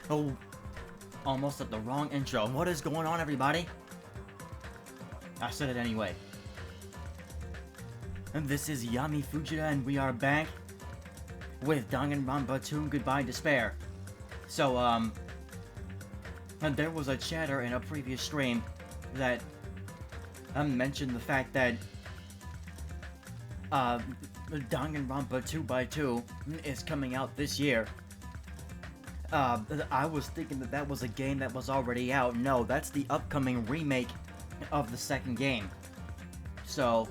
Oh, almost at the wrong intro. What is going on, everybody? I said it anyway. And this is Yami Fujita, and we are back with Danganronpa 2 Goodbye Despair. So, and there was a chatter in a previous stream that mentioned the fact that Danganronpa 2x2 is coming out this year. I was thinking that that was a game that was already out. No, that's the upcoming remake of the second game. So,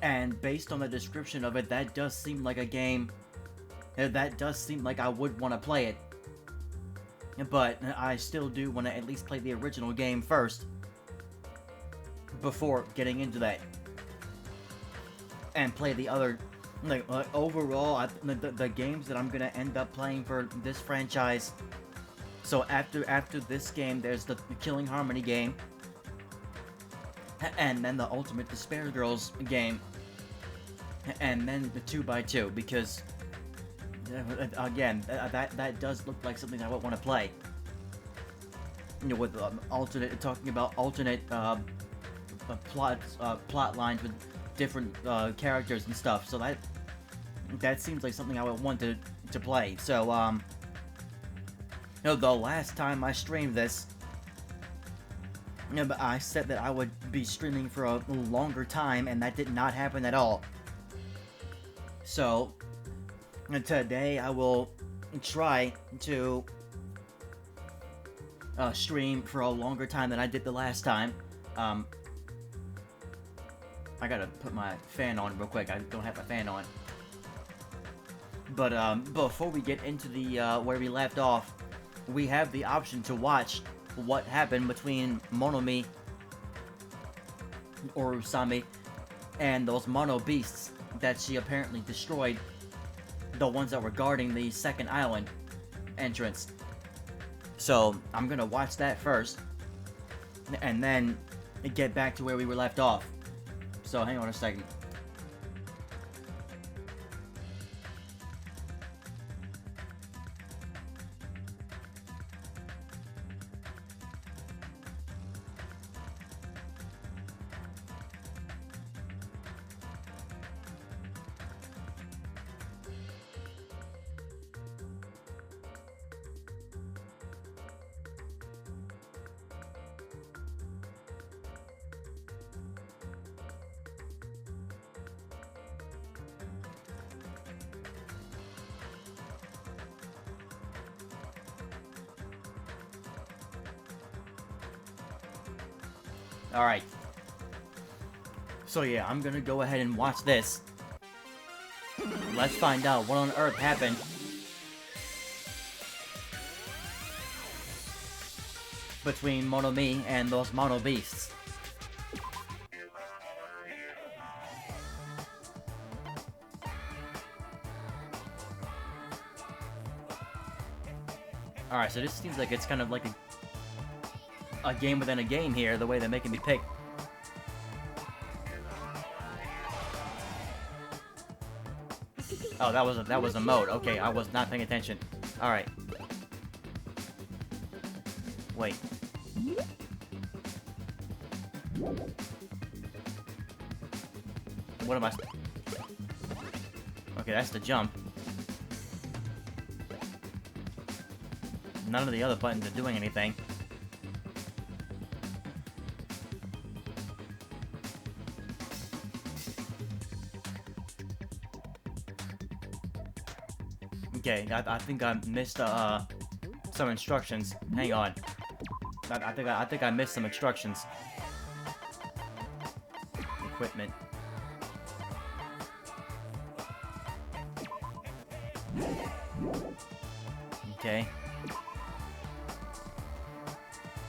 and based on the description of it, that does seem like a game that does seem like I would want to play it. But I still do want to at least play the original game first before getting into that and play the other. Overall, the games that I'm gonna end up playing for this franchise. So after this game, there's the Killing Harmony game, and then the Ultimate Despair Girls game, and then the 2x2. Because again, that does look like something I would want to play. You know, with talking about alternate plot lines with different characters and stuff, so that seems like something I would want to play. So you know, the last time I streamed this, you know, I said that I would be streaming for a longer time, and that did not happen at all. So today I will try to stream for a longer time than I did the last time. I gotta put my fan on real quick. I don't have my fan on. But before we get into the where we left off, we have the option to watch what happened between Monomi or Usami and those mono beasts that she apparently destroyed, the ones that were guarding the second island entrance. So I'm gonna watch that first and then get back to where we were left off. So hang on a second. Alright. So yeah, I'm gonna go ahead and watch this. Let's find out what on earth happened between Monomi and those mono beasts. Alright, so this seems like it's kind of like a game within a game here, the way they're making me pick. Oh, that was a mode. Okay, I was not paying attention. All right. Wait. What am I? Okay, that's the jump. None of the other buttons are doing anything. Okay, I think I missed some instructions. Hang on. I think I missed some instructions. Equipment. Okay.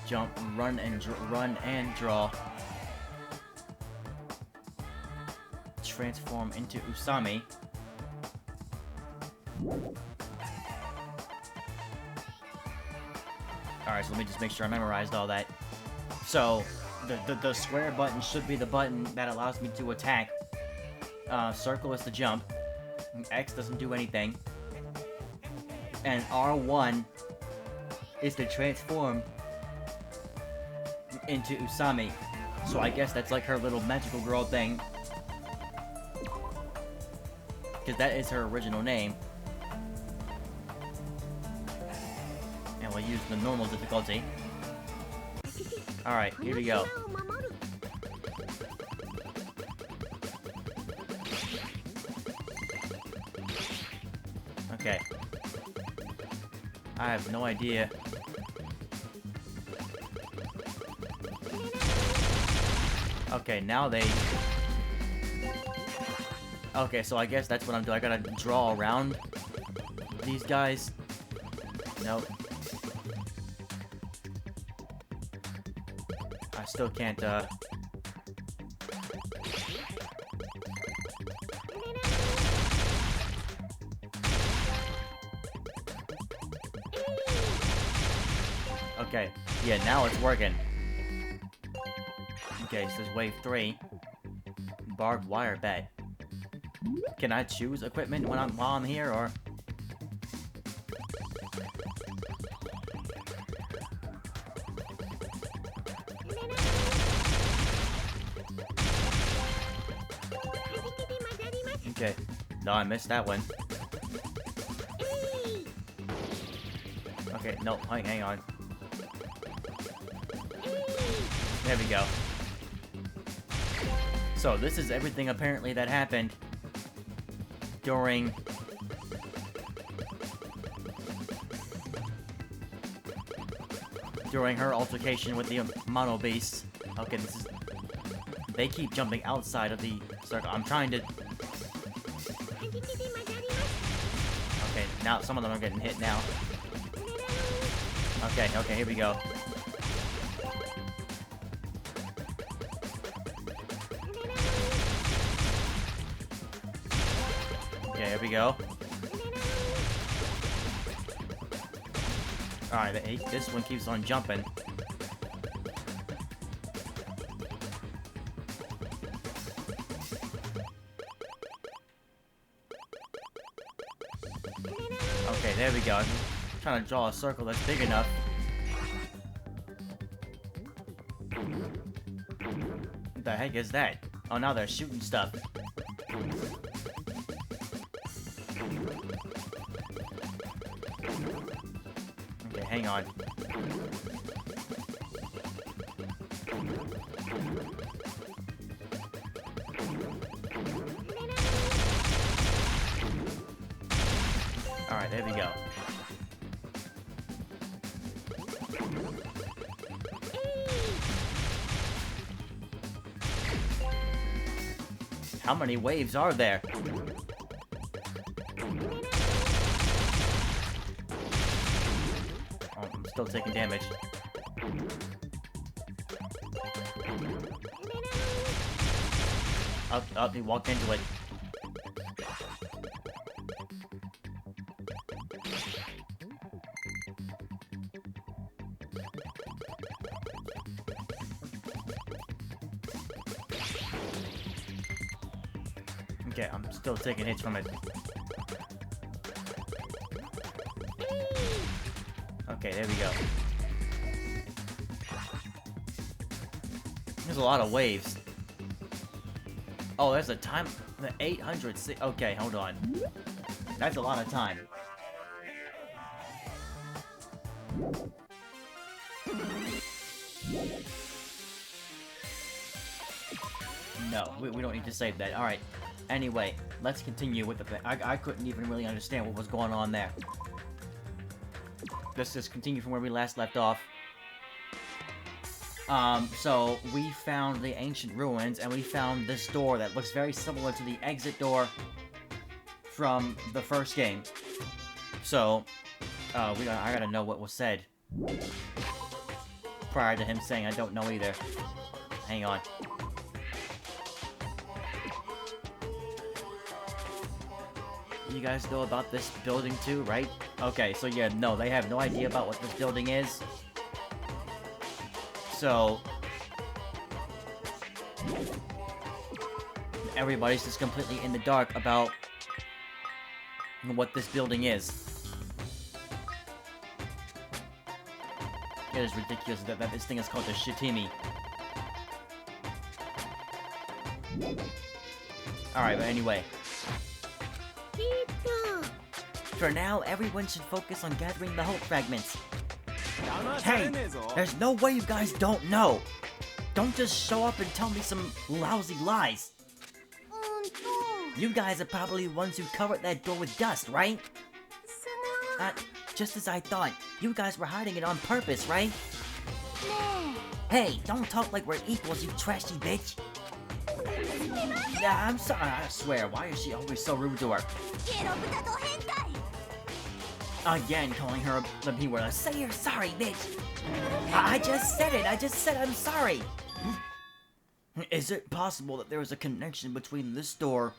Jump, run and draw. Transform into Usami. Alright, so let me just make sure I memorized all that. So, the square button should be the button that allows me to attack. Circle is to jump. X doesn't do anything. And R1 is to transform into Usami. So I guess that's like her little magical girl thing. Because that is her original name. And we'll use the normal difficulty. Alright, here we go. Okay. I have no idea. Okay, now they... Okay, so I guess that's what I'm doing. I gotta draw around these guys. Nope. I still can't, Okay, yeah, now it's working. Okay, so this is wave 3. Barbed wire bed. Can I choose equipment while I'm here, or? Okay. No, I missed that one. Okay, no, hang on. There we go. So, this is everything apparently that happened during her altercation with the Mono Beast. Okay, this is... They keep jumping outside of the circle. I'm trying to... Okay, now some of them are getting hit now. Okay, here we go. Okay, here we go. Alright, this one keeps on jumping. Okay, there we go. I'm trying to draw a circle that's big enough. What the heck is that? Oh, now they're shooting stuff. Okay, hang on. Alright, there we go. How many waves are there? Oh, I'm still taking damage. Up, he walked into it. Okay, I'm still taking hits from it. Okay, there we go. There's a lot of waves. Oh, there's a time... The 800... Okay, hold on. That's a lot of time. No, we don't need to save that. Alright. Anyway, let's continue with the thing. I couldn't even really understand what was going on there. Let's just continue from where we last left off. So we found the ancient ruins, and we found this door that looks very similar to the exit door from the first game. So, I gotta know what was said prior to him saying I don't know either. Hang on. You guys know about this building too, right? Okay, so yeah, no, they have no idea about what this building is. So... everybody's just completely in the dark about what this building is. it is ridiculous that this thing is called the Shitimi. Alright, but anyway. For now, everyone should focus on gathering the hope fragments. Hey! There's no way you guys don't know! Don't just show up and tell me some lousy lies! You guys are probably the ones who covered that door with dust, right? Just as I thought. You guys were hiding it on purpose, right? Hey, don't talk like we're equals, you trashy bitch! I'm sorry, I swear, why is she always so rude to her? Again, calling her the B word. Say you're sorry, bitch! I just said it, I just said I'm sorry! Is it possible that there is a connection between this door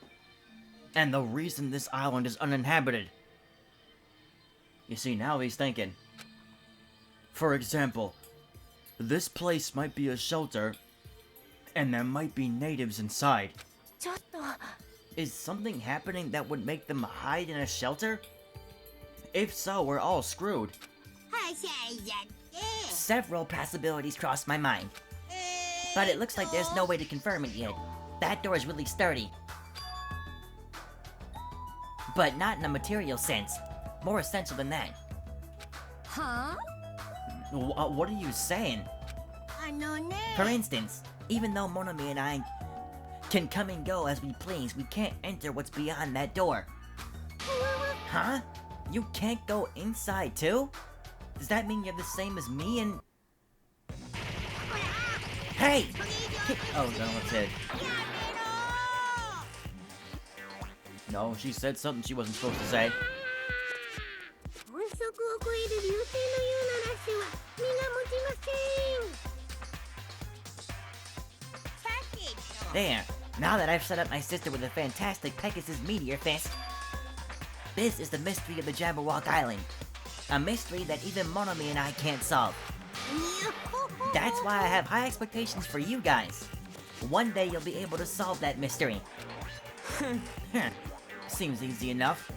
and the reason this island is uninhabited? You see, now he's thinking. For example, this place might be a shelter, and there might be natives inside. Is something happening that would make them hide in a shelter? If so, we're all screwed. Several possibilities crossed my mind, but it looks like there's no way to confirm it yet. That door is really sturdy, but not in a material sense. More essential than that. Huh? What are you saying? For instance, even though Monomi and I can come and go as we please, we can't enter what's beyond that door. Huh? You can't go inside too? Does that mean you're the same as me and... Hey! Oh, no, that's it. No, she said something she wasn't supposed to say. There! Now that I've set up my sister with a fantastic Pegasus Meteor Fist, this is the mystery of the Jabberwock Island. A mystery that even Monomi and I can't solve. That's why I have high expectations for you guys. One day you'll be able to solve that mystery. Seems easy enough.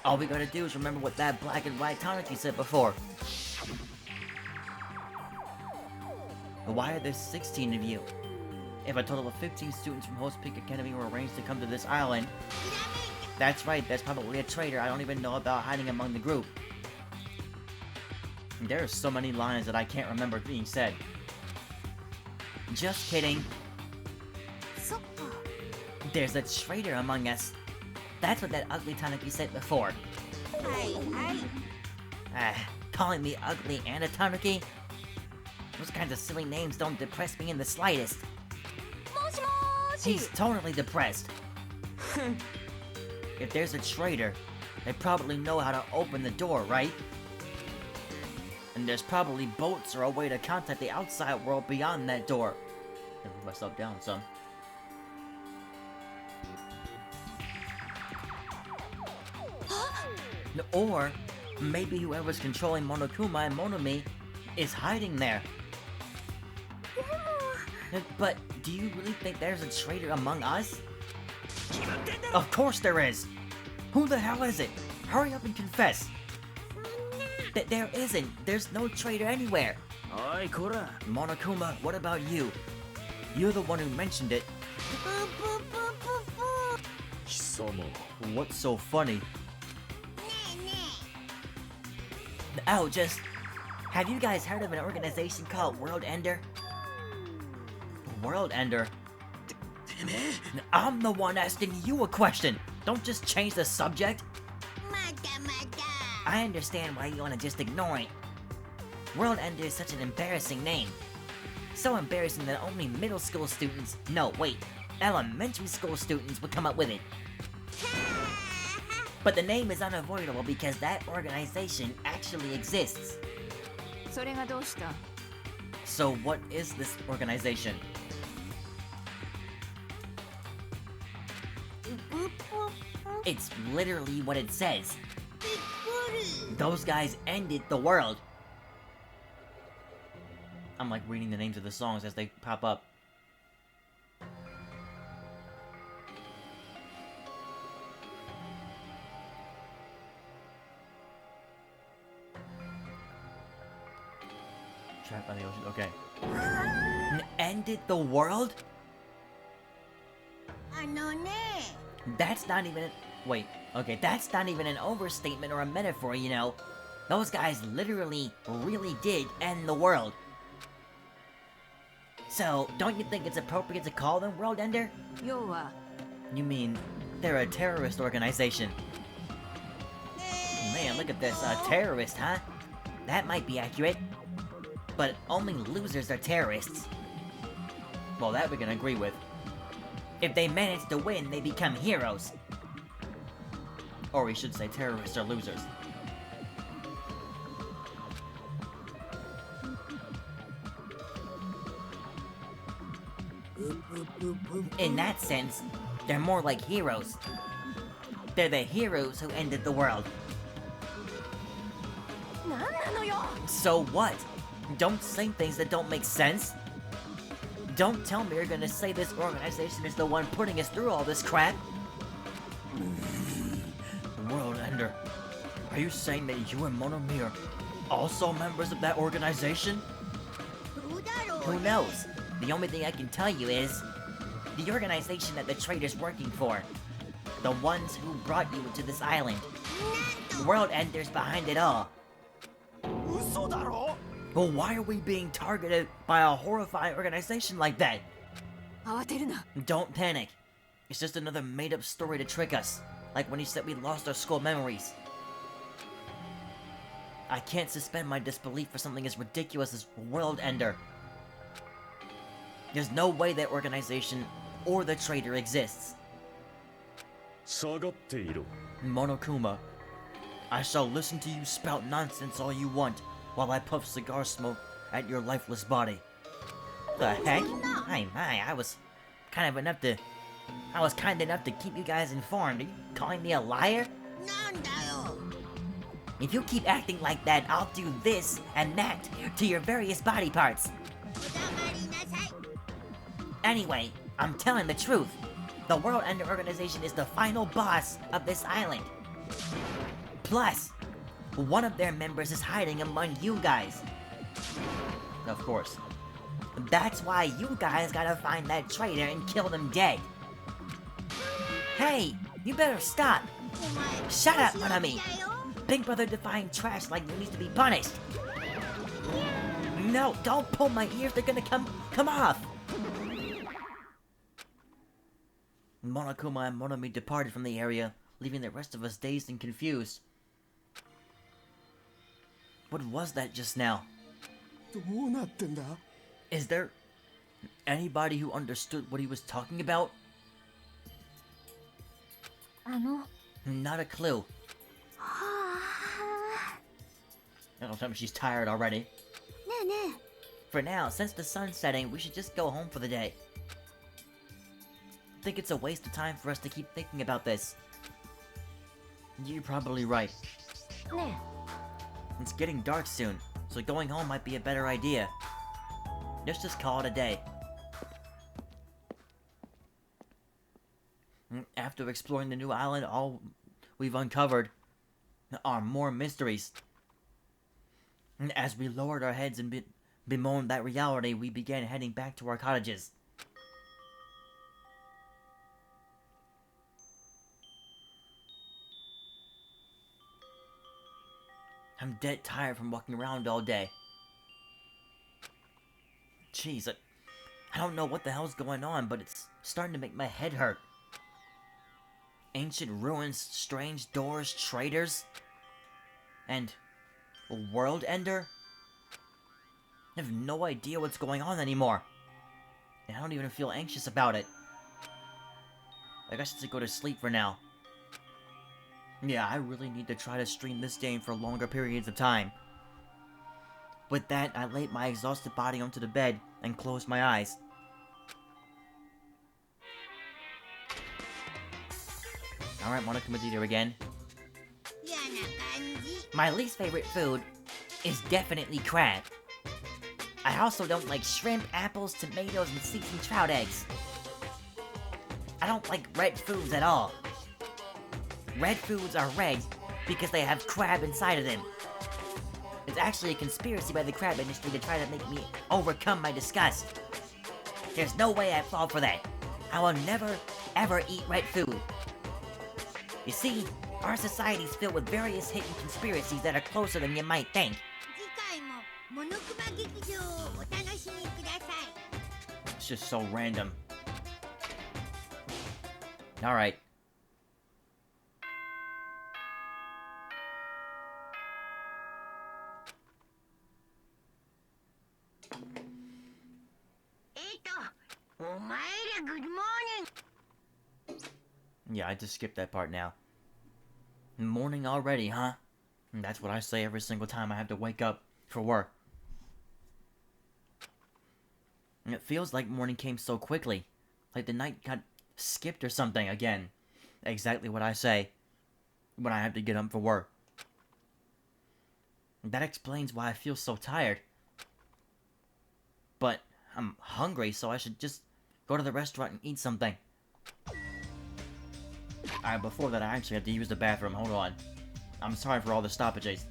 All we gotta do is remember what that black and white Tanuki said before. Why are there 16 of you? If a total of 15 students from Host Peak Academy were arranged to come to this island... That's right, there's probably a traitor I don't even know about hiding among the group. There are so many lines that I can't remember being said. Just kidding. There's a traitor among us. That's what that ugly Tanuki said before. Calling me ugly and a Tanuki? Those kinds of silly names don't depress me in the slightest. He's totally depressed. If there's a traitor, they probably know how to open the door, right? And there's probably boats or a way to contact the outside world beyond that door. I put myself down, son. Or maybe whoever's controlling Monokuma and Monomi is hiding there. But do you really think there's a traitor among us? Of course there is! Who the hell is it? Hurry up and confess! There isn't! There's no traitor anywhere! Monokuma, what about you? You're the one who mentioned it. What's so funny? Oh, just... Have you guys heard of an organization called World Ender? World Ender? I'm the one asking you a question! Don't just change the subject! I understand why you want to just ignore it. World Ender is such an embarrassing name. So embarrassing that only middle school students... No, wait. Elementary school students would come up with it. But the name is unavoidable because that organization actually exists. So what is this organization? It's literally what it says. Those guys ended the world. I'm like reading the names of the songs as they pop up. by the ocean. Okay. Ended the world? That's not even... Wait, okay, that's not even an overstatement or a metaphor, you know. Those guys literally, really did end the world. So, don't you think it's appropriate to call them World Ender? You mean, they're a terrorist organization. Man, look at this, a terrorist, huh? That might be accurate. But only losers are terrorists. Well, that we can agree with. If they manage to win, they become heroes. Or we should say terrorists are losers. In that sense, they're more like heroes. They're the heroes who ended the world. So what? Don't say things that don't make sense. Don't tell me you're gonna say this organization is the one putting us through all this crap. World Ender, are you saying that you and Monomi are also members of that organization? Who knows? The only thing I can tell you is the organization that the traitor's working for. The ones who brought you to this island. World Ender's behind it all. Well, why are we being targeted by a horrifying organization like that? Don't panic. It's just another made-up story to trick us. Like when he said we lost our school memories. I can't suspend my disbelief for something as ridiculous as World Ender. There's no way that organization or the traitor exists. Monokuma, I shall listen to you spout nonsense all you want while I puff cigar smoke at your lifeless body. The heck? I was kind enough to keep you guys informed. Are you calling me a liar? If you keep acting like that, I'll do this and that to your various body parts. Anyway, I'm telling the truth. The World Ender Organization is the final boss of this island. Plus, one of their members is hiding among you guys. Of course. That's why you guys gotta find that traitor and kill them dead. Hey, you better stop. Shut up, Monami. Big Brother defying trash like you need to be punished. No, don't pull my ears. They're gonna come off. Monokuma and Monomi departed from the area, leaving the rest of us dazed and confused. What was that just now? Is there anybody who understood what he was talking about? Not a clue. Oh, tell me she's tired already. For now, since the sun's setting, we should just go home for the day. I think it's a waste of time for us to keep thinking about this. You're probably right. It's getting dark soon, so going home might be a better idea. Let's just call it a day. After exploring the new island, all we've uncovered are more mysteries. As we lowered our heads and bemoaned that reality, we began heading back to our cottages. I'm dead tired from walking around all day. Jeez, I don't know what the hell's going on, but it's starting to make my head hurt. Ancient ruins, strange doors, traitors, and a World Ender? I have no idea what's going on anymore. And I don't even feel anxious about it. I guess I should go to sleep for now. Yeah, I really need to try to stream this game for longer periods of time. With that, I laid my exhausted body onto the bed and closed my eyes. Alright, Monokuma here again. My least favorite food is definitely crab. I also don't like shrimp, apples, tomatoes, and seasoned trout eggs. I don't like red foods at all. Red foods are red because they have crab inside of them. actually a conspiracy by the crab industry to try to make me overcome my disgust. There's no way I fall for that. I will never, ever eat red food. You see, our society's filled with various hidden conspiracies that are closer than you might think. It's just so random. Alright. Yeah, I just skipped that part now. Morning already, huh? And that's what I say every single time I have to wake up for work. And it feels like morning came so quickly. Like the night got skipped or something again. Exactly what I say when I have to get up for work. That explains why I feel so tired. But I'm hungry, so I should just go to the restaurant and eat something. Alright, before that I actually have to use the bathroom. Hold on. I'm sorry for all the stoppages.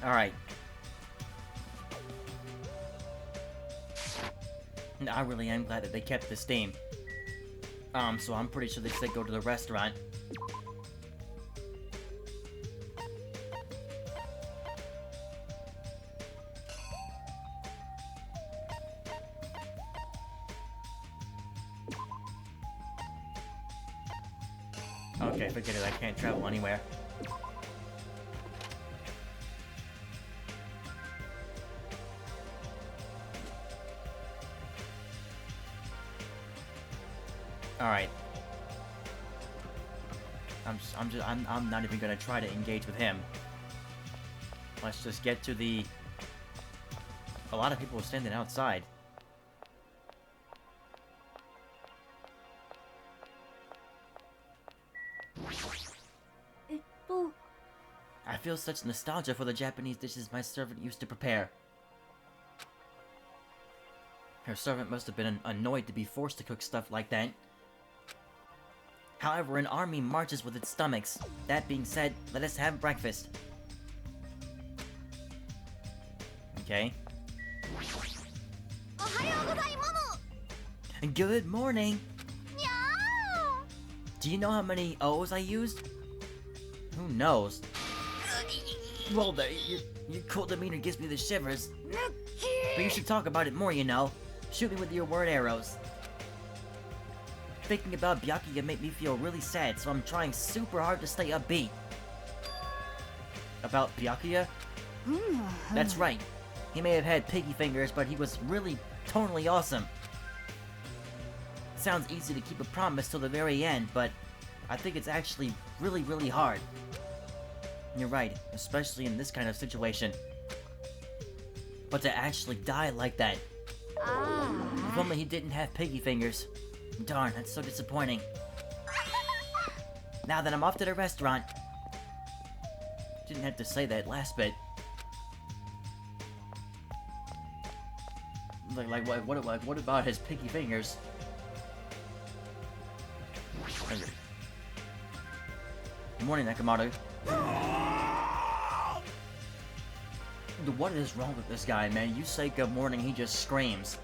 Alright. I really am glad that they kept this theme. So I'm pretty sure they said go to the restaurant. Okay, forget it, I can't travel anywhere. Alright. I'm not even gonna try to engage with him. Let's just get to the... A lot of people are standing outside. I feel such nostalgia for the Japanese dishes my servant used to prepare. Her servant must have been annoyed to be forced to cook stuff like that. However, an army marches with its stomachs. That being said, let us have breakfast. Okay. Good morning! Do you know how many O's I used? Who knows? Well, your cool demeanor gives me the shivers. But you should talk about it more, you know. Shoot me with your word arrows. Thinking about Byakuya made me feel really sad, so I'm trying super hard to stay upbeat. About Byakuya? That's right. He may have had piggy fingers, but he was really totally awesome. Sounds easy to keep a promise till the very end, but I think it's actually really, really hard. You're right, especially in this kind of situation. But to actually die like that. If only he didn't have piggy fingers. Darn, that's so disappointing. Now that I'm off to the restaurant. Didn't have to say that last bit. What about his piggy fingers? Good morning, Nakamoto. What is wrong with this guy, man? You say good morning, he just screams.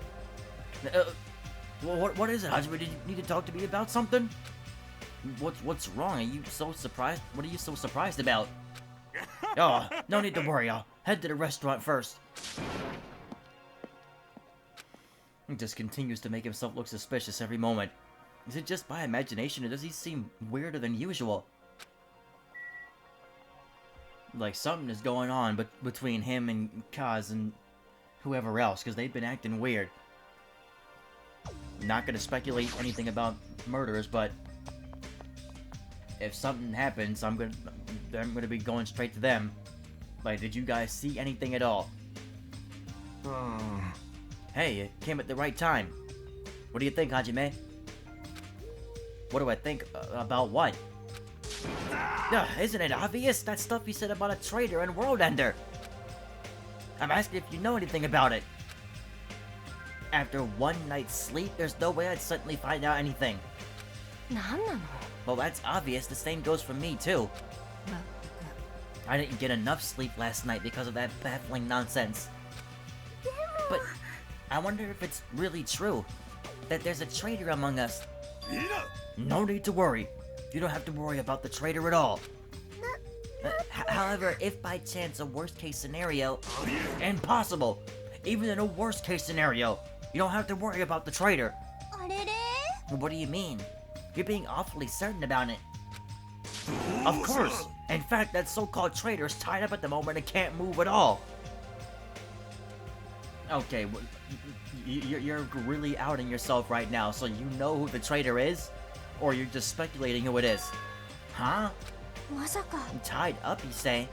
What is it, Hajime? Did you need to talk to me about something? What's wrong? Are you so surprised? What are you so surprised about? Oh, no need to worry. I'll head to the restaurant first. He just continues to make himself look suspicious every moment. Is it just my imagination, or does he seem weirder than usual? Like, something is going on between him and Kaz and whoever else, because they've been acting weird. Not gonna speculate anything about murders, but if something happens, I'm gonna be going straight to them. Like, did you guys see anything at all? Hey, it came at the right time. What do you think, Hajime? What do I think about what? Isn't it obvious? That stuff you said about a traitor and world ender. I'm asking if you know anything about it. After one night's sleep, there's no way I'd suddenly find out anything. Well, that's obvious. The same goes for me, too. I didn't get enough sleep last night because of that baffling nonsense. But I wonder if it's really true that there's a traitor among us. No need to worry. You don't have to worry about the traitor at all. However, if by chance a worst-case scenario... Impossible! Even in a worst-case scenario, you don't have to worry about the traitor. What do you mean? You're being awfully certain about it. Of course! In fact, that so-called traitor is tied up at the moment and can't move at all. Okay, you're really outing yourself right now, so you know who the traitor is? Or you're just speculating who it is? Huh? Tied up, you say?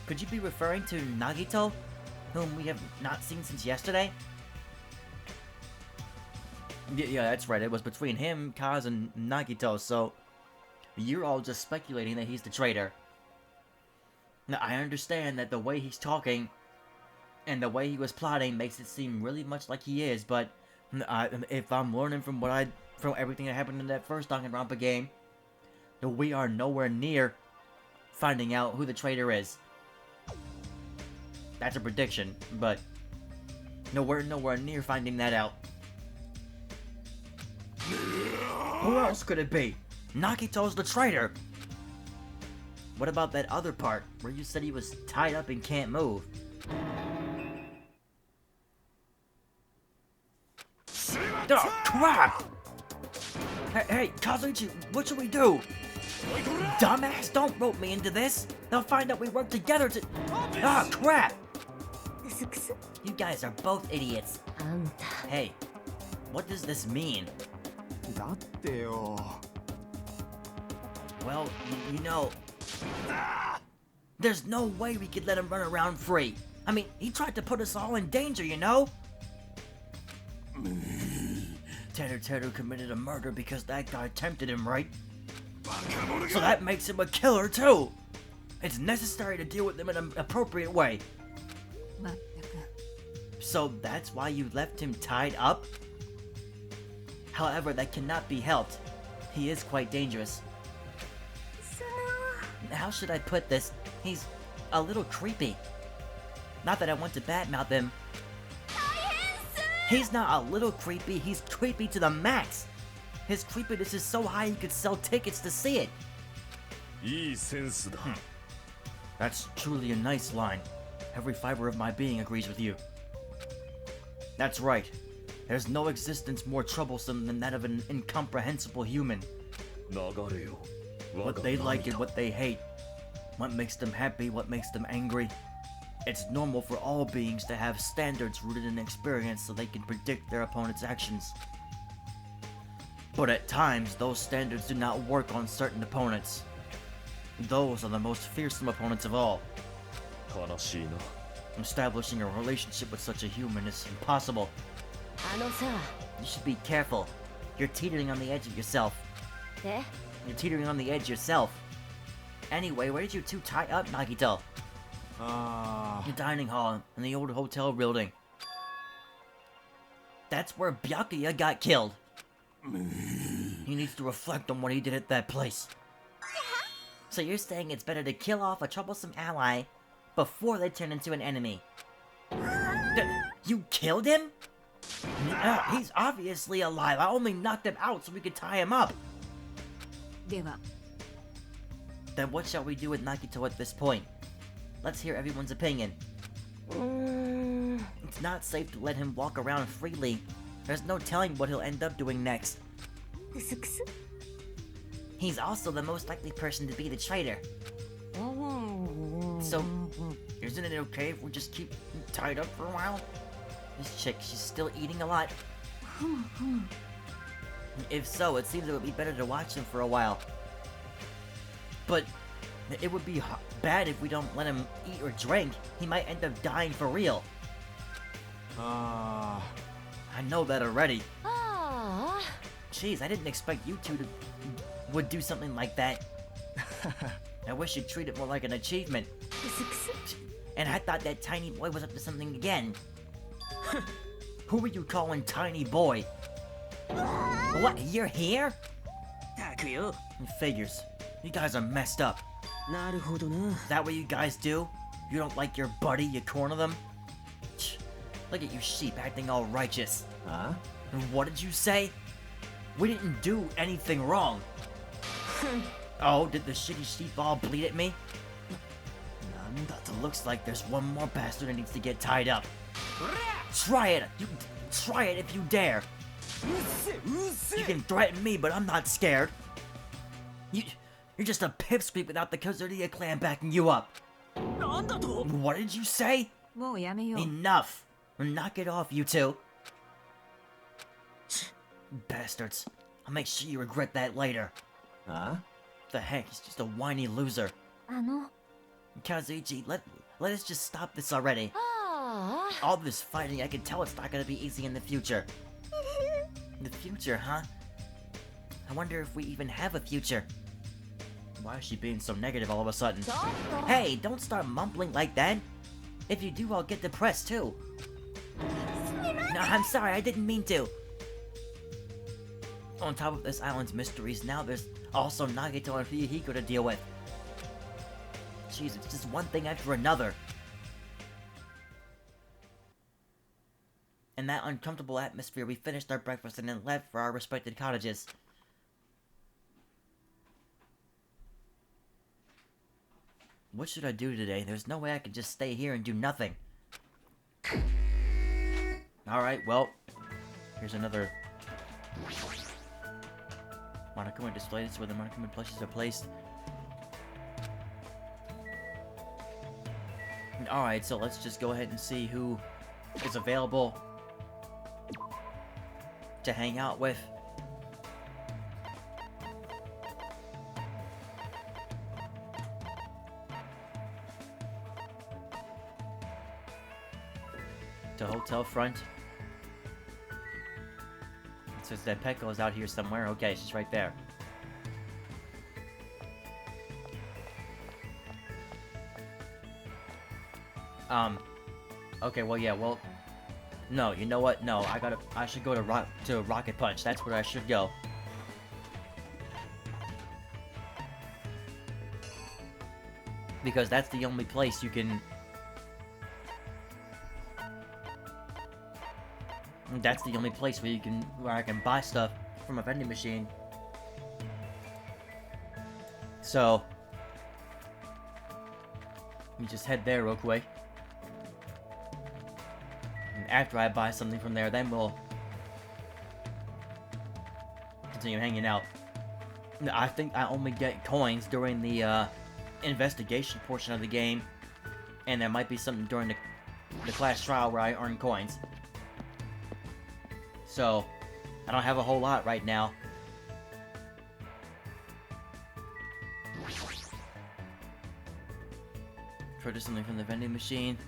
Could you be referring to Nagito? Whom we have not seen since yesterday? Yeah, that's right. It was between him, Kaz, and Nagito, so... You're all just speculating that he's the traitor. Now, I understand that the way he's talking and the way he was plotting makes it seem really much like he is, but... if I'm learning from everything that happened in that first Danganronpa game, we are nowhere near finding out who the traitor is. That's a prediction, but nowhere near finding that out. Who else could it be? Nagito's the traitor! What about that other part, where you said he was tied up and can't move? Oh, crap! Hey, Kazuichi, what should we do? Dumbass, don't rope me into this! They'll find out we work together to— Ah, crap! You guys are both idiots. Hey, what does this mean? だってよ Well, you know, there's no way we could let him run around free. I mean, he tried to put us all in danger, you know? Teru committed a murder because that guy tempted him, right? So that makes him a killer, too! It's necessary to deal with him in an appropriate way. So that's why you left him tied up? However, that cannot be helped. He is quite dangerous. How should I put this? He's a little creepy. Not that I want to badmouth him. He's not a little creepy, he's creepy to the max. His creepiness is so high you could sell tickets to see it. いいセンスだ That's truly a nice line. Every fiber of my being agrees with you. That's right. There's no existence more troublesome than that of an incomprehensible human. 流れよ What they like and what they hate. What makes them happy, what makes them angry. It's normal for all beings to have standards rooted in experience so they can predict their opponent's actions. But at times, those standards do not work on certain opponents. Those are the most fearsome opponents of all. 悲しいな Establishing a relationship with such a human is impossible. You should be careful. You're teetering on the edge of yourself. You're teetering on the edge yourself. Anyway, where did you two tie up, Nagito? The dining hall in the old hotel building. That's where Byakuya got killed. He needs to reflect on what he did at that place. So you're saying it's better to kill off a troublesome ally before they turn into an enemy? You killed him? He's obviously alive. I only knocked him out so we could tie him up. Then what shall we do with Nagito at this point? Let's hear everyone's opinion. It's not safe to let him walk around freely. There's no telling what he'll end up doing next. He's also the most likely person to be the traitor. So, isn't it okay if we just keep him tied up for a while? This chick, she's still eating a lot. If so, it seems it would be better to watch him for a while. But it would be bad if we don't let him eat or drink. He might end up dying for real. I know that already. Jeez, I didn't expect you two would do something like that. I wish you'd treat it more like an achievement. And I thought that tiny boy was up to something again. Who are you calling tiny boy? What, you're here? Figures. You guys are messed up. Is that what you guys do? You don't like your buddy, you corner them? Look at you sheep acting all righteous. Huh? And what did you say? We didn't do anything wrong. Oh, did the shitty sheep all bleed at me? It looks like there's one more bastard that needs to get tied up. Try it! Try it if you dare! You can threaten me, but I'm not scared. You're just a pipsqueak without the Kazuria clan backing you up. What did you say? Enough! Knock it off, you two. Bastards. I'll make sure you regret that later. Huh? The heck, he's just a whiny loser. Kazuichi, let us just stop this already. All this fighting, I can tell it's not gonna be easy in the future. The future, huh? I wonder if we even have a future. Why is she being so negative all of a sudden? Hey, don't start mumbling like that. If you do, I'll get depressed too. No, I'm sorry, I didn't mean to. On top of this island's mysteries, now there's also Nagito and Fuyuhiko to deal with. Jeez, it's just one thing after another. In that uncomfortable atmosphere, we finished our breakfast and then left for our respective cottages. What should I do today? There's no way I could just stay here and do nothing. Alright, well, here's another Monokuma display. This is where the Monokuma plushies are placed. Alright, so let's just go ahead and see who is available to hang out with. To hotel front. It says that Peko is out here somewhere. Okay, she's right there. Okay, well, yeah, well, no, you know what? No, I should go to Rocket Punch. That's where I should go. Because that's the only place you can... That's the only place where I can buy stuff from a vending machine. So, let me just head there real quick. And after I buy something from there, then we'll continue hanging out. I think I only get coins during the investigation portion of the game, and there might be something during the class trial where I earn coins. So, I don't have a whole lot right now. Purchase something from the vending machine.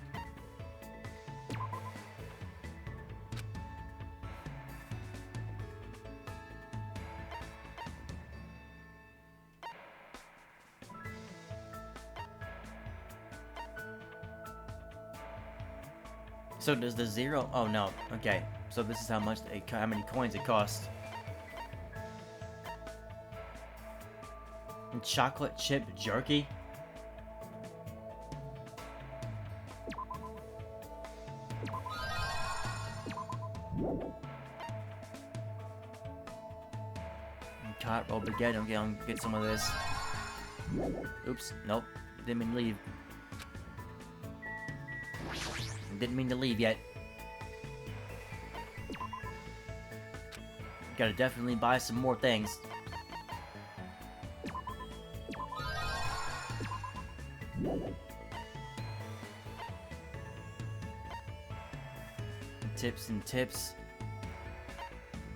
So does the zero... Oh, no. Okay. So this is how many coins it costs. And chocolate chip jerky? And cod roll baguette. Okay, I'll get some of this. Oops. Nope. Didn't mean to leave. Didn't mean to leave yet. Gotta definitely buy some more things. Tips and tips.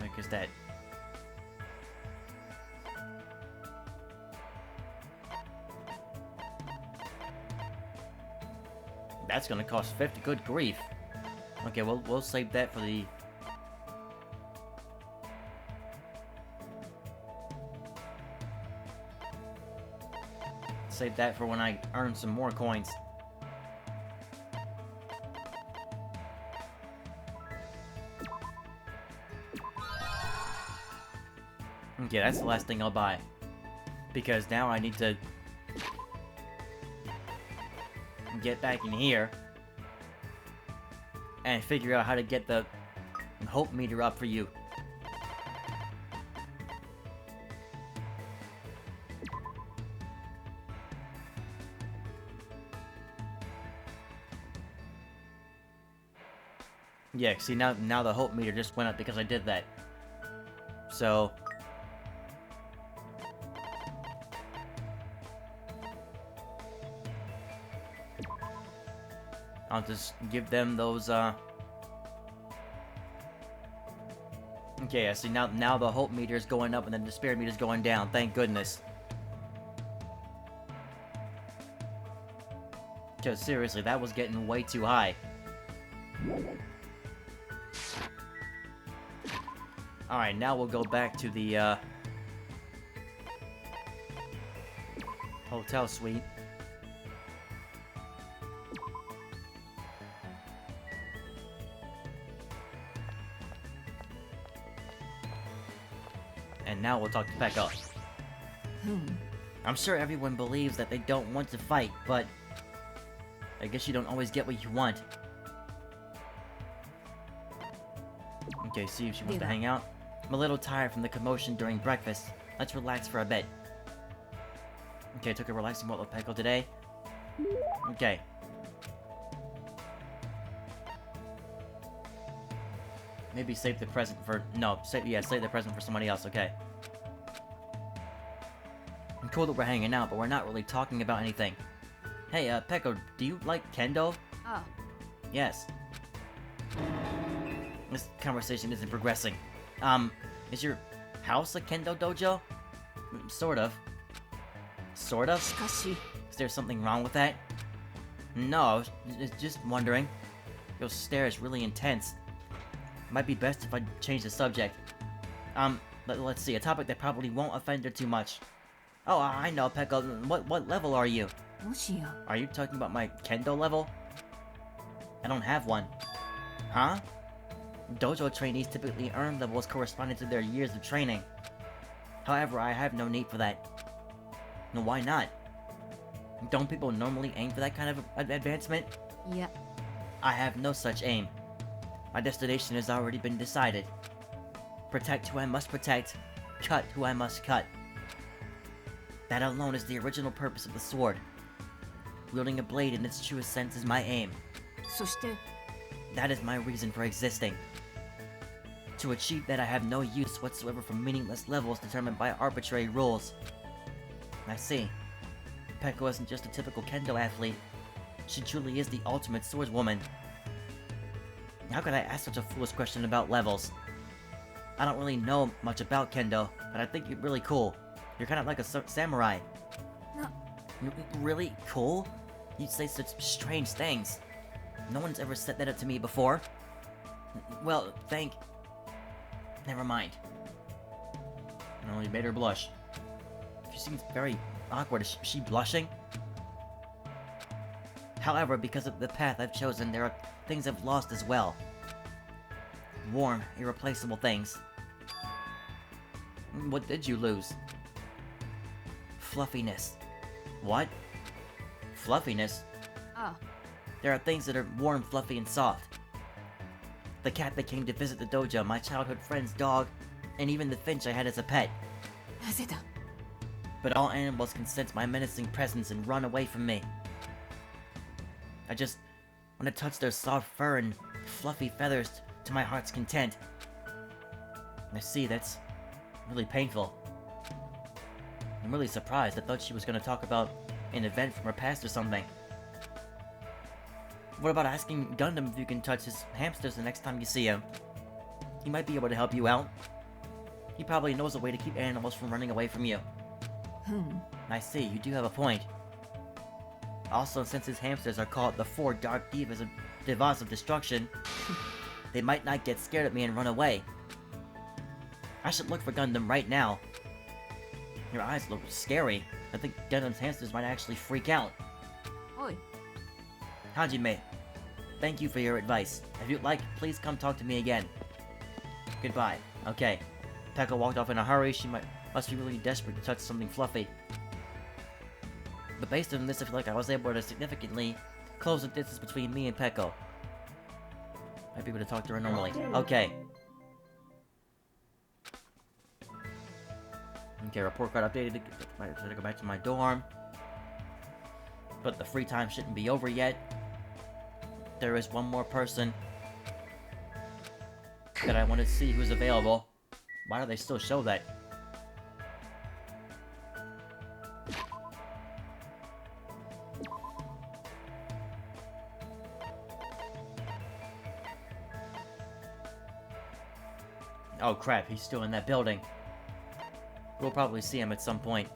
Like, is that? That's gonna cost 50. Good grief. Okay, we'll save that for the... Save that for when I earn some more coins. Okay, that's the last thing I'll buy. Because now I need to get back in here and figure out how to get the hope meter up for you. Yeah, see, now the hope meter just went up because I did that. So... I'll just give them those, Okay, I see, now the hope meter is going up and then the spirit meter is going down. Thank goodness. Because seriously, that was getting way too high. Alright, now we'll go back to the, hotel suite. And now we'll talk to Pekka. I'm sure everyone believes that they don't want to fight, but I guess you don't always get what you want. Okay, see if she wants to hang out. I'm a little tired from the commotion during breakfast. Let's relax for a bit. Okay, took a relaxing walk with Peko today. Okay. Maybe save the present for... No, save the present for somebody else, okay. I'm cool that we're hanging out, but we're not really talking about anything. Hey, Peko, do you like kendo? Ah, Yes. This conversation isn't progressing. Is your house a kendo dojo? Sort of. Sort of? しかし Is there something wrong with that? No, just wondering. Your stare is really intense. Might be best if I change the subject. Let's see, a topic that probably won't offend her too much. Oh, I know, Peko. What level are you? もしや Are you talking about my kendo level? I don't have one. Huh? Dojo trainees typically earn levels corresponding to their years of training. However, I have no need for that. No, why not? Don't people normally aim for that kind of advancement? いや I have no such aim. My destination has already been decided. Protect who I must protect, cut who I must cut. That alone is the original purpose of the sword. Wielding a blade in its truest sense is my aim. そして That is my reason for existing. To achieve that, I have no use whatsoever for meaningless levels determined by arbitrary rules. I see. Peko isn't just a typical kendo athlete. She truly is the ultimate swordswoman. How could I ask such a foolish question about levels? I don't really know much about kendo, but I think you're really cool. You're kind of like a samurai. No. Really cool? You say such strange things. No one's ever said that to me before. Well, never mind. No, you made her blush. She seems very awkward. Is she blushing? However, because of the path I've chosen, there are things I've lost as well. Warm, irreplaceable things. What did you lose? Fluffiness. What? Fluffiness? あ There are things that are warm, fluffy, and soft. The cat that came to visit the dojo, my childhood friend's dog, and even the finch I had as a pet. なぜだ But all animals can sense my menacing presence and run away from me. I just want to touch their soft fur and fluffy feathers to my heart's content. I see, that's really painful. I'm really surprised. I thought she was going to talk about an event from her past or something. What about asking Gundam if you can touch his hamsters the next time you see him? He might be able to help you out. He probably knows a way to keep animals from running away from you. ふん I see, you do have a point. Also, since his hamsters are called the four dark divas of destruction, they might not get scared at me and run away. I should look for Gundam right now. Your eyes look scary. I think Gundam's hamsters might actually freak out. おい Hajime, thank you for your advice. If you'd like, please come talk to me again. Goodbye. Okay. Peko walked off in a hurry. She must be really desperate to touch something fluffy. But based on this, I feel like I was able to significantly close the distance between me and Peko. Might be able to talk to her normally. Okay. Okay, report card updated. I have to go back to my dorm. But the free time shouldn't be over yet. There is one more person that I want to see who's available. Why do they still show that? Oh crap, he's still in that building. We'll probably see him at some point.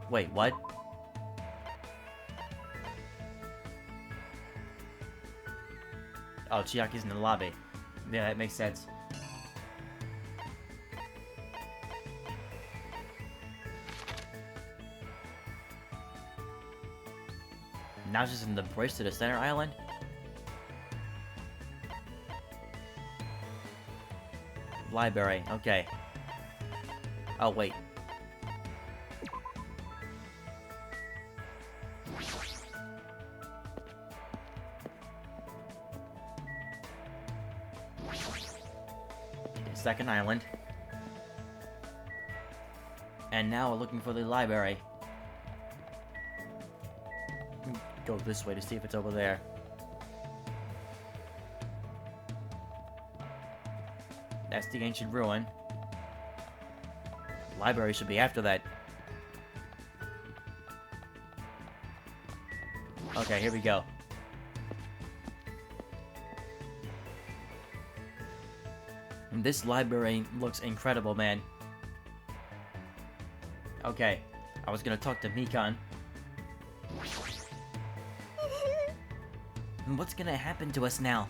Wait, what? Oh, Chiaki's in the lobby. Yeah, that makes sense. Now she's in the bridge to the center island? Library, okay. Oh, wait. second island. And now we're looking for the library. Go this way to see if it's over there. That's the ancient ruin. Library should be after that. Okay, here we go. And this library looks incredible, man. Okay, I was gonna talk to Mikan. What's gonna happen to us now?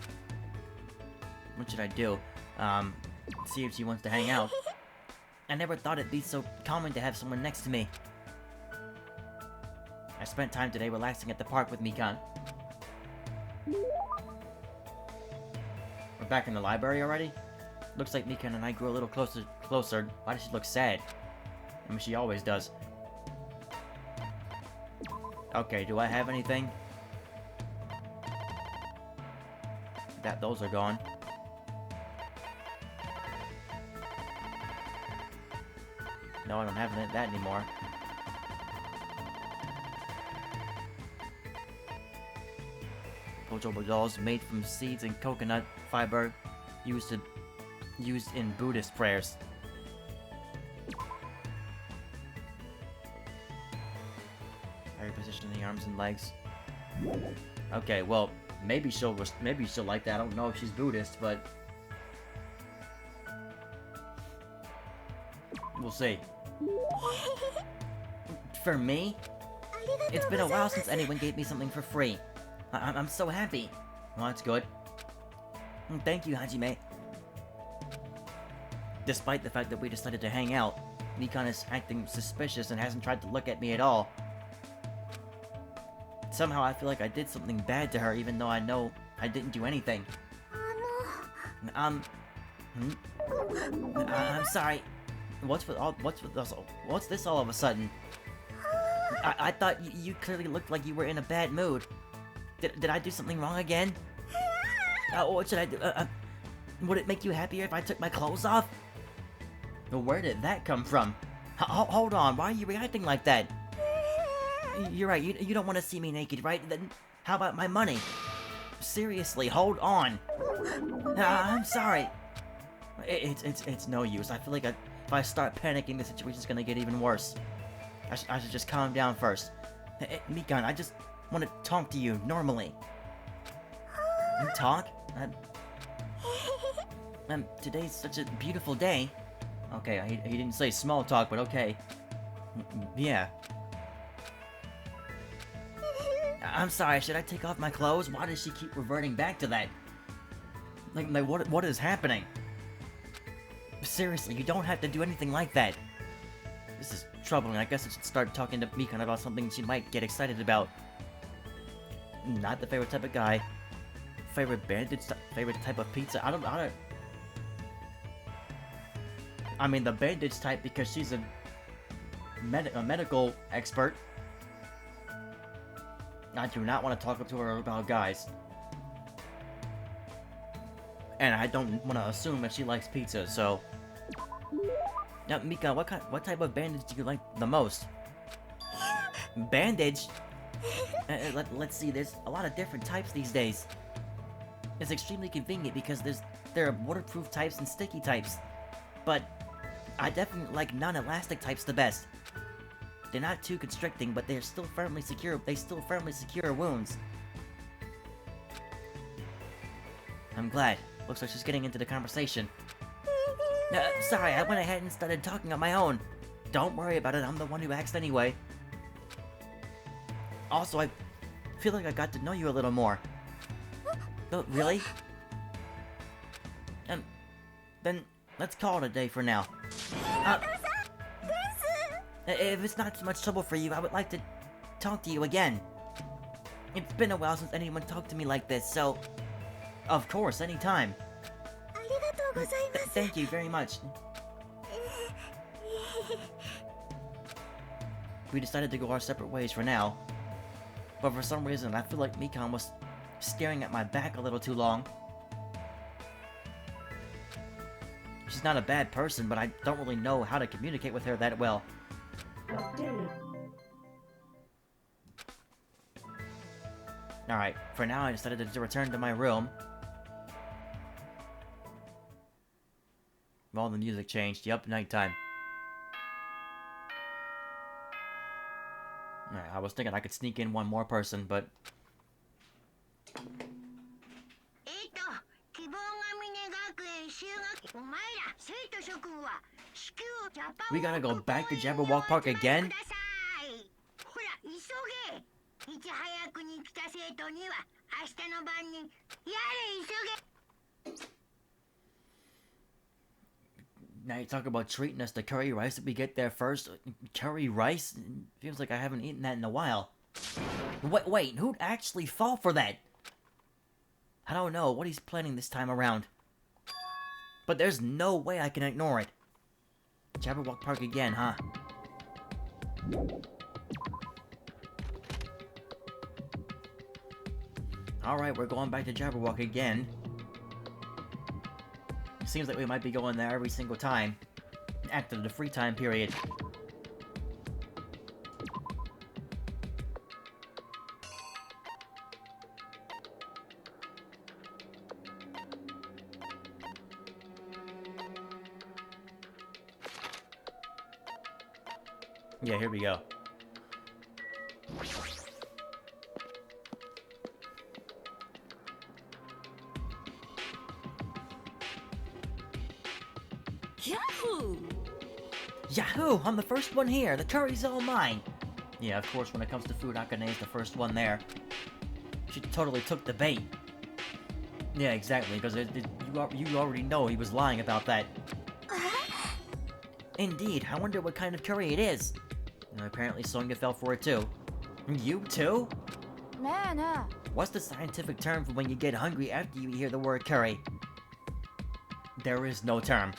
What should I do? See if she wants to hang out. I never thought it'd be so common to have someone next to me. I spent time today relaxing at the park with Mikan. We're back in the library already? Looks like Mikan and I grew a little closer. Why does she look sad? I mean, she always does. Okay, do I have anything? Those are gone. No, I don't have that anymore. Jojoba dolls made from seeds and coconut fiber used in Buddhist prayers. Very position the arms and legs. Okay, well, maybe she'll like that. I don't know if she's Buddhist, but we'll see. For me, it's been a while since anyone gave me something for free. I'm so happy. Well, that's good. Thank you, Hajime. Despite the fact that we decided to hang out, Mikan is acting suspicious and hasn't tried to look at me at all. Somehow I feel like I did something bad to her, even though I know I didn't do anything. I'm sorry. What's this all of a sudden? I thought you clearly looked like you were in a bad mood. Did I do something wrong again? What should I do? Would it make you happier if I took my clothes off? Where did that come from? Hold on, why are you reacting like that? You're right, you don't want to see me naked, right? Then how about my money? Seriously, hold on. I'm sorry. It's no use. I feel like if I start panicking, the situation's gonna get even worse. I should just calm down first. Mikan, I just want to talk to you normally. Talk? Today's such a beautiful day. Okay, he didn't say small talk, but okay. Yeah. I'm sorry, should I take off my clothes? Why does she keep reverting back to that? Like what is happening? Seriously, you don't have to do anything like that. This is troubling. I guess I should start talking to Mikan about something she might get excited about. Not the favorite type of guy. Favorite bandage, favorite type of pizza. I mean the bandage type because she's a medical expert. I do not want to talk to her about guys. And I don't want to assume that she likes pizza, so... Now, Mika, what type of bandage do you like the most? Bandage? Let's see, there's a lot of different types these days. It's extremely convenient because there are waterproof types and sticky types. But I definitely like non-elastic types the best. They're not too constricting, but they're still firmly secure. They still firmly secure wounds. I'm glad. Looks like she's getting into the conversation. Sorry, I went ahead and started talking on my own. Don't worry about it, I'm the one who asked anyway. Also, I feel like I got to know you a little more. Oh, really? Then let's call it a day for now. If it's not too much trouble for you, I would like to talk to you again. It's been a while since anyone talked to me like this, so... Of course, anytime. Thank you very much. We decided to go our separate ways for now. But for some reason, I feel like Mikan was staring at my back a little too long. She's not a bad person, but I don't really know how to communicate with her that well. Alright, for now I decided to return to my room. All the music changed. Yup, nighttime. Alright, I was thinking I could sneak in one more person, but... We gotta go back to Jabberwock Park again? Now you talk about treating us to curry rice that we get there first. Curry rice? Feels like I haven't eaten that in a while. Wait, who'd actually fall for that? I don't know what he's planning this time around. But there's no way I can ignore it. Jabberwock Park again, huh? Alright, we're going back to Jabberwock again. Seems like we might be going there every single time. After the free time period. Yeah, here we go. Yahoo! Yahoo! I'm the first one here! The curry's all mine! Yeah, of course, when it comes to food, Akane's the first one there. She totally took the bait. Yeah, exactly, because you already know he was lying about that. Indeed, I wonder what kind of curry it is. And apparently Sonya fell for it too. You too? Nah. What's the scientific term for when you get hungry after you hear the word curry? There is no term.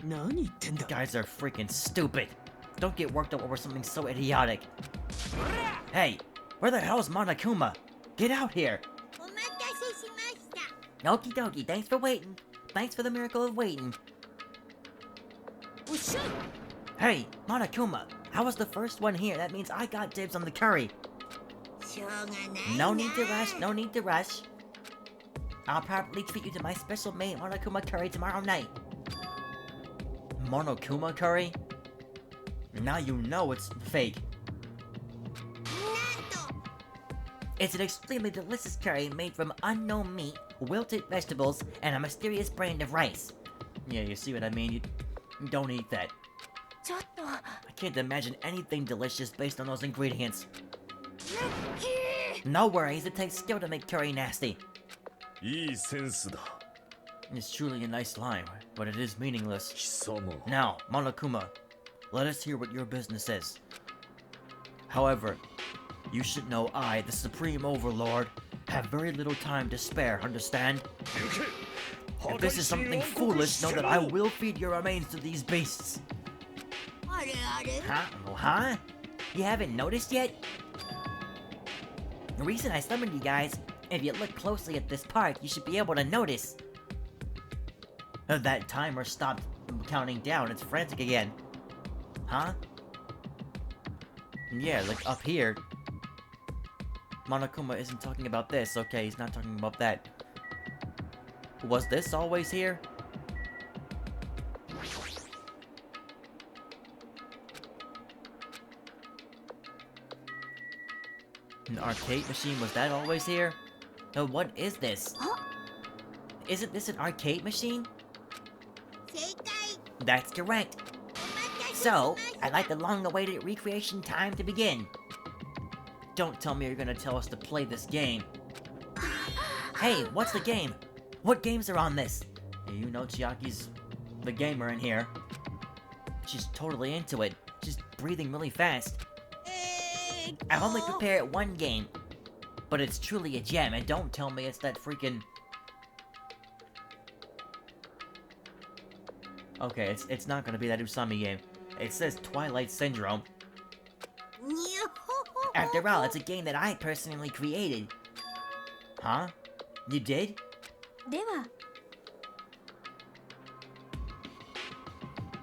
You guys are freaking stupid. Don't get worked up over something so idiotic. Hey, where the hell's Monokuma? Get out here! Okie dokie, thanks for waiting. Thanks for the miracle of waiting. Hey, Monokuma, I was the first one here. That means I got dibs on the curry. No need to rush, no need to rush. I'll probably treat you to my special made Monokuma curry tomorrow night. Monokuma curry? Now you know it's fake. It's an extremely delicious curry made from unknown meat, wilted vegetables, and a mysterious brand of rice. Yeah, you see what I mean? You don't eat that. I can't imagine anything delicious based on those ingredients. No worries, it takes skill to make curry nasty. いいセンスだ。 It's truly a nice line, but it is meaningless. 貴様。 Now, Monokuma, let us hear what your business is. However, you should know I, the Supreme Overlord, have very little time to spare, understand? If this is something foolish, know that I will feed your remains to these beasts. Huh? You haven't noticed yet? The reason I summoned you guys, if you look closely at this park, you should be able to notice. That timer stopped counting down, it's frantic again. Huh? Yeah, like up here. Monokuma isn't talking about this, okay, he's not talking about that. Was this always here? An arcade machine, was that always here? No, what is this? Isn't this an arcade machine? That's correct. So, I'd like the long-awaited recreation time to begin. Don't tell me you're gonna tell us to play this game. Hey, what's the game? What games are on this? You know Chiaki's the gamer in here. She's totally into it. She's breathing really fast. I've only prepared one game, but it's truly a gem, and don't tell me it's that freaking... Okay, it's not gonna be that Usami game. It says Twilight Syndrome. After all, it's a game that I personally created. Huh? You did?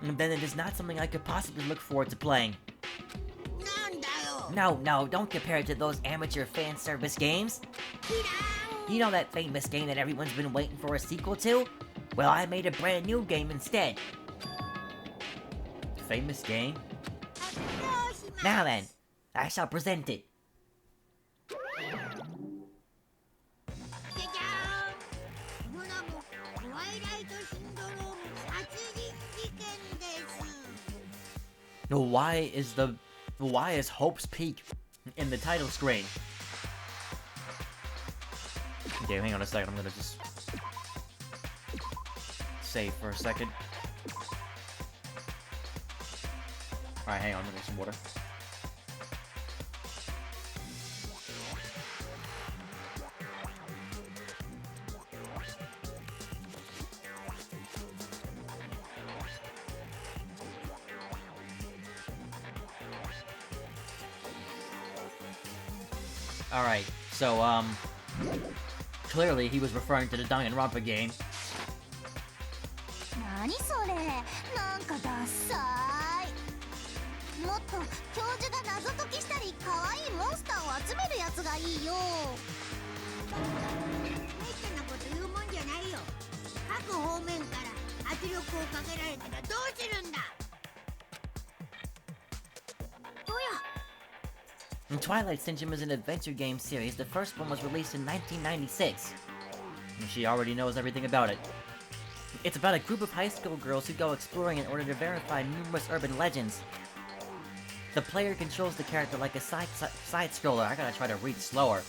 then it is not something I could possibly look forward to playing. なんだよ No, don't compare it to those amateur fan service games. You know that famous game that everyone's been waiting for a sequel to? Well, I made a brand new game instead. Famous game? Now then, I shall present it. じゃじゃーんこの名もトワイライトシンドローム殺人事件です Why is Hope's Peak in the title screen? Okay, hang on a second, I'm gonna just save for a second. Alright, hang on, let me get some water. Alright, so, clearly he was referring to the Danganronpa game. 何それなんかダッサいもっと教授が謎解きしたり可愛いモンスターを集めるやつがいいよめったなこと言うもんじゃないよ各方面から圧力をかけられたらどうするんだどうや Twilight Syndrome is an adventure game series. The first one was released in 1996. And she already knows everything about it. It's about a group of high school girls who go exploring in order to verify numerous urban legends. The player controls the character like a side-scroller. I gotta try to read slower.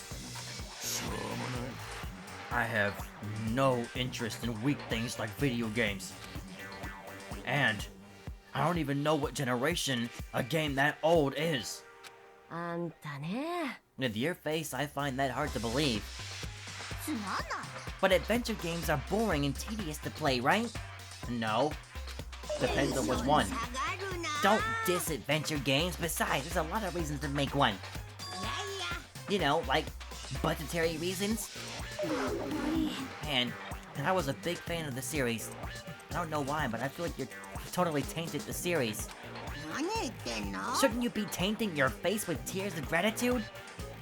I have no interest in weak things like video games. And I don't even know what generation a game that old is. あんたね With your face, I find that hard to believe. つまんない But adventure games are boring and tedious to play, right? No. Depends on which one. 下がるな Don't diss adventure games. Besides, there's a lot of reasons to make one. いや You know, like budgetary reasons. And I was a big fan of the series. I don't know why, but I feel like you're totally tainted the series. 何言ってんの Shouldn't you be tainting your face with tears of gratitude?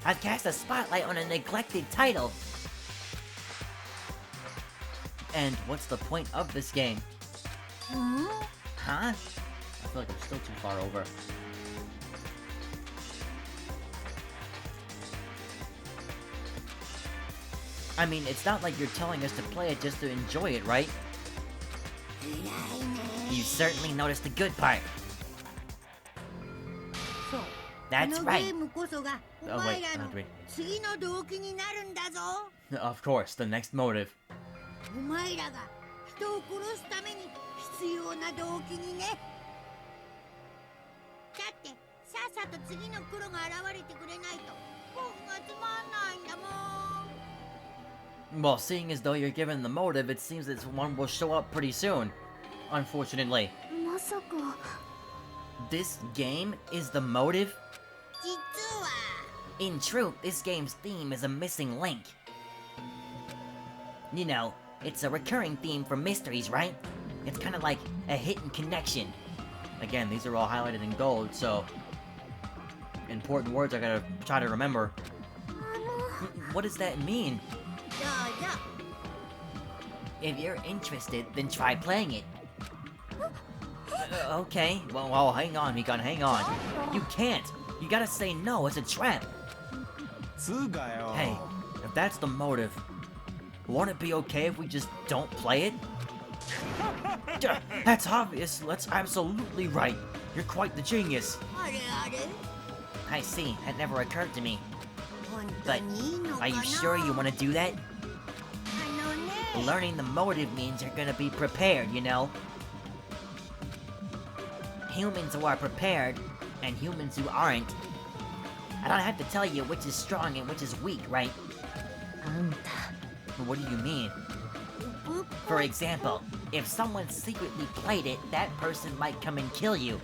I've cast a spotlight on a neglected title. And what's the point of this game? うん Huh? I feel like I'm still too far over. I mean, it's not like you're telling us to play it just to enjoy it, right? 偉いね You certainly noticed the good part. そう That's このゲ right. ームこそがお Oh, 前 wait, らの not wait. 次の動機になるんだぞ Of course, the next motive. お前らが人を殺すために必要な動機にねだってさっさと次の黒が現れてくれないと僕がつまんないんだもん Well, seeing as though you're given the motive, it seems that one will show up pretty soon. Unfortunately. まさか This game is the motive? 実は In truth, this game's theme is a missing link. You know, it's a recurring theme for mysteries, right? It's kind of like a hidden connection. Again, these are all highlighted in gold, so... Important words I gotta try to remember. What does that mean? どうぞ If you're interested, then try playing it. Okay, well, hang on, Mikan, hang on. You can't! You gotta say no, it's a trap! Hey, if that's the motive, won't it be okay if we just don't play it? Duh, that's obvious, that's absolutely right. You're quite the genius. あれあれ I see, that never occurred to me. 本当 But にいいのかな are you sure you want to do that? あのね Learning the motive means you're gonna be prepared, you know? Humans who are prepared, and humans who aren't. I don't have to tell you which is strong and which is weak, right? あんた What do you mean? For example, if someone secretly played it, that person might come and kill you.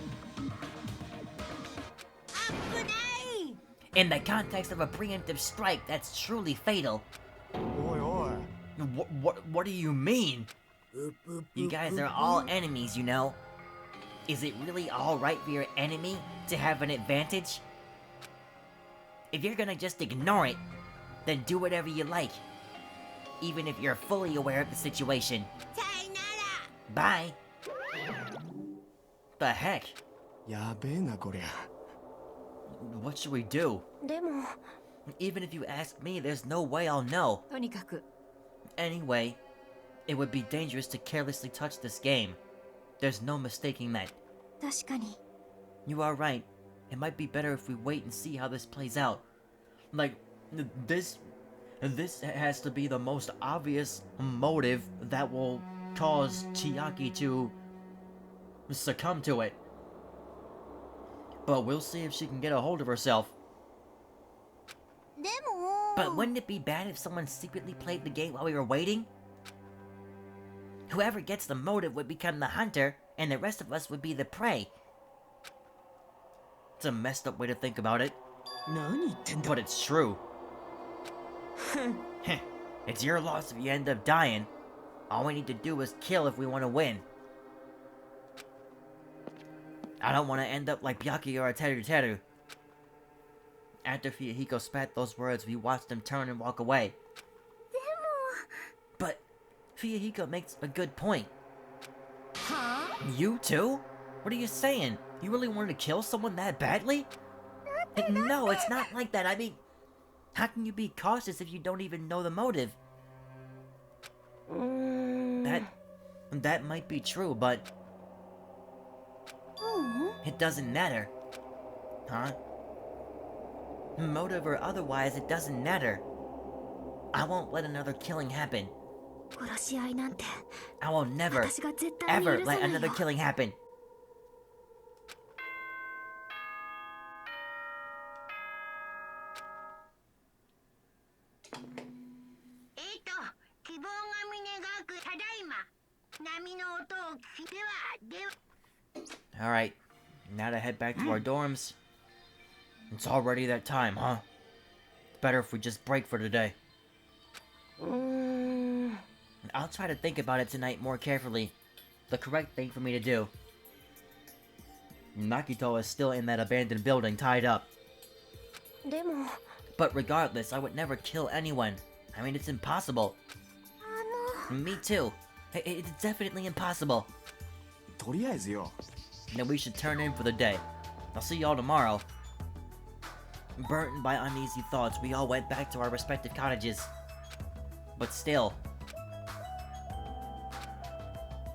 危ない In the context of a preemptive strike, that's truly fatal. What do you mean? You guys are all enemies, you know? Is it really alright for your enemy to have an advantage? If you're gonna just ignore it, then do whatever you like. Even if you're fully aware of the situation. Bye. The heck? やべえなこりゃ。 What should we do? でも Even if you ask me, there's no way I'll know. とにかく Anyway, it would be dangerous to carelessly touch this game. There's no mistaking that. 確かに You are right. It might be better if we wait and see how this plays out. Like, this has to be the most obvious motive that will cause Chiaki to succumb to it. But we'll see if she can get a hold of herself. でも But wouldn't it be bad if someone secretly played the game while we were waiting? Whoever gets the motive would become the hunter, and the rest of us would be the prey. It's a messed up way to think about it, 何言ってんだ。 but it's true. Heh, it's your loss if you end up dying. All we need to do is kill if we want to win. I don't want to end up like Byaki or Teru Teru. After Fuyuhiko spat those words, we watched him turn and walk away. But Fuyuhiko makes a good point. は You too? What are you saying? You really wanted to kill someone that badly? No, it's not like that. I mean, how can you be cautious if you don't even know the motive? うーん That might be true, but うん it doesn't matter. Huh? Motive or otherwise, it doesn't matter. I won't let another killing happen. 殺し合いなんて I will never, 私が絶対に ever 許さ let ないよ another killing happen. 希望がみ願くただいま波の音を聞きでは Alright, now to head back to our dorms. It's already that time, huh? Better if we just break for today. うーん I'll try to think about it tonight more carefully. The correct thing for me to do. Nakito is still in that abandoned building, tied up. でも But regardless, I would never kill anyone. I mean, it's impossible. Me too. It's definitely impossible. とりあえずよ。 Then we should turn in for the day. I'll see y'all tomorrow. Burdened by uneasy thoughts, we all went back to our respective cottages. But still,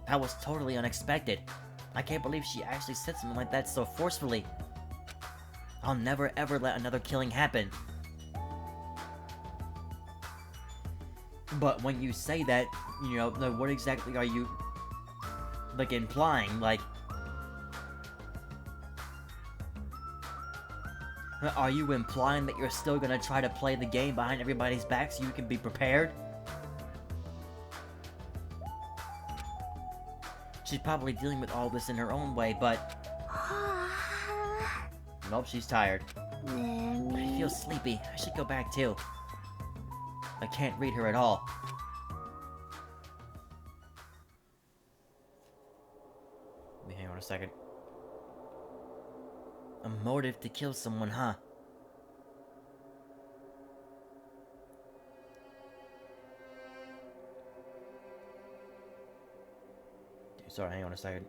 that was totally unexpected. I can't believe she actually said something like that so forcefully. I'll never ever let another killing happen. But when you say that, you know, like, what exactly are you, like, implying? Like, are you implying that you're still gonna try to play the game behind everybody's back so you can be prepared? She's probably dealing with all this in her own way, but は Nope, she's tired. あね I え feel sleepy. I should go back too. I can't read her at all. Let me hang on a second. A motive to kill someone, huh? Sorry, hang on a second.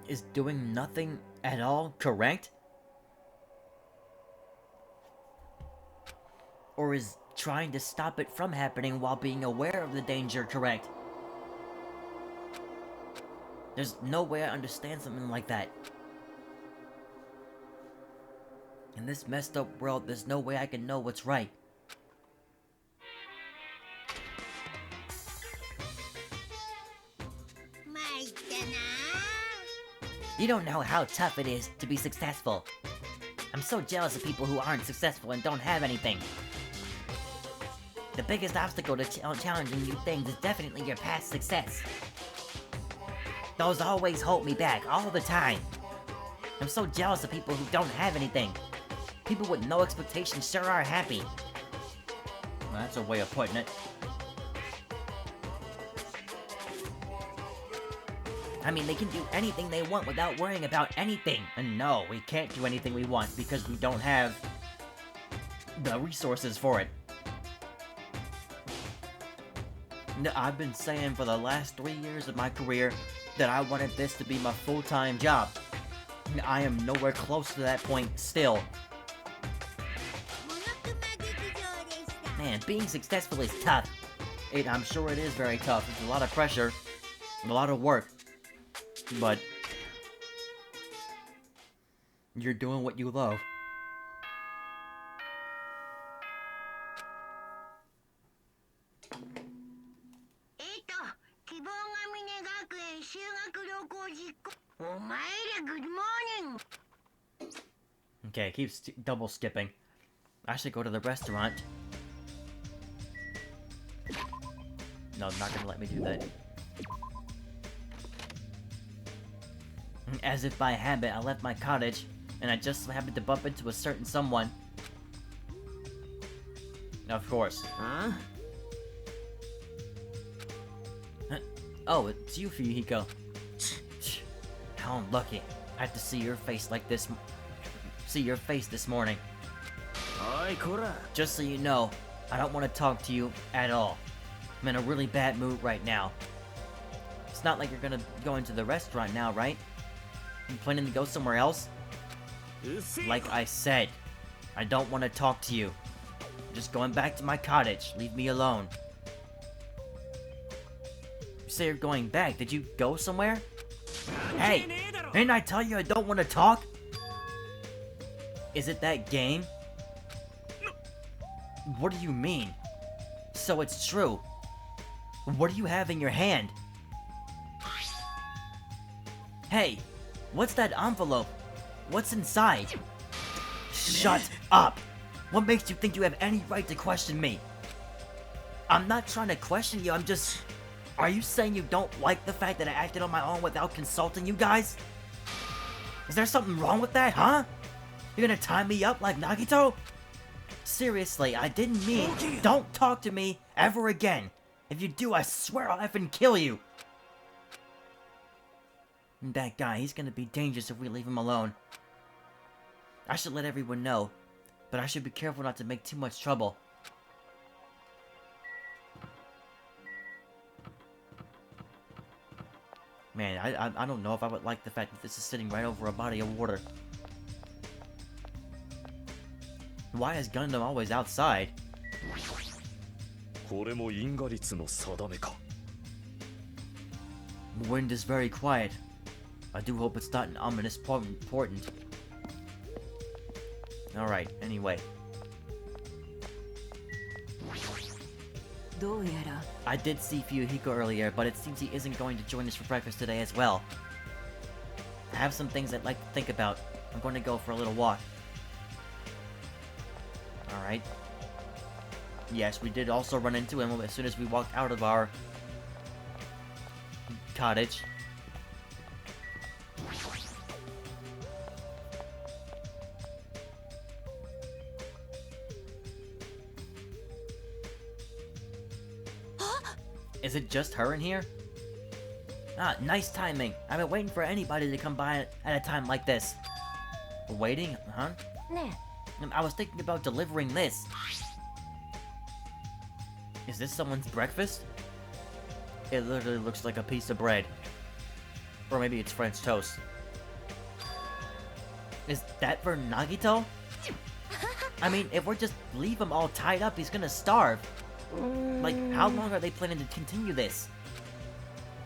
Is doing nothing at all correct? Or is trying to stop it from happening while being aware of the danger correct? There's no way I understand something like that. In this messed up world, there's no way I can know what's right. You don't know how tough it is to be successful. I'm so jealous of people who aren't successful and don't have anything. The biggest obstacle to challenging new things is definitely your past success. Those always hold me back, all the time. I'm so jealous of people who don't have anything. People with no expectations sure are happy. Well, that's a way of putting it. I mean, they can do anything they want without worrying about anything. And no, we can't do anything we want because we don't have the resources for it. No, I've been saying for the last 3 years of my career that I wanted this to be my full-time job. I am nowhere close to that point still. Man, being successful is tough. I'm sure it is very tough. It's a lot of pressure, a lot of work. But you're doing what you love. Okay, it keeps double skipping. I should go to the restaurant. No, not gonna let me do that. As if by habit, I left my cottage, and I just happened to bump into a certain someone. Of course. Huh? Oh, it's you, Fuyuhiko. How unlucky. I had to see your face like this. See your face this morning. Oi, Kora. Just so you know, I don't want to talk to you at all. I'm in a really bad mood right now. It's not like you're gonna go into the restaurant now, right? You planning to go somewhere else? Like I said, I don't want to talk to you. I'm just going back to my cottage. Leave me alone. You say you're going back. Did you go somewhere? Hey! Didn't I tell you I don't want to talk? Is it that game? What do you mean? So it's true. What do you have in your hand? Hey! What's that envelope? What's inside? Shut up! What makes you think you have any right to question me? I'm not trying to question you, I'm just... Are you saying you don't like the fact that I acted on my own without consulting you guys? Is there something wrong with that, huh? You're gonna tie me up like Nagito? Seriously, I didn't mean... Don't talk to me ever again! If you do, I swear I'll effing kill you! That guy, he's gonna be dangerous if we leave him alone. I should let everyone know, but I should be careful not to make too much trouble. Man, I don't know if I would like the fact that this is sitting right over a body of water. Why is Gundam always outside? これも因果律の定めか The wind is very quiet. I do hope it's not an ominous portent. Alright, anyway. I did see Fuyuhiko earlier, but it seems he isn't going to join us for breakfast today as well. I have some things I'd like to think about. I'm going to go for a little walk. Alright. Yes, we did also run into him as soon as we walked out of our cottage. Is it just her in here? Ah, nice timing. I've been waiting for anybody to come by at a time like this. Waiting? Huh? I was thinking about delivering this. Is this someone's breakfast? It literally looks like a piece of bread. Or maybe it's French toast. Is that for Nagito? I mean, if we're just leave him all tied up, he's gonna starve. Like, how long are they planning to continue this?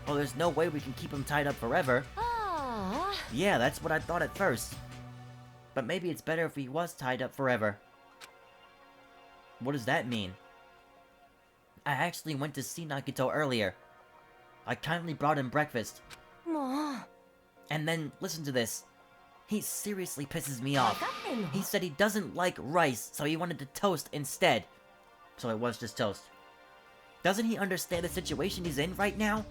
Well, there's no way we can keep him tied up forever. Yeah, that's what I thought at first. But maybe it's better if he was tied up forever. What does that mean? I actually went to see Nagito earlier. I kindly brought him breakfast. And then, listen to this. He seriously pisses me off. 分かってんの He said he doesn't like rice, so he wanted to toast instead. So it was just toast. Doesn't he understand the situation he's in right now?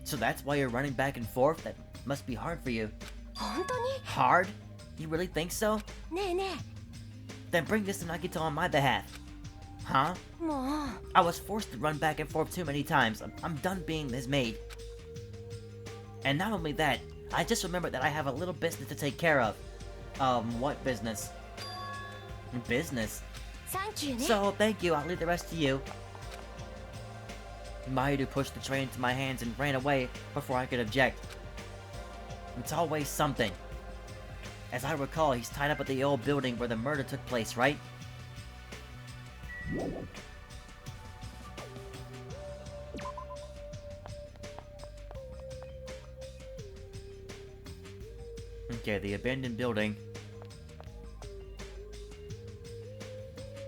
So that's why you're running back and forth? That must be hard for you. 本当に Hard? You really think so? ねえね Then bring this to Nagito on my behalf. Huh? えもう I was forced to run back and forth too many times. I'm done being his maid. And not only that, I just remembered that I have a little business to take care of. What business? Business? サンキューね So, thank you, I'll leave the rest to you. Maidu pushed the tray into my hands and ran away before I could object. It's always something. As I recall, he's tied up at the old building where the murder took place, right? Okay, the abandoned building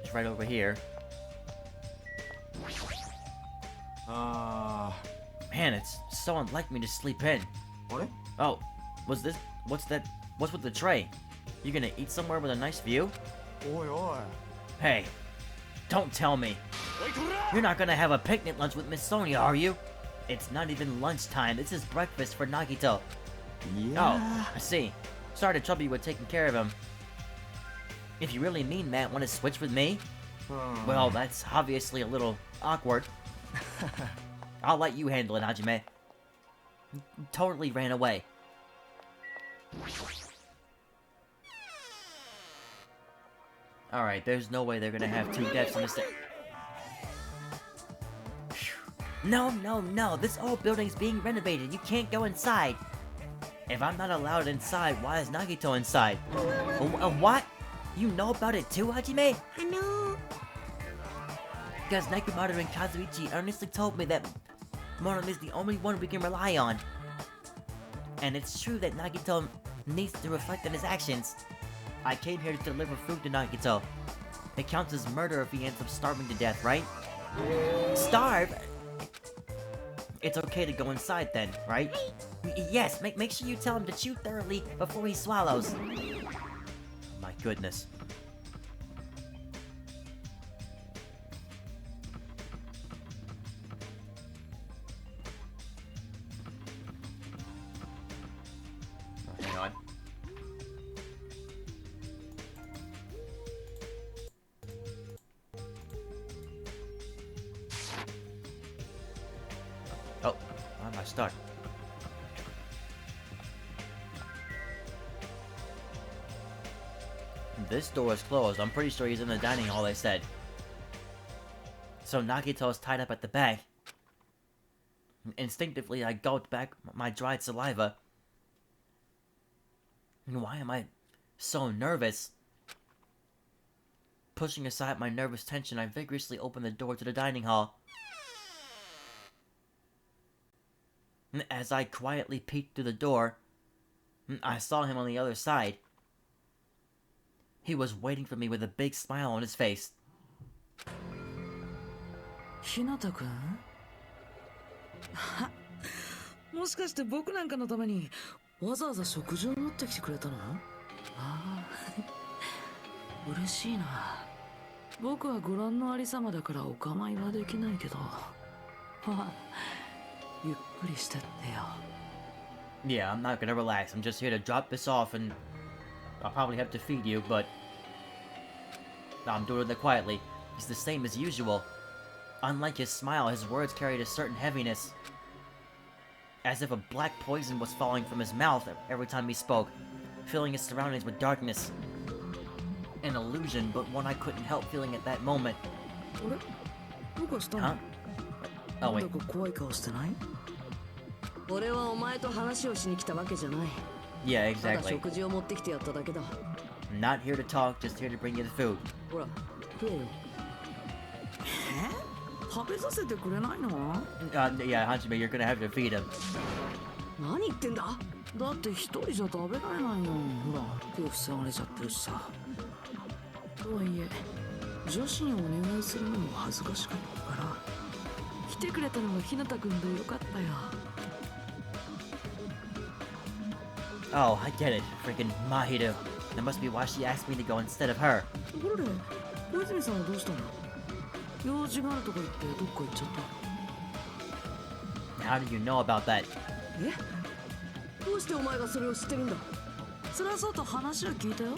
is right over here. Man, it's so unlike me to sleep in. あれ Oh, what's with the tray? You gonna eat somewhere with a nice view? おいおい Hey, don't tell me. You're not gonna have a picnic lunch with Miss Sonia, are you? It's not even lunchtime, this is breakfast for Nagito. い Oh, I see. Sorry to trouble you with taking care of him. If you really mean that, want to switch with me? Well, that's obviously a little awkward. I'll let you handle it, Hajime. Totally ran away. Alright, there's no way they're gonna have 2 deaths in this. No, no, no! This old building's being renovated. You can't go inside. If I'm not allowed inside, why is Nagito inside? What? You know about it too, Hajime? あの Because Nekomaru and Kazuichi earnestly told me that Mono is the only one we can rely on. And it's true that Nagito needs to reflect on his actions. I came here to deliver food to Nagito. It counts as murder if he ends up starving to death, right? Starve? It's okay to go inside then, right? Yes, make sure you tell him to chew thoroughly before he swallows. My goodness. Hang on. Oh, why am I stuck? This door is closed. I'm pretty sure he's in the dining hall, they said. So Nagito is tied up at the back. Instinctively, I gulped back my dried saliva. And why am I so nervous? Pushing aside my nervous tension, I vigorously opened the door to the dining hall. As I quietly peeked through the door, I saw him on the other side. He was waiting for me with a big smile on his face. ひなたくんもしかして僕なんかのためにわざわざ食事を持ってきてくれたの？ああ嬉しいな。僕はご覧のありさまだからお構いはできないけどまあゆっくりしてってよ。 Yeah, I'm not gonna relax. I'm just here to drop this off and I'll probably have to feed you, but I'm doing it quietly. He's the same as usual. Unlike his smile, his words carried a certain heaviness. As if a black poison was falling from his mouth every time he spoke, filling his surroundings with darkness. An illusion, but one I couldn't help feeling at that moment. あれどうかしたの？ Huh? Oh, なん wait. だか怖い顔してない？俺はお前と話をしに来たわけじゃない。 Yeah, ただ exactly. 食事を持ってきてやっただけだ。 I'm not here to talk, just here to bring you the food. ほら、食えよ。食べさせてくれないの？ Yeah, Hajime, you're gonna have to feed him. 何言ってんだ？だって一人じゃ食べられないよ。ほら、手塞がれちゃってるしさ。とはいえ、女子にお願いするのも恥ずかしかったから、来てくれたのがひなたくんでよかったよ。Oh, I get it. Freaking Mahiru. That must be why she asked me to go instead of her. ところで小泉さんはどうしたの？用事があるとか言ってどっか行っちゃった？ How do you know about that? え？どうしてお前がそれを知ってるんだ？それはそうと話は聞いたよ。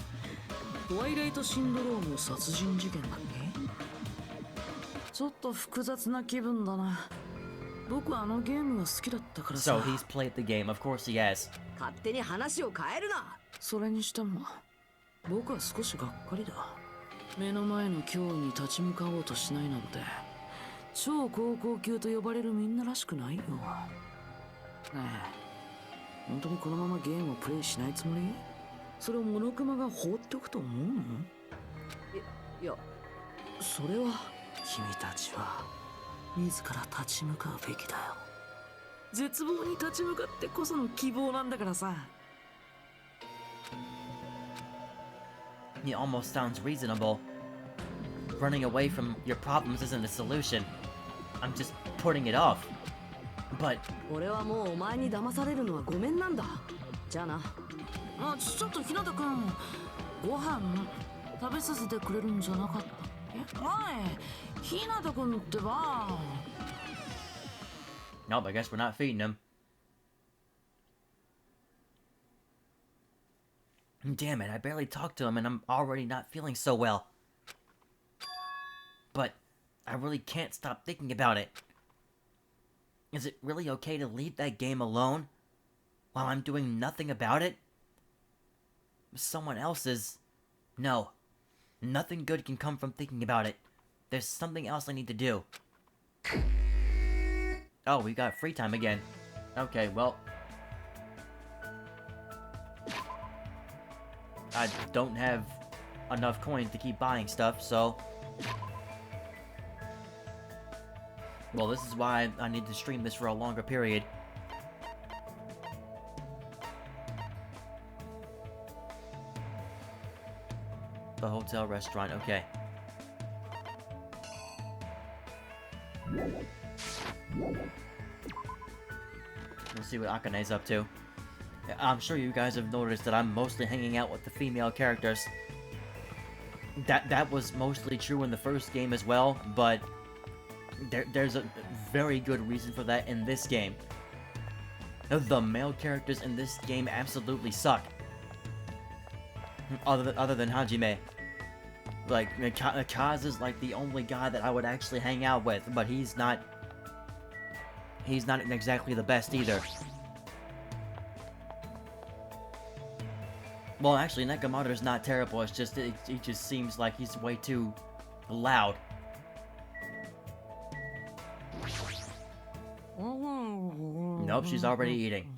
トワイライトシンドローム殺人事件だっけ？ちょっと複雑な気分だな。僕はあのゲームが好きだったからさ。 So he's played the game. Of course he has. 勝手に話を変えるな。それにしても僕は少しがっかりだ。目の前の脅威に立ち向かおうとしないなんて超高校級と呼ばれるみんならしくないよ。ねえ、本当にこのままゲームをプレイしないつもり？それをモノクマが放っておくと思うの？いや、それは君たちは自ら立ち向かうべきだよ。絶望に立ち向かってこその希望なんだからさ。It almost sounds reasonable. Running away from your problems isn't a solution. I'm just putting it off. But 俺はもうお前に騙されるのはごめんなんだ。じゃあな。ちょっと日向くん、ご飯食べさせてくれるんじゃなかったっけ？日向くんってば。nope, I guess we're not feeding him. Damn it, I barely talked to him and I'm already not feeling so well. But I really can't stop thinking about it. Is it really okay to leave that game alone while I'm doing nothing about it? Someone else's... No. Nothing good can come from thinking about it. There's something else I need to do. Oh, we got free time again. Okay, well... I don't have enough coins to keep buying stuff, so... Well, this is why I need to stream this for a longer period. The hotel restaurant, okay. Let's see what Akane's up to. I'm sure you guys have noticed that I'm mostly hanging out with the female characters. That was mostly true in the first game as well, but there's a very good reason for that in this game. The male characters in this game absolutely suck. Other than Hajime. Like, Kaz is like the only guy that I would actually hang out with, but he's not exactly the best either. Well, actually, Nekomaru's not terrible, it's just, he just seems like he's way too loud. Nope, she's already eating.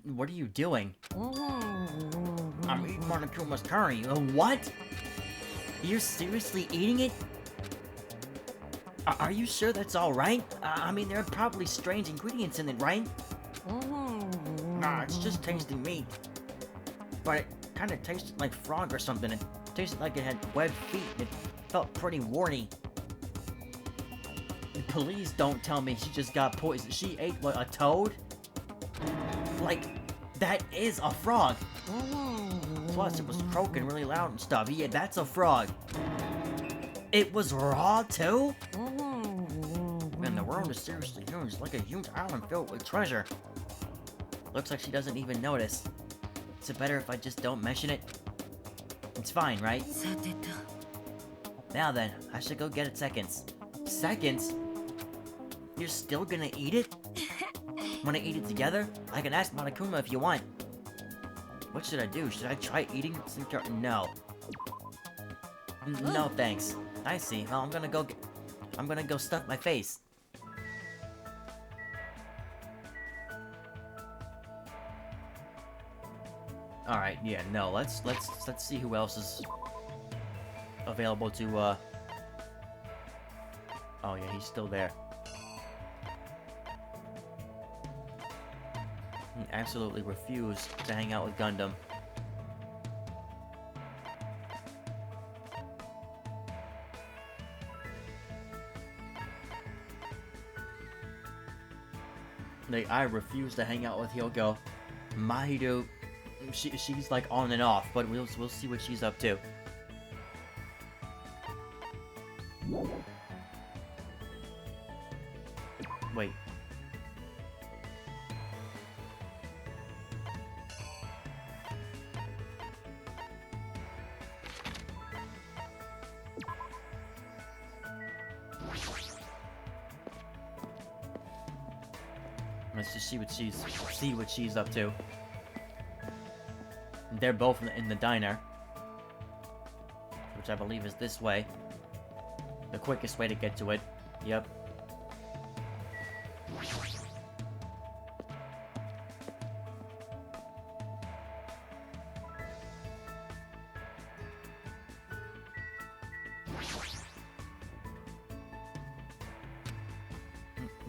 What are you doing? I'm eating Monokuma's curry. What? You're seriously eating it? Are you sure that's alright? I mean, there are probably strange ingredients in it, right? Nah, it's just tasty meat. But it kinda tasted like frog or something. It tasted like it had webbed feet. It felt pretty warty. Please don't tell me she just got poisoned. She ate, what, a toad? Like, that is a frog. Plus, it was croaking really loud and stuff. Yeah, that's a frog. It was raw, too? Man, the world is seriously huge. Like a huge island filled with treasure. Looks like she doesn't even notice. Is it better if I just don't mention it? It's fine, right? Now then, I should go get it seconds. Seconds? You're still gonna eat it? Wanna eat it together? I can ask Monokuma if you want. What should I do? Should I try eating some carrot? No. No thanks. I see. Well, I'm gonna go stuff my face. Alright, yeah, no, let's see who else is available to, oh yeah, he's still there. He absolutely refused to hang out with Gundam. Like, I refuse to hang out with Hyoko. Mahito, she's like on and off, but we'll see what she's up to. Wait. Let's just see what she's up to. They're both in the diner, which I believe is this way. The quickest way to get to it. Yep.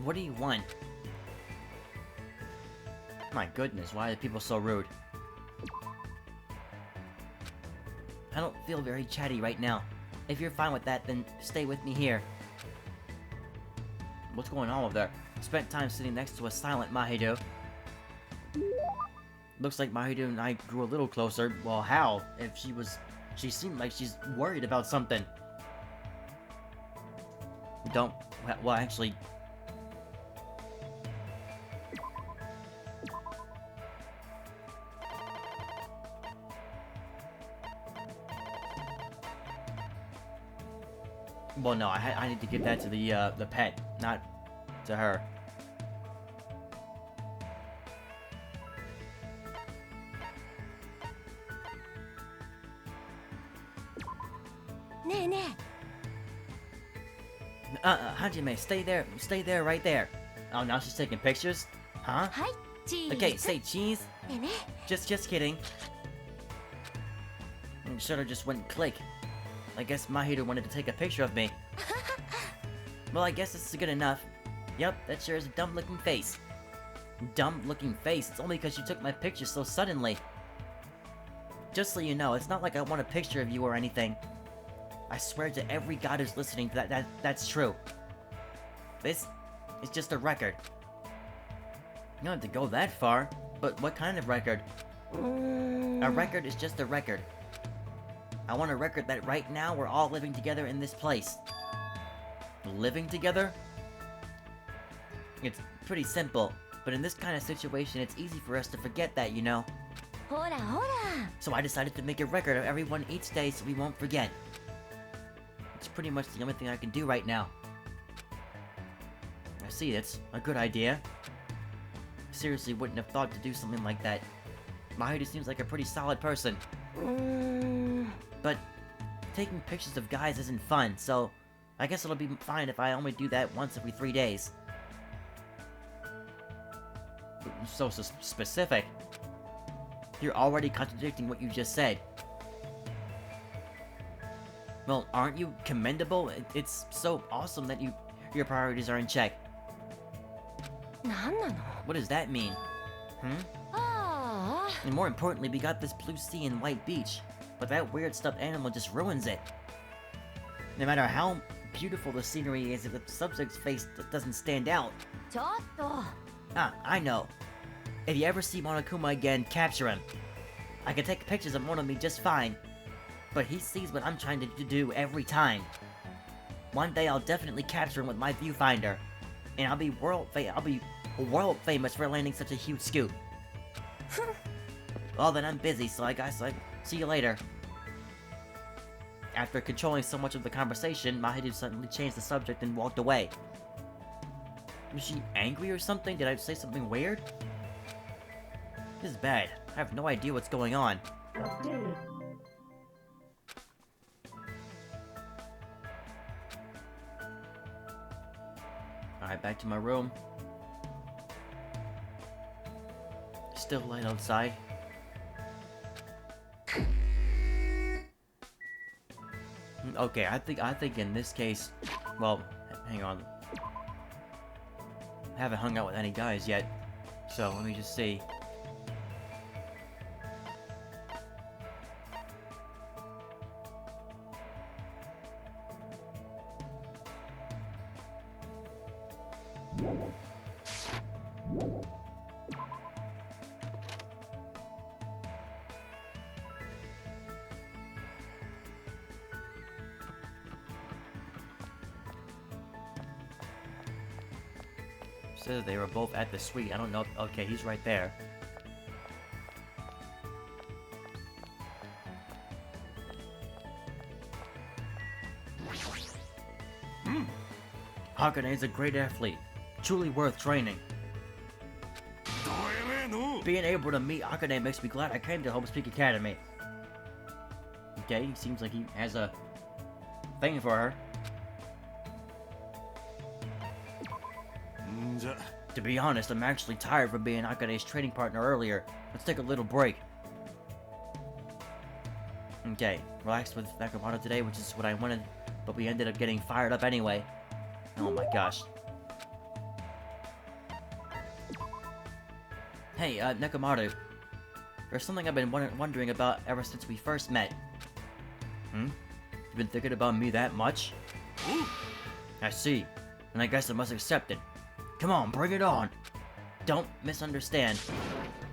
What do you want? My goodness, why are people so rude? I don't feel very chatty right now. If you're fine with that, then stay with me here. What's going on over there? Spent time sitting next to a silent Mahito. Looks like Mahito and I grew a little closer. Well, how? If she seemed like she's worried about something. Well, actually... Well, no, I need to give that to the pet, not to her. Hajime, stay there, right there. Oh, now she's taking pictures? Huh? はいチーズ Okay, say cheese. でね Just kidding. Shutter just went click. I guess Mahito wanted to take a picture of me. Well, I guess this is good enough. Yep, that sure is a dumb-looking face. Dumb-looking face? It's only because you took my picture so suddenly. Just so you know, it's not like I want a picture of you or anything. I swear to every god who's listening that's true. This is just a record. You don't have to go that far, but what kind of record? A record is just a record. I want a record that right now we're all living together in this place. Living together? It's pretty simple, but in this kind of situation, it's easy for us to forget that, you know? ほらほら So I decided to make a record of everyone each day so we won't forget. It's pretty much the only thing I can do right now. I see, it's a good idea. Seriously wouldn't have thought to do something like that. Mahito seems like a pretty solid person. But taking pictures of guys isn't fun, so I guess it'll be fine if I only do that once every 3 days. So specific. You're already contradicting what you just said. Well, aren't you commendable? It's so awesome that your priorities are in check. なんなの What does that mean? Hmm? あ And more importantly, we got this blue sea and white beach. But that weird stuffed animal just ruins it. No matter how beautiful the scenery is, if the subject's face doesn't stand out. あちょっと Ah, I know. If you ever see Monokuma again, capture him. I can take pictures of Monomi just fine. But he sees what I'm trying to do every time. One day I'll definitely capture him with my viewfinder. And I'll be world famous for landing such a huge scoop. Well, then I'm busy, so I guess I'll see you later. After controlling so much of the conversation, Mahito suddenly changed the subject and walked away. Was she angry or something? Did I say something weird? This is bad. I have no idea what's going on. Alright, back to my room. Still light outside. Okay, I think in this case, well, hang on. I haven't hung out with any guys yet, so let me just see. said they were both at the suite. I don't know. Okay, he's right there. Hakane's a great athlete. Truly worth training. Being able to meet Akane makes me glad I came to Hope's Academy. Okay, he seems like he has a thing for her. To be honest, I'm actually tired from being Akane's training partner earlier. Let's take a little break. Okay, relaxed with Nakamura today, which is what I wanted, but we ended up getting fired up anyway. Oh my gosh. Hey, Nekomaru. There's something I've been wondering about ever since we first met. Hmm? You've been thinking about me that much? I see. And I guess I must accept it. Come on, bring it on. Don't misunderstand.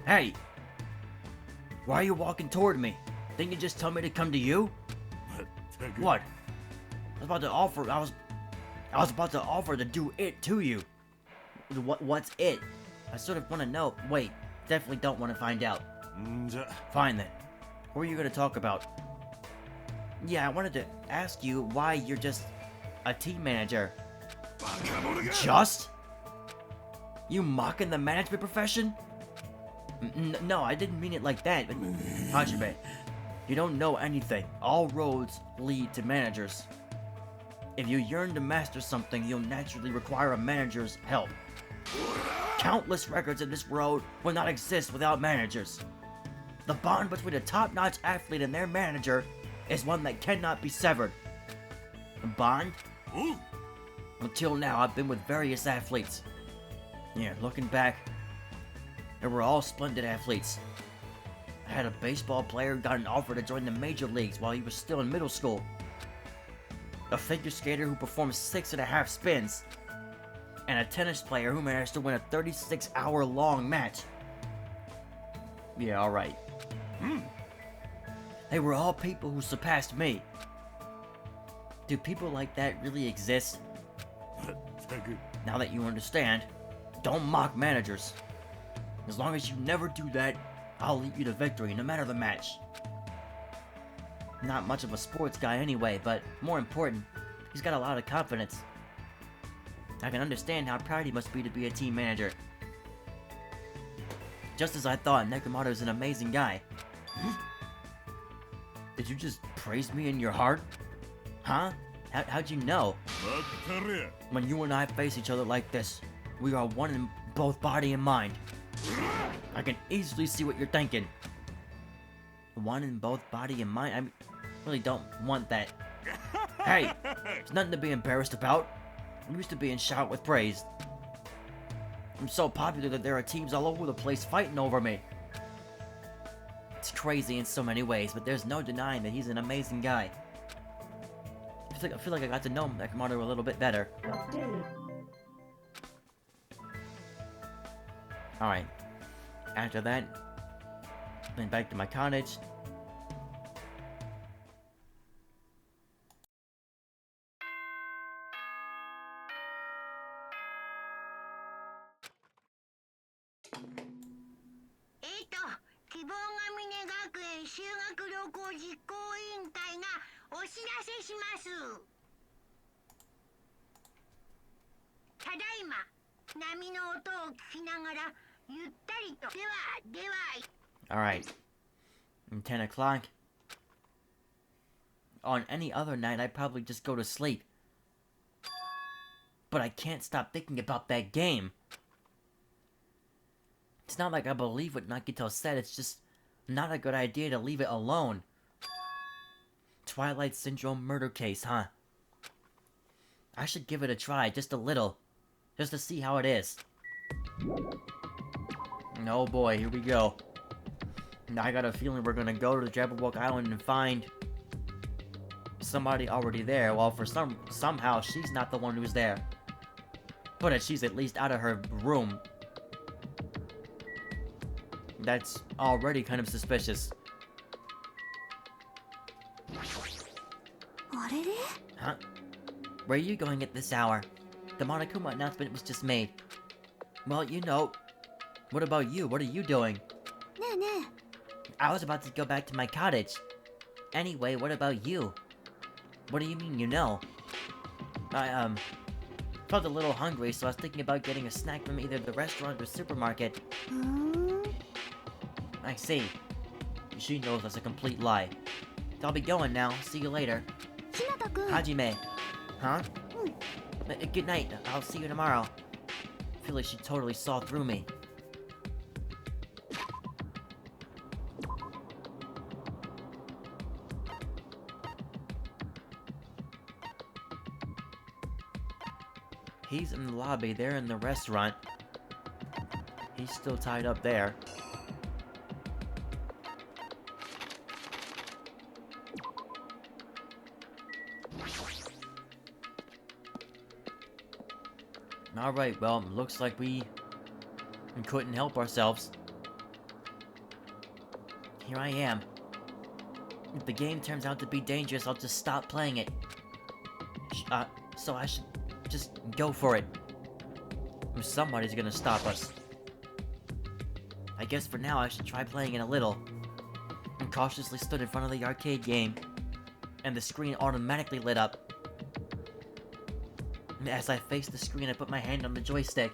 Hey! Why are you walking toward me? Didn't you just tell me to come to you? What? I was about to offer to do it to you. What's it? I sort of want to know. Wait, definitely don't want to find out. Fine then. What are you going to talk about? Yeah, I wanted to ask you why you're just a team manager. Just? You mocking the management profession? No, I didn't mean it like that. Hajime, you don't know anything. All roads lead to managers. If you yearn to master something, you'll naturally require a manager's help. Countless records in this world will not exist without managers. The bond between a top-notch athlete and their manager is one that cannot be severed. A bond? Until now, I've been with various athletes. Yeah, looking back, they were all splendid athletes. I had a baseball player who got an offer to join the major leagues while he was still in middle school. A figure skater who performed 6.5 spins. And a tennis player who managed to win a 36-hour-long match. Yeah, alright. They were all people who surpassed me. Do people like that really exist? Now that you understand, don't mock managers. As long as you never do that, I'll lead you to victory no matter the match. Not much of a sports guy anyway, but more important, he's got a lot of confidence. I can understand how proud he must be to be a team manager. Just as I thought, Nekomaru's an amazing guy. Did you just praise me in your heart? Huh? How'd you know? When you and I face each other like this, we are one in both body and mind. I can easily see what you're thinking. One in both body and mind? I really don't want that. Hey, it's nothing to be embarrassed about. I'm used to being showered with praise. I'm so popular that there are teams all over the place fighting over me. It's crazy in so many ways, but there's no denying that he's an amazing guy. I feel like I got to know Nekomaru a little bit better. Alright. After that, then back to my cottage. Alright. 10 o'clock. On any other night, I'd probably just go to sleep. But I can't stop thinking about that game. It's not like I believe what Nakito said, it's just not a good idea to leave it alone. Twilight Syndrome murder case, huh? I should give it a try, just a little. Just to see how it is. Oh boy, here we go. Now I got a feeling we're gonna go to the Jabberwock Island and find somebody already there. Well, for somehow she's not the one who's there. But she's at least out of her room. That's already kind of suspicious. Huh? Where are you going at this hour? The Monokuma announcement was just made. Well, you know, what about you? What are you doing? ねえね I was about to go back to my cottage. Anyway, what about you? What do you mean you know? I, felt a little hungry, so I was thinking about getting a snack from either the restaurant or supermarket. え。ん I see. She knows that's a complete lie. I'll be going now. See you later. ひなたくん Hajime. Huh? Good night. I'll see you tomorrow. I feel like she totally saw through me. He's in the lobby, they're in the restaurant. He's still tied up there. Alright, well, looks like we couldn't help ourselves. Here I am. If the game turns out to be dangerous, I'll just stop playing it. So I should just go for it. Somebody's gonna stop us. I guess for now I should try playing it a little. I cautiously stood in front of the arcade game, and the screen automatically lit up. As I faced the screen, I put my hand on the joystick.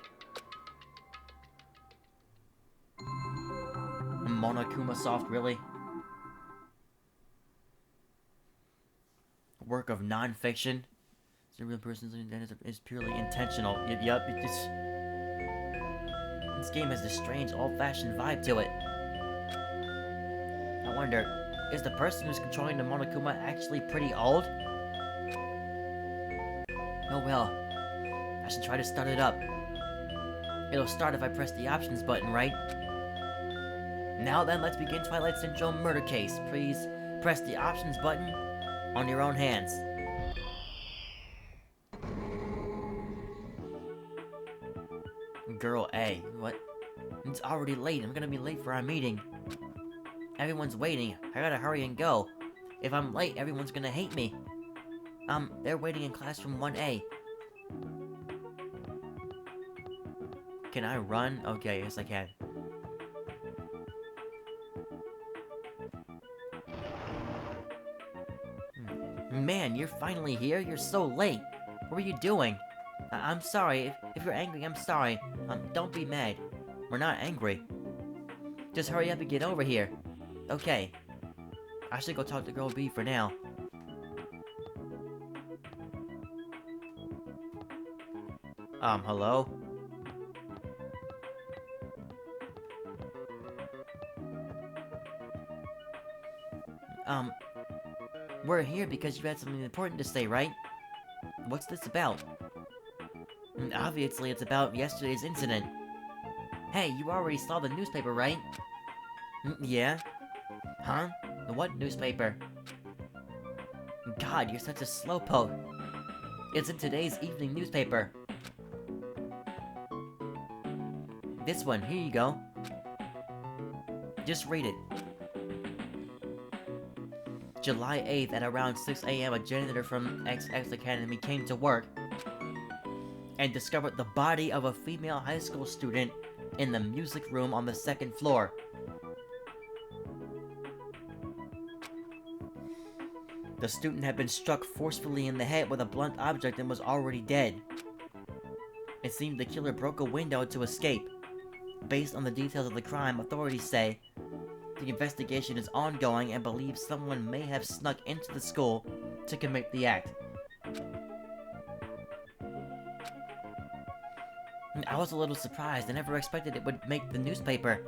Monokuma Soft, really? Work of non-fiction? Is a real person's is purely intentional. Yep, this game has a strange, old-fashioned vibe to it. I wonder, is the person who's controlling the Monokuma actually pretty old? Oh well, I should try to start it up. It'll start if I press the options button, right? Now then, let's begin Twilight Syndrome murder case. Please press the options button on your own hands. Girl A, what? It's already late. I'm gonna be late for our meeting. Everyone's waiting. I gotta hurry and go. If I'm late, everyone's gonna hate me. They're waiting in classroom 1A. Can I run? Okay, yes I can. Man, you're finally here? You're so late. What were you doing? I'm sorry. If you're angry, I'm sorry. Don't be mad. We're not angry. Just hurry up and get over here. Okay. I should go talk to Girl B for now. Hello? We're here because you had something important to say, right? What's this about? Obviously, it's about yesterday's incident. Hey, you already saw the newspaper, right? Yeah? Huh? What newspaper? God, you're such a slowpoke. It's in today's evening newspaper. This one, here you go. Just read it. July 8th at around 6 a.m. a janitor from XX Academy came to work and discovered the body of a female high school student in the music room on the second floor. The student had been struck forcefully in the head with a blunt object and was already dead. It seemed the killer broke a window to escape. Based on the details of the crime, authorities say the investigation is ongoing and believe someone may have snuck into the school to commit the act. I was a little surprised. I never expected it would make the newspaper.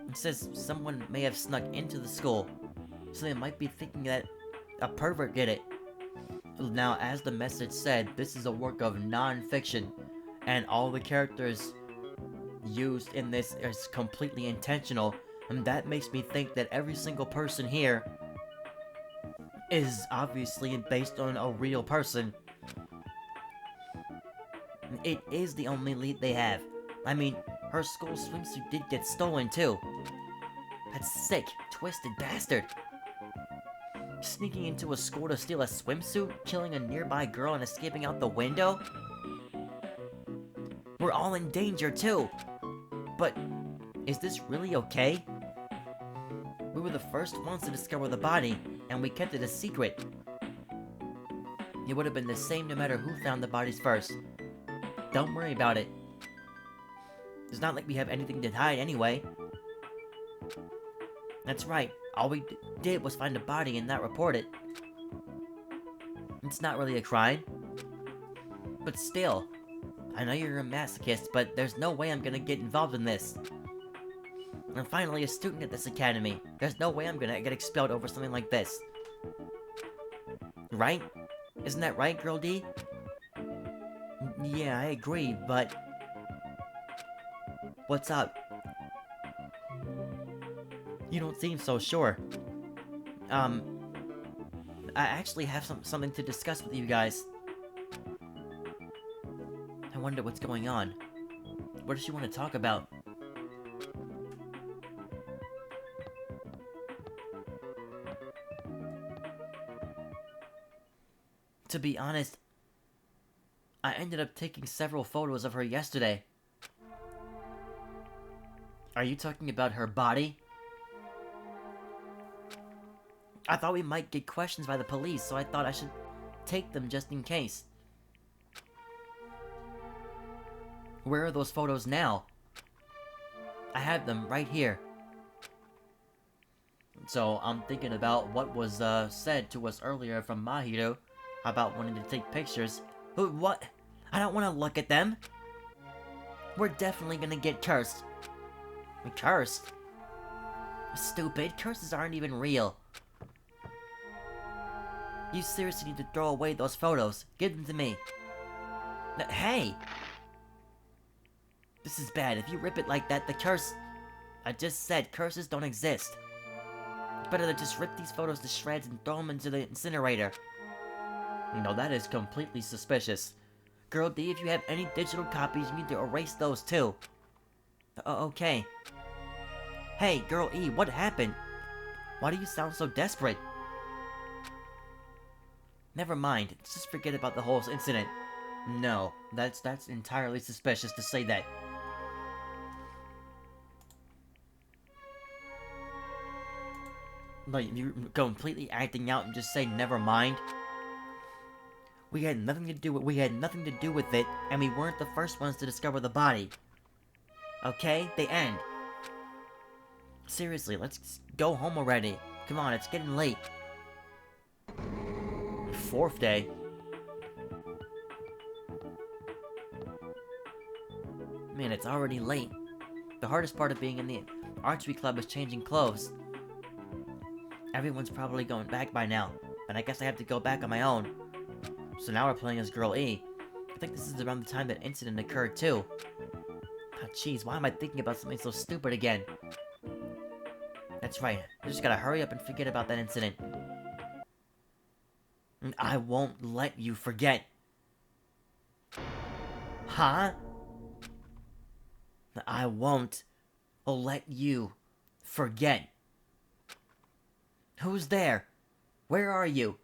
It says someone may have snuck into the school, so they might be thinking that a pervert did it. Now, as the message said, this is a work of non-fiction, and all the characters used in this is completely intentional, and that makes me think that every single person here is obviously based on a real person. It is the only lead they have. I mean, her school swimsuit did get stolen too. That sick, twisted bastard. Sneaking into a school to steal a swimsuit, killing a nearby girl and escaping out the window? We're all in danger too. But is this really okay? We were the first ones to discover the body, and we kept it a secret. It would have been the same no matter who found the bodies first. Don't worry about it. It's not like we have anything to hide anyway. That's right, all we did was find a body and not report it. It's not really a crime. But still, I know you're a masochist, but there's no way I'm gonna get involved in this. I'm finally a student at this academy. There's no way I'm gonna get expelled over something like this. Right? Isn't that right, Girl D? Yeah, I agree, but... What's up? You don't seem so sure. I actually have something to discuss with you guys. I wonder what's going on. What does she want to talk about? To be honest, I ended up taking several photos of her yesterday. Are you talking about her body? I thought we might get questions by the police, so I thought I should take them just in case. Where are those photos now? I have them right here. So I'm thinking about what was said to us earlier from Mahiro about wanting to take pictures. What? I don't want to look at them. We're definitely gonna get cursed. Cursed? Stupid, curses aren't even real. You seriously need to throw away those photos. Give them to me. Hey! This is bad. If you rip it like that, the curse... I just said curses don't exist. It's better to just rip these photos to shreds and throw them into the incinerator. No, that is completely suspicious. Girl D, if you have any digital copies, you need to erase those too. Okay. Hey, Girl E, what happened? Why do you sound so desperate? Never mind, just forget about the whole incident. No, that's entirely suspicious to say that. Like, you're completely acting out and just say never mind. We had nothing to do with it, and we weren't the first ones to discover the body. Okay, the end. Seriously, let's go home already. Come on, it's getting late. Fourth day. Man, it's already late. The hardest part of being in the archery club is changing clothes. Everyone's probably going back by now, and I guess I have to go back on my own. So now we're playing as Girl E. I think this is around the time that incident occurred too. Oh jeez, why am I thinking about something so stupid again? That's right, I just gotta hurry up and forget about that incident. I won't let you forget. Huh? I won't let you forget. Who's there? Where are you?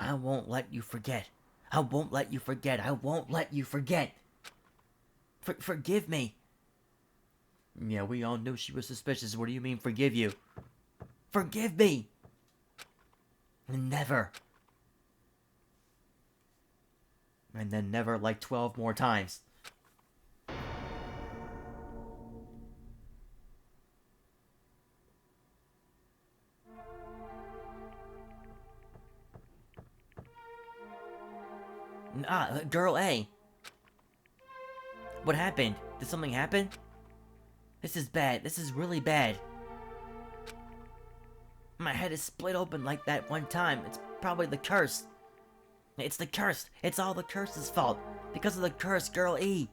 I won't let you forget. I won't let you forget. I won't let you forget. Forgive me. Yeah, we all knew she was suspicious. What do you mean, forgive you? Forgive me! Never. And then never like 12 more times. Girl A. What happened? Did something happen? This is bad. This is really bad. My head is split open like that one time. It's probably the curse. It's the curse. It's all the curse's fault. Because of the curse, Girl E.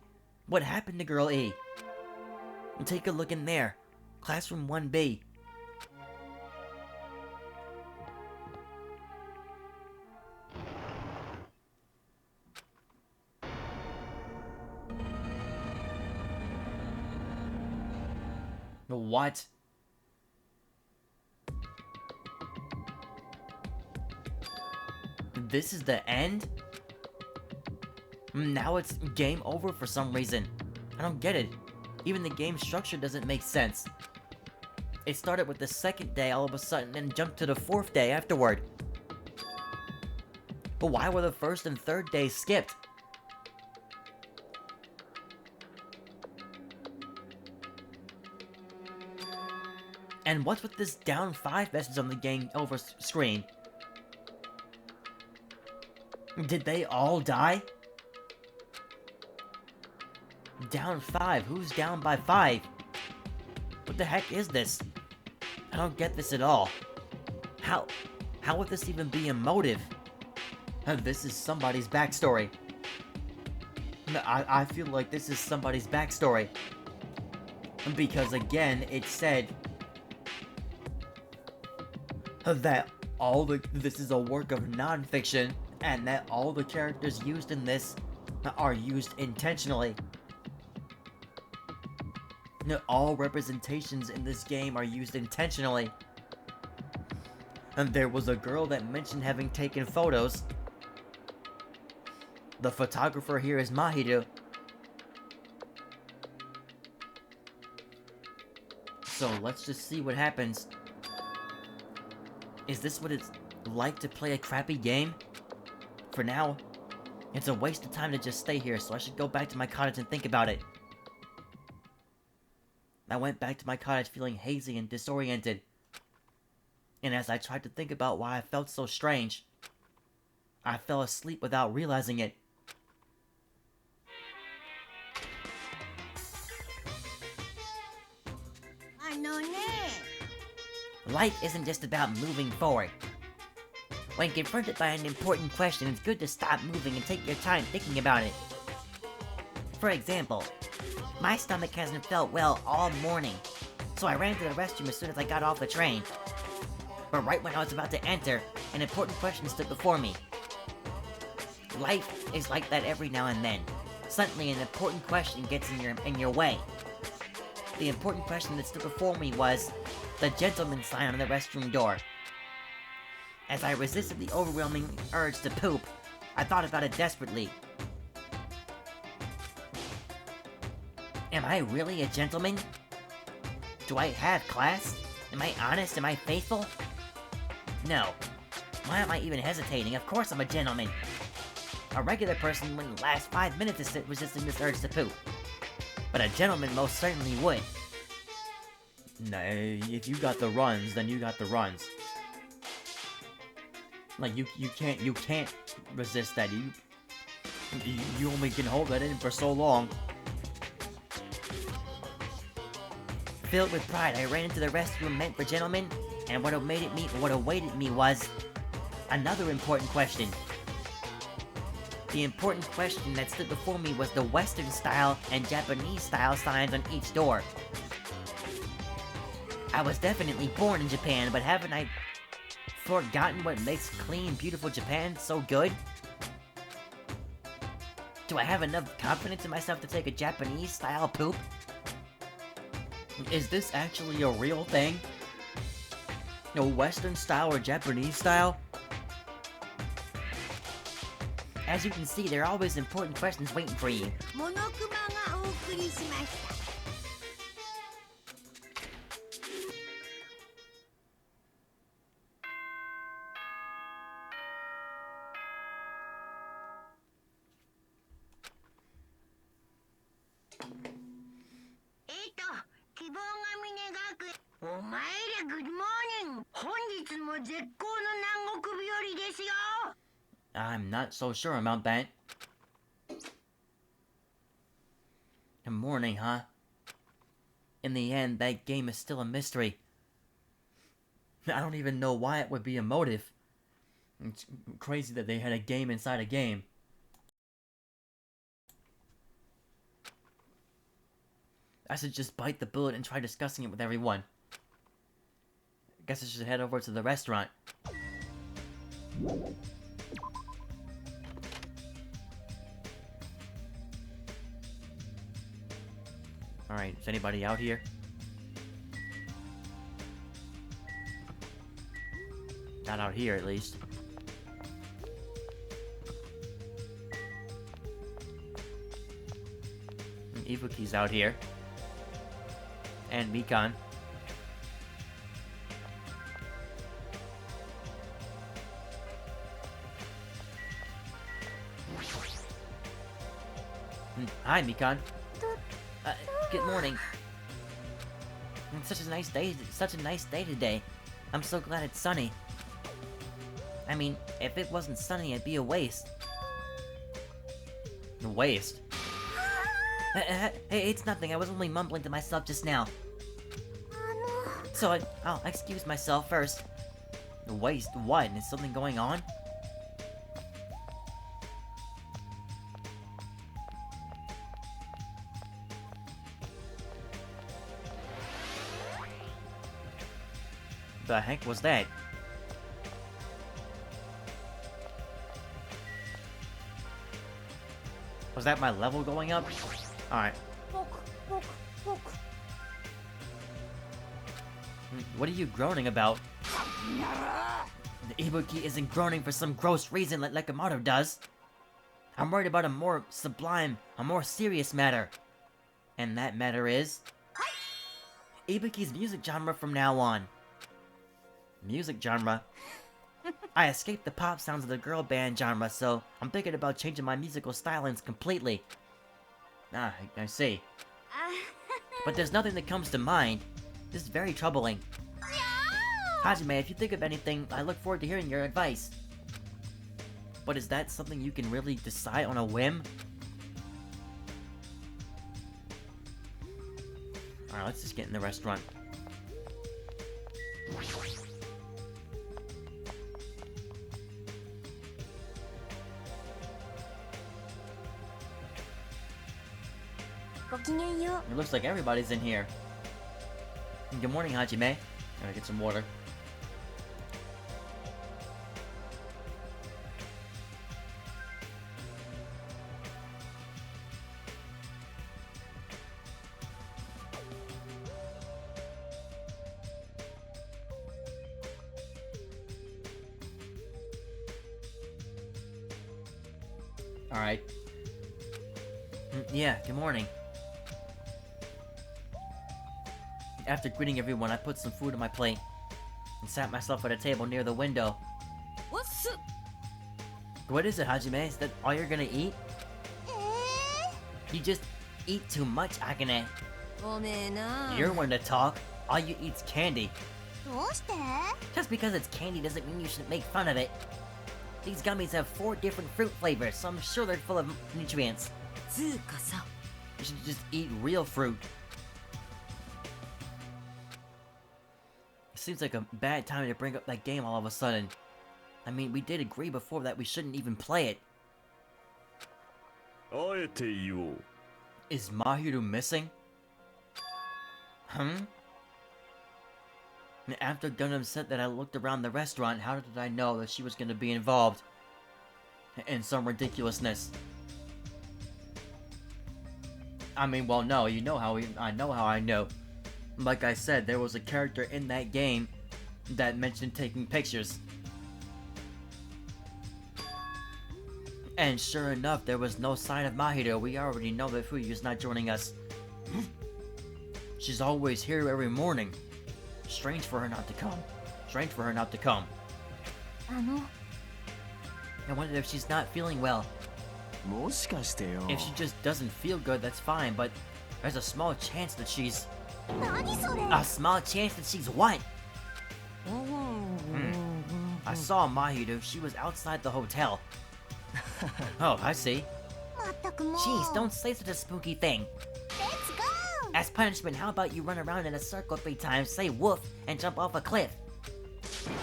What happened to Girl E? Take a look in there. Classroom 1B. What? This is the end? Now it's game over for some reason. I don't get it. Even the game structure doesn't make sense. It started with the second day all of a sudden and jumped to the fourth day afterward. But why were the first and third days skipped? And what's with this down 5 message on the game over screen? Did they all die? Down 5? Who's down by 5? What the heck is this? I don't get this at all. How would this even be a motive? This is somebody's backstory. I feel like this is somebody's backstory. Because again, it said that this is a work of nonfiction, and that all the characters used in this are used intentionally. All representations in this game are used intentionally. And there was a girl that mentioned having taken photos. The photographer here is Mahiru. So let's just see what happens. Is this what it's like to play a crappy game? For now, it's a waste of time to just stay here, so I should go back to my cottage and think about it. I went back to my cottage feeling hazy and disoriented. And as I tried to think about why I felt so strange, I fell asleep without realizing it. Life isn't just about moving forward. When confronted by an important question, it's good to stop moving and take your time thinking about it. For example, my stomach hasn't felt well all morning, so I ran to the restroom as soon as I got off the train. But right when I was about to enter, an important question stood before me. Life is like that every now and then. Suddenly an important question gets in your way. The important question that stood before me was the gentleman's sign on the restroom door. As I resisted the overwhelming urge to poop, I thought about it desperately. Am I really a gentleman? Do I have class? Am I honest? Am I faithful? No. Why am I even hesitating? Of course I'm a gentleman. A regular person wouldn't last 5 minutes resisting this urge to poop. But a gentleman most certainly would. Nah, if you got the runs, then you got the runs. Like, you can't resist that. You only can hold that in for so long. Filled with pride, I ran into the restroom meant for gentlemen, and what awaited me was another important question. The important question that stood before me was the Western style and Japanese style signs on each door. I was definitely born in Japan, but haven't I forgotten what makes clean, beautiful Japan so good? Do I have enough confidence in myself to take a Japanese style poop? Is this actually a real thing? A Western style or Japanese style? As you can see, there are always important questions waiting for you. モノクマがお送りしました。希望が峰学園。お前らグッドモーニング。本日も絶好の南国日和ですよ。 I'm not so sure about that. Good morning, huh? In the end, that game is still a mystery. I don't even know why it would be a motive. It's crazy that they had a game inside a game. I should just bite the bullet and try discussing it with everyone. Guess I should head over to the restaurant. Alright, is anybody out here? Not out here, at least. Ibuki's out here. And Mikan. Hi, Mikan. Good morning. It's such a nice day. Such a nice day today. I'm so glad it's sunny. I mean, if it wasn't sunny, it'd be a waste. A waste? Hey, it's nothing. I was only mumbling to myself just now. So I'll excuse myself first. A waste? What? Is something going on? The heck was that? Was that my level going up? Alright. What are you groaning about? The Ibuki isn't groaning for some gross reason like Yamato does. I'm worried about a more sublime, a more serious matter. And that matter is... Ibuki's music genre from now on. Music genre? I escaped the pop sounds of the girl band genre, so I'm thinking about changing my musical stylings completely. Ah, I see. But there's nothing that comes to mind. This is very troubling. Hajime, if you think of anything, I look forward to hearing your advice. But is that something you can really decide on a whim? Alright, let's just get in the restaurant. It looks like everybody's in here. Good morning, Hajime. Gotta get some water. Alright. Yeah, good morning. After greeting everyone, I put some food on my plate and sat myself at a table near the window. What is it, Hajime? Is that all you're gonna eat? You just eat too much, Akane. You're one to talk. All you eat's candy. Just because it's candy doesn't mean you should make fun of it. These gummies have 4 different fruit flavors, so I'm sure they're full of nutrients. You should just eat real fruit. Seems like a bad time to bring up that game all of a sudden. I mean, we did agree before that we shouldn't even play it. Is Mahiru missing? And after Gundam said that I looked around the restaurant, how did I know that she was gonna be involved in some ridiculousness? I mean, well, no, you know how I know how I know. Like I said, there was a character in that game that mentioned taking pictures. And sure enough, there was no sign of Mahito. We already know that Fuyu's not joining us. She's always here every morning. Strange for her not to come. Strange for her not to come. I wonder if she's not feeling well. If she just doesn't feel good, that's fine, but there's a small chance that she's... A small chance that she's what? I saw Mahito. She was outside the hotel. Oh, I see. Jeez, don't say such a spooky thing. Let's go! As punishment, how about you run around in a circle 3 times, say woof, and jump off a cliff?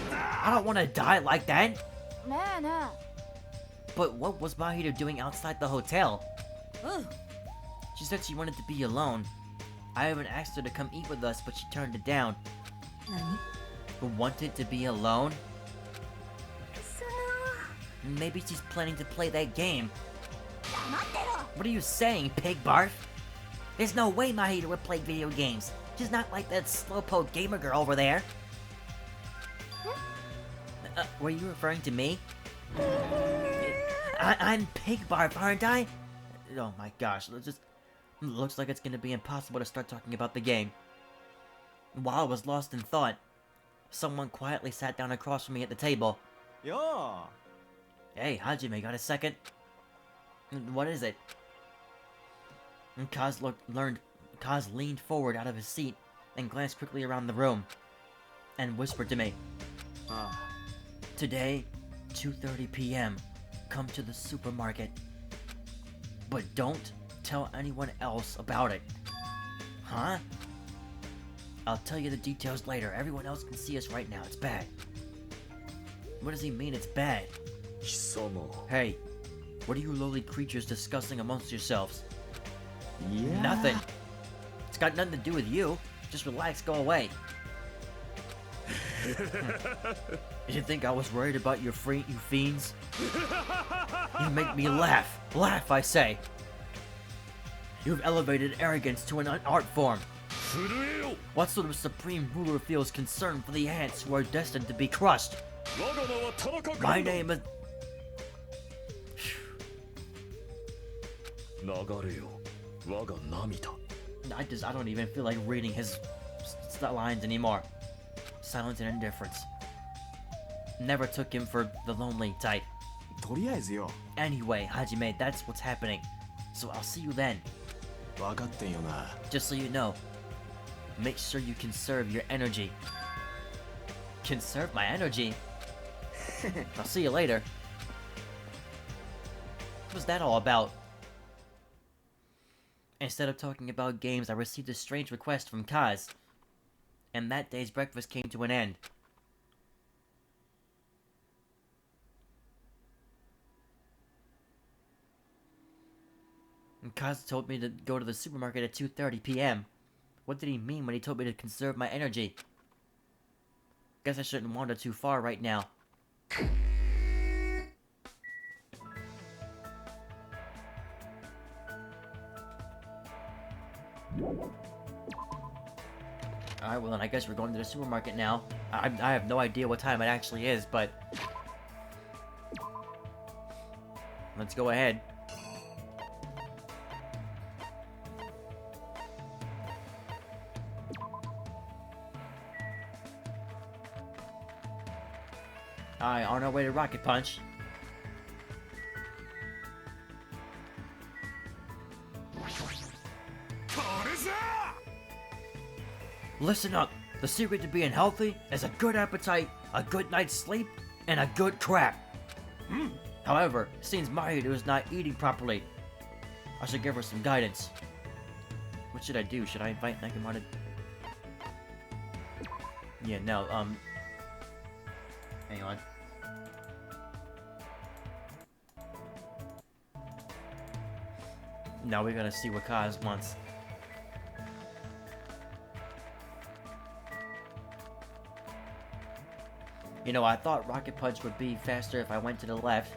I don't want to die like that. But what was Mahito doing outside the hotel? She said she wanted to be alone. I even asked her to come eat with us, but she turned it down. Who wanted to be alone? Maybe she's planning to play that game. What are you saying, pig barf? There's no way Mahito would play video games. She's not like that slowpoke gamer girl over there. Were you referring to me? I'm pig barf, aren't I? Oh my gosh, let's just... Looks like it's gonna be impossible to start talking about the game. While I was lost in thought, someone quietly sat down across from me at the table. Yo! Hey, Hajime, got a second? What is it? And Kaz leaned forward out of his seat and glanced quickly around the room and whispered to me, Today, 2:30 p.m., come to the supermarket. But don't tell anyone else about it. Huh? I'll tell you the details later. Everyone else can see us right now. It's bad. What does he mean it's bad? 貴様 Hey, what are you lowly creatures discussing amongst yourselves? Yeah. Nothing. It's got nothing to do with you. Just relax, go away. You think I was worried about you fiends? You make me laugh. Laugh, I say. You've elevated arrogance to an art form. 震えよ What sort of supreme ruler feels concern for the ants who are destined to be crushed? 我が名は田中君 My name is... 流れよ我が涙 I don't even feel like reading his lines anymore. Silence and indifference. Never took him for the lonely type. とりあえずよ。 Anyway, Hajime, that's what's happening. So I'll see you then. 分かってんよな。 Just so you know, make sure you conserve your energy. Conserve my energy? I'll see you later. What was that all about? Instead of talking about games, I received a strange request from Kaz. And that day's breakfast came to an end. And Kaz told me to go to the supermarket at 2:30 p.m. What did he mean when he told me to conserve my energy? Guess I shouldn't wander too far right now. Alright, well then I guess we're going to the supermarket now. I have no idea what time it actually is, but... let's go ahead. Alright, on our way to Rocket Punch. Listen up! The secret to being healthy is a good appetite, a good night's sleep, and a good crap. However, it seems Mahiru is not eating properly. I should give her some guidance. What should I do? Should I invite Nakamura? Yeah, no, hang on. Now we're gonna see what Kaz wants. You know, I thought Rocket Punch would be faster if I went to the left.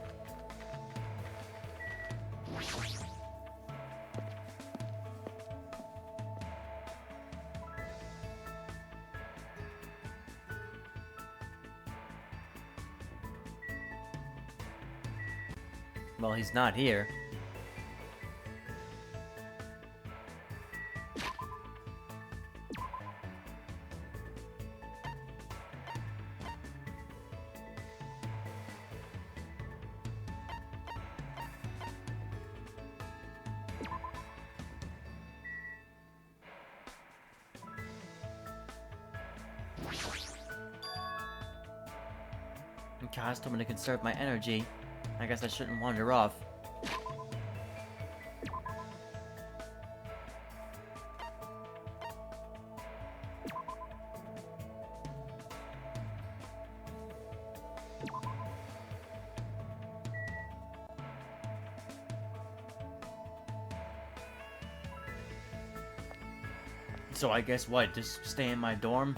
Well, he's not here. And Kaz told me to conserve my energy. I guess I shouldn't wander off. So I guess what? Just stay in my dorm?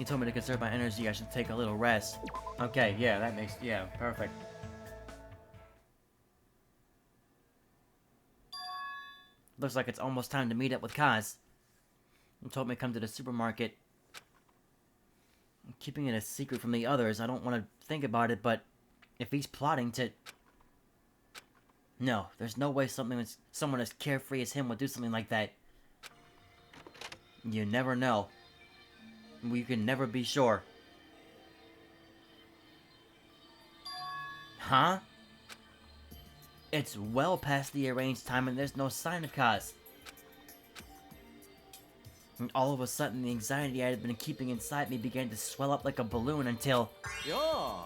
He told me to conserve my energy, I should take a little rest. Okay, yeah, that makes... yeah, perfect. Looks like it's almost time to meet up with Kaz. He told me to come to the supermarket. I'm keeping it a secret from the others. I don't want to think about it, but if he's plotting to... No, there's no way someone as carefree as him would do something like that. You never know. We can never be sure. Huh? It's well past the arranged time and there's no sign of Kaz. And all of a sudden, the anxiety I had been keeping inside me began to swell up like a balloon until... Yo!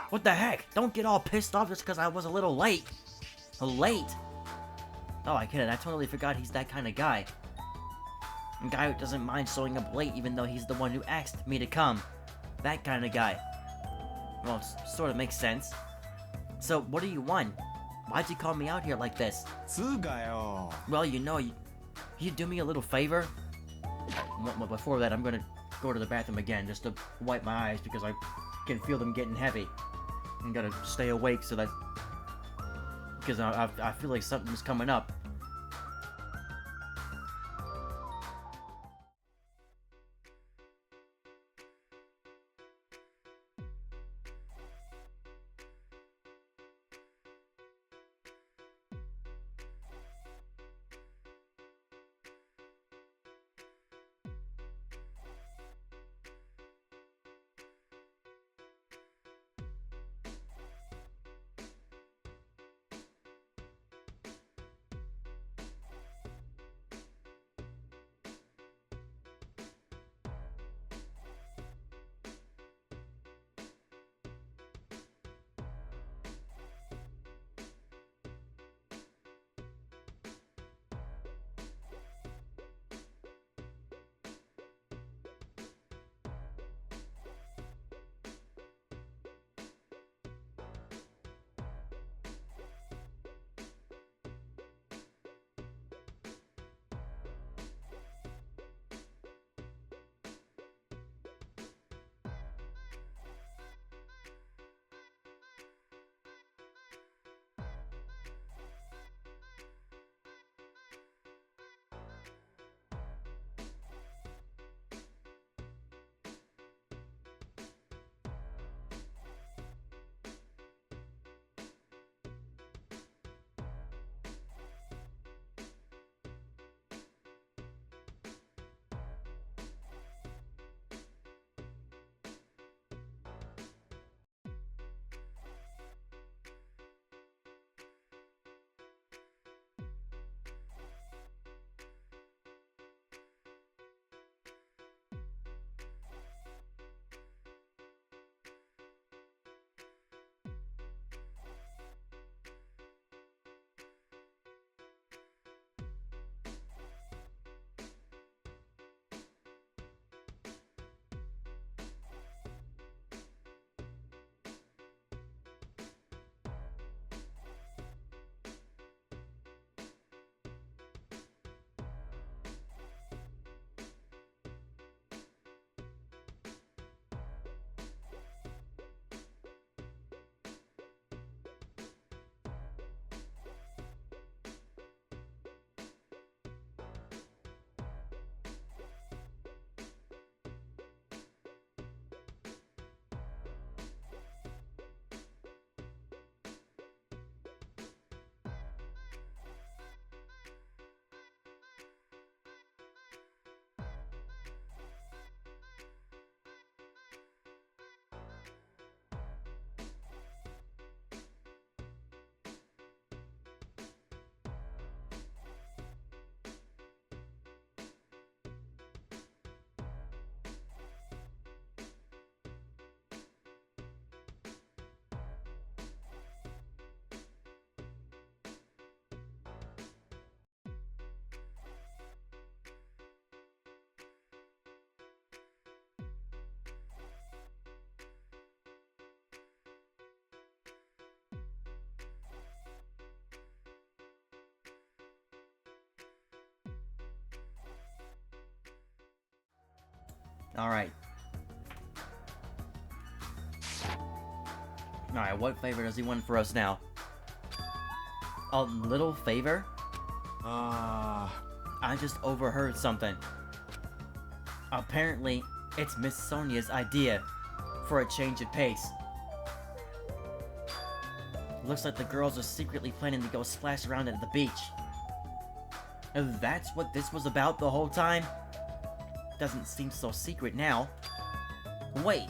What the heck? Don't get all pissed off just because I was a little late. Late? Oh, I get it. I totally forgot he's that kind of guy. A guy who doesn't mind showing up late even though he's the one who asked me to come. That kind of guy. Well, it sort of makes sense. So, what do you want? Why'd you call me out here like this? つうかよ Well, you know, you do me a little favor? Well, before that, I'm gonna go to the bathroom again just to wipe my eyes because I can feel them getting heavy. I'm gonna stay awake so that... because I feel like something's coming up. Alright. Alright, what favor does he want for us now? A little favor? I just overheard something. Apparently, it's Miss Sonia's idea for a change of pace. Looks like the girls are secretly planning to go splash around at the beach. That's what this was about the whole time? Doesn't seem so secret now. Wait,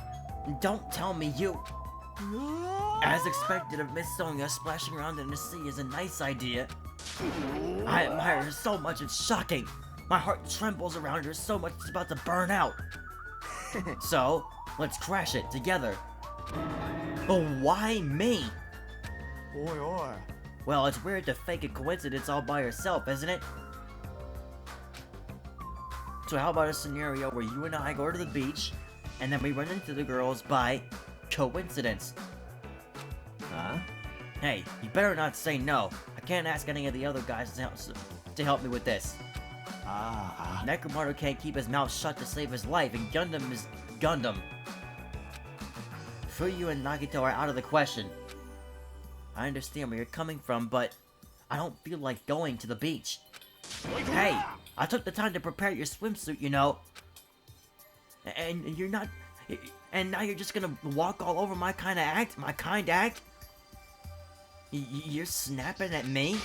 don't tell me you... As expected of Miss Sonia, splashing around in the sea is a nice idea. I admire her so much, it's shocking. My heart trembles around her so much it's about to burn out. So, let's crash it together. But why me? Oi, oi. Well, it's weird to fake a coincidence all by yourself, isn't it? So how about a scenario where you and I go to the beach, and then we run into the girls by coincidence? Huh? Hey, you better not say no. I can't ask any of the other guys to help me with this. Nekomaru can't keep his mouth shut to save his life, and Gundam is Gundam. Fuyu and Nagito are out of the question. I understand where you're coming from, but I don't feel like going to the beach. Hey, I took the time to prepare your swimsuit, you know. And you're not... And now you're just gonna walk all over my kind act? You're snapping at me?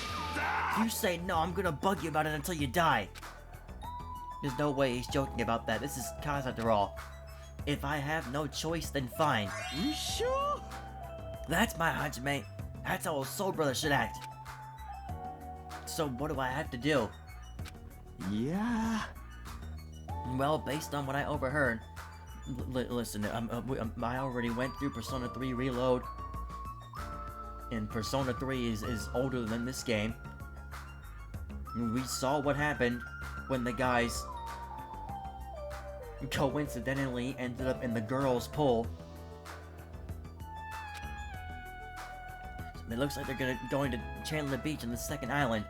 If you say no, I'm gonna bug you about it until you die. There's no way he's joking about that. This is Kaz after all. If I have no choice, then fine. You sure? That's my Hajime. That's how a soul brother should act. So what do I have to do? Yeah. Well, based on what I overheard... listen, I already went through Persona 3 Reload. And Persona 3 is older than this game. We saw what happened when the guys coincidentally ended up in the girls' pool. It looks like they're going to Chandler Beach on the second island.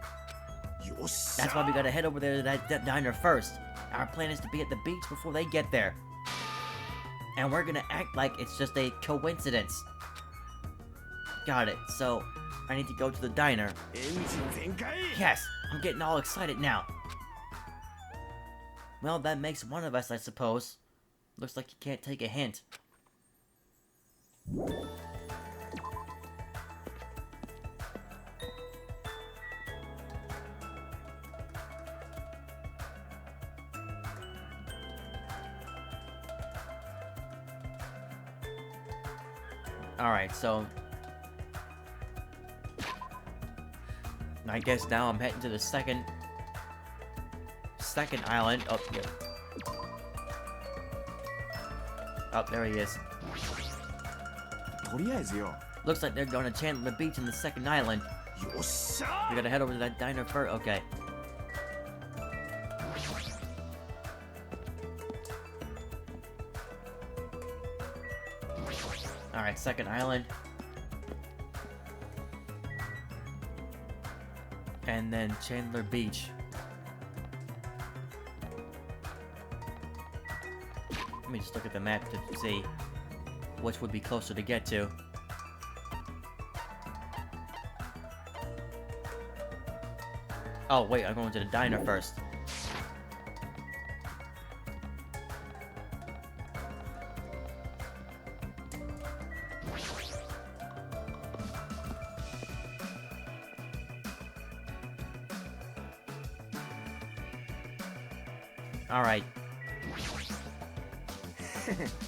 That's why we gotta head over there to that diner first. Our plan is to be at the beach before they get there. And we're gonna act like it's just a coincidence. Got it. So, I need to go to the diner. Yes! I'm getting all excited now. Well, that makes one of us, I suppose. Looks like you can't take a hint. Alright, so... I guess now I'm heading to the second island. Oh, yeah. Oh, there he is. Looks like they're going to Chandler Beach in the second island. We gotta head over to that diner first. Okay. Alright, second island. And then Chandler Beach. Let me just look at the map to see which would be closer to get to. Oh wait, I'm going to the diner first. Alright.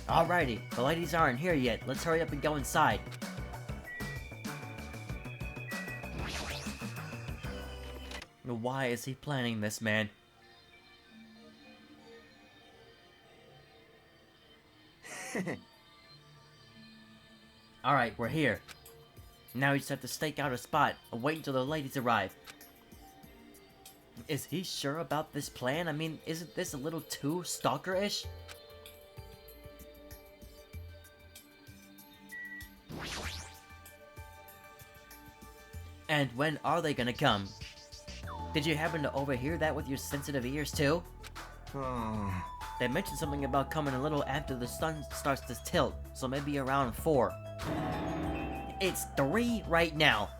Alrighty, the ladies aren't here yet. Let's hurry up and go inside. Why is he planning this, man? Alright, we're here. Now we just have to stake out a spot and wait until the ladies arrive. Is he sure about this plan? I mean, isn't this a little too stalker-ish? And when are they gonna come? Did you happen to overhear that with your sensitive ears too? They mentioned something about coming a little after the sun starts to tilt, so maybe around 4. It's 3 right now.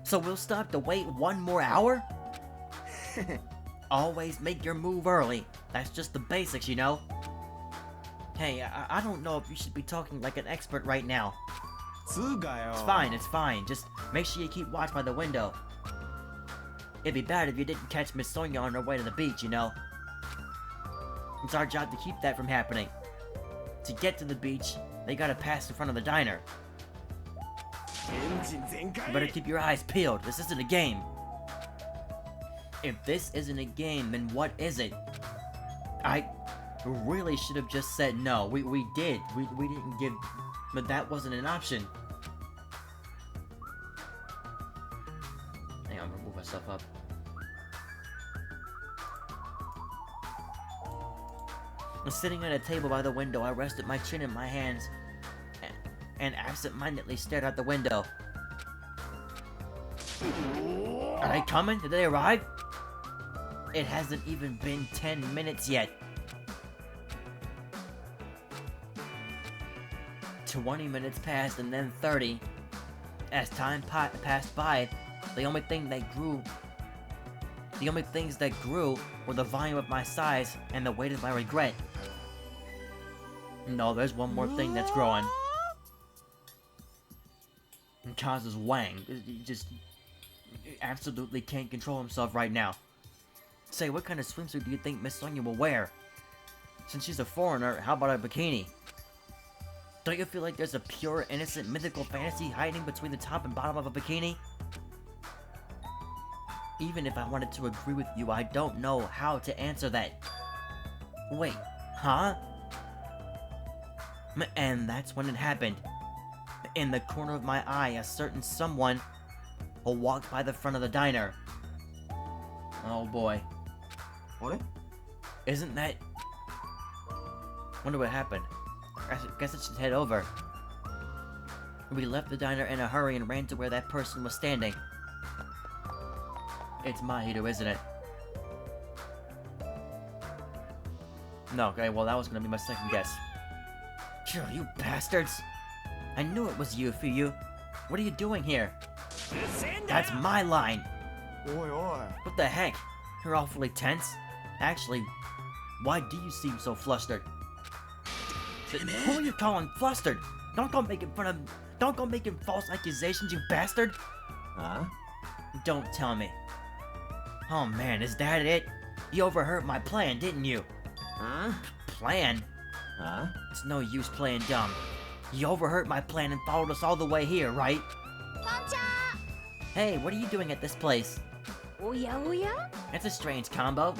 So we'll stop to wait 1 more hour? Always make your move early. That's just the basics, you know? Hey, I don't know if you should be talking like an expert right now. It's fine, it's fine. Just make sure you keep watch by the window. It'd be bad if you didn't catch Miss Sonia on her way to the beach, you know? It's our job to keep that from happening. To get to the beach, they gotta pass in front of the diner. You better keep your eyes peeled. This isn't a game. If this isn't a game, then what is it? I really should have just said no. We did. We didn't give... But that wasn't an option. Hang on, I'm gonna move myself up. Sitting at a table by the window, I rested my chin in my hands and absent-mindedly stared out the window. Are they coming? Did they arrive? It hasn't even been 10 minutes yet. 20 minutes passed and then 30. As time passed by, the only things that grew were the volume of my sighs and the weight of my regret. No, there's one more thing that's growing. And causes Wang. He just absolutely can't control himself right now. Say, what kind of swimsuit do you think Miss Sonia will wear? Since she's a foreigner, how about a bikini? Don't you feel like there's a pure, innocent, mythical fantasy hiding between the top and bottom of a bikini? Even if I wanted to agree with you, I don't know how to answer that. Wait, huh? And that's when it happened. In the corner of my eye, a certain someone walked by the front of the diner. Oh boy. What? Isn't that... Wonder what happened. Guess I should head over. We left the diner in a hurry and ran to where that person was standing. It's Mahito, isn't it? No, okay, well that was gonna be my second guess. Sure, you bastards! I knew it was you, Fuyu. What are you doing here? That's my line! Oi, oi. What the heck? You're awfully tense. Actually, why do you seem so flustered? Who are you calling flustered? Don't go making false accusations, you bastard! Huh? Don't tell me. Oh man, is that it? You overheard my plan, didn't you? Huh? Plan? Huh? It's no use playing dumb. You overheard my plan and followed us all the way here, right? Hey, what are you doing at this place? Oya oya? That's a strange combo.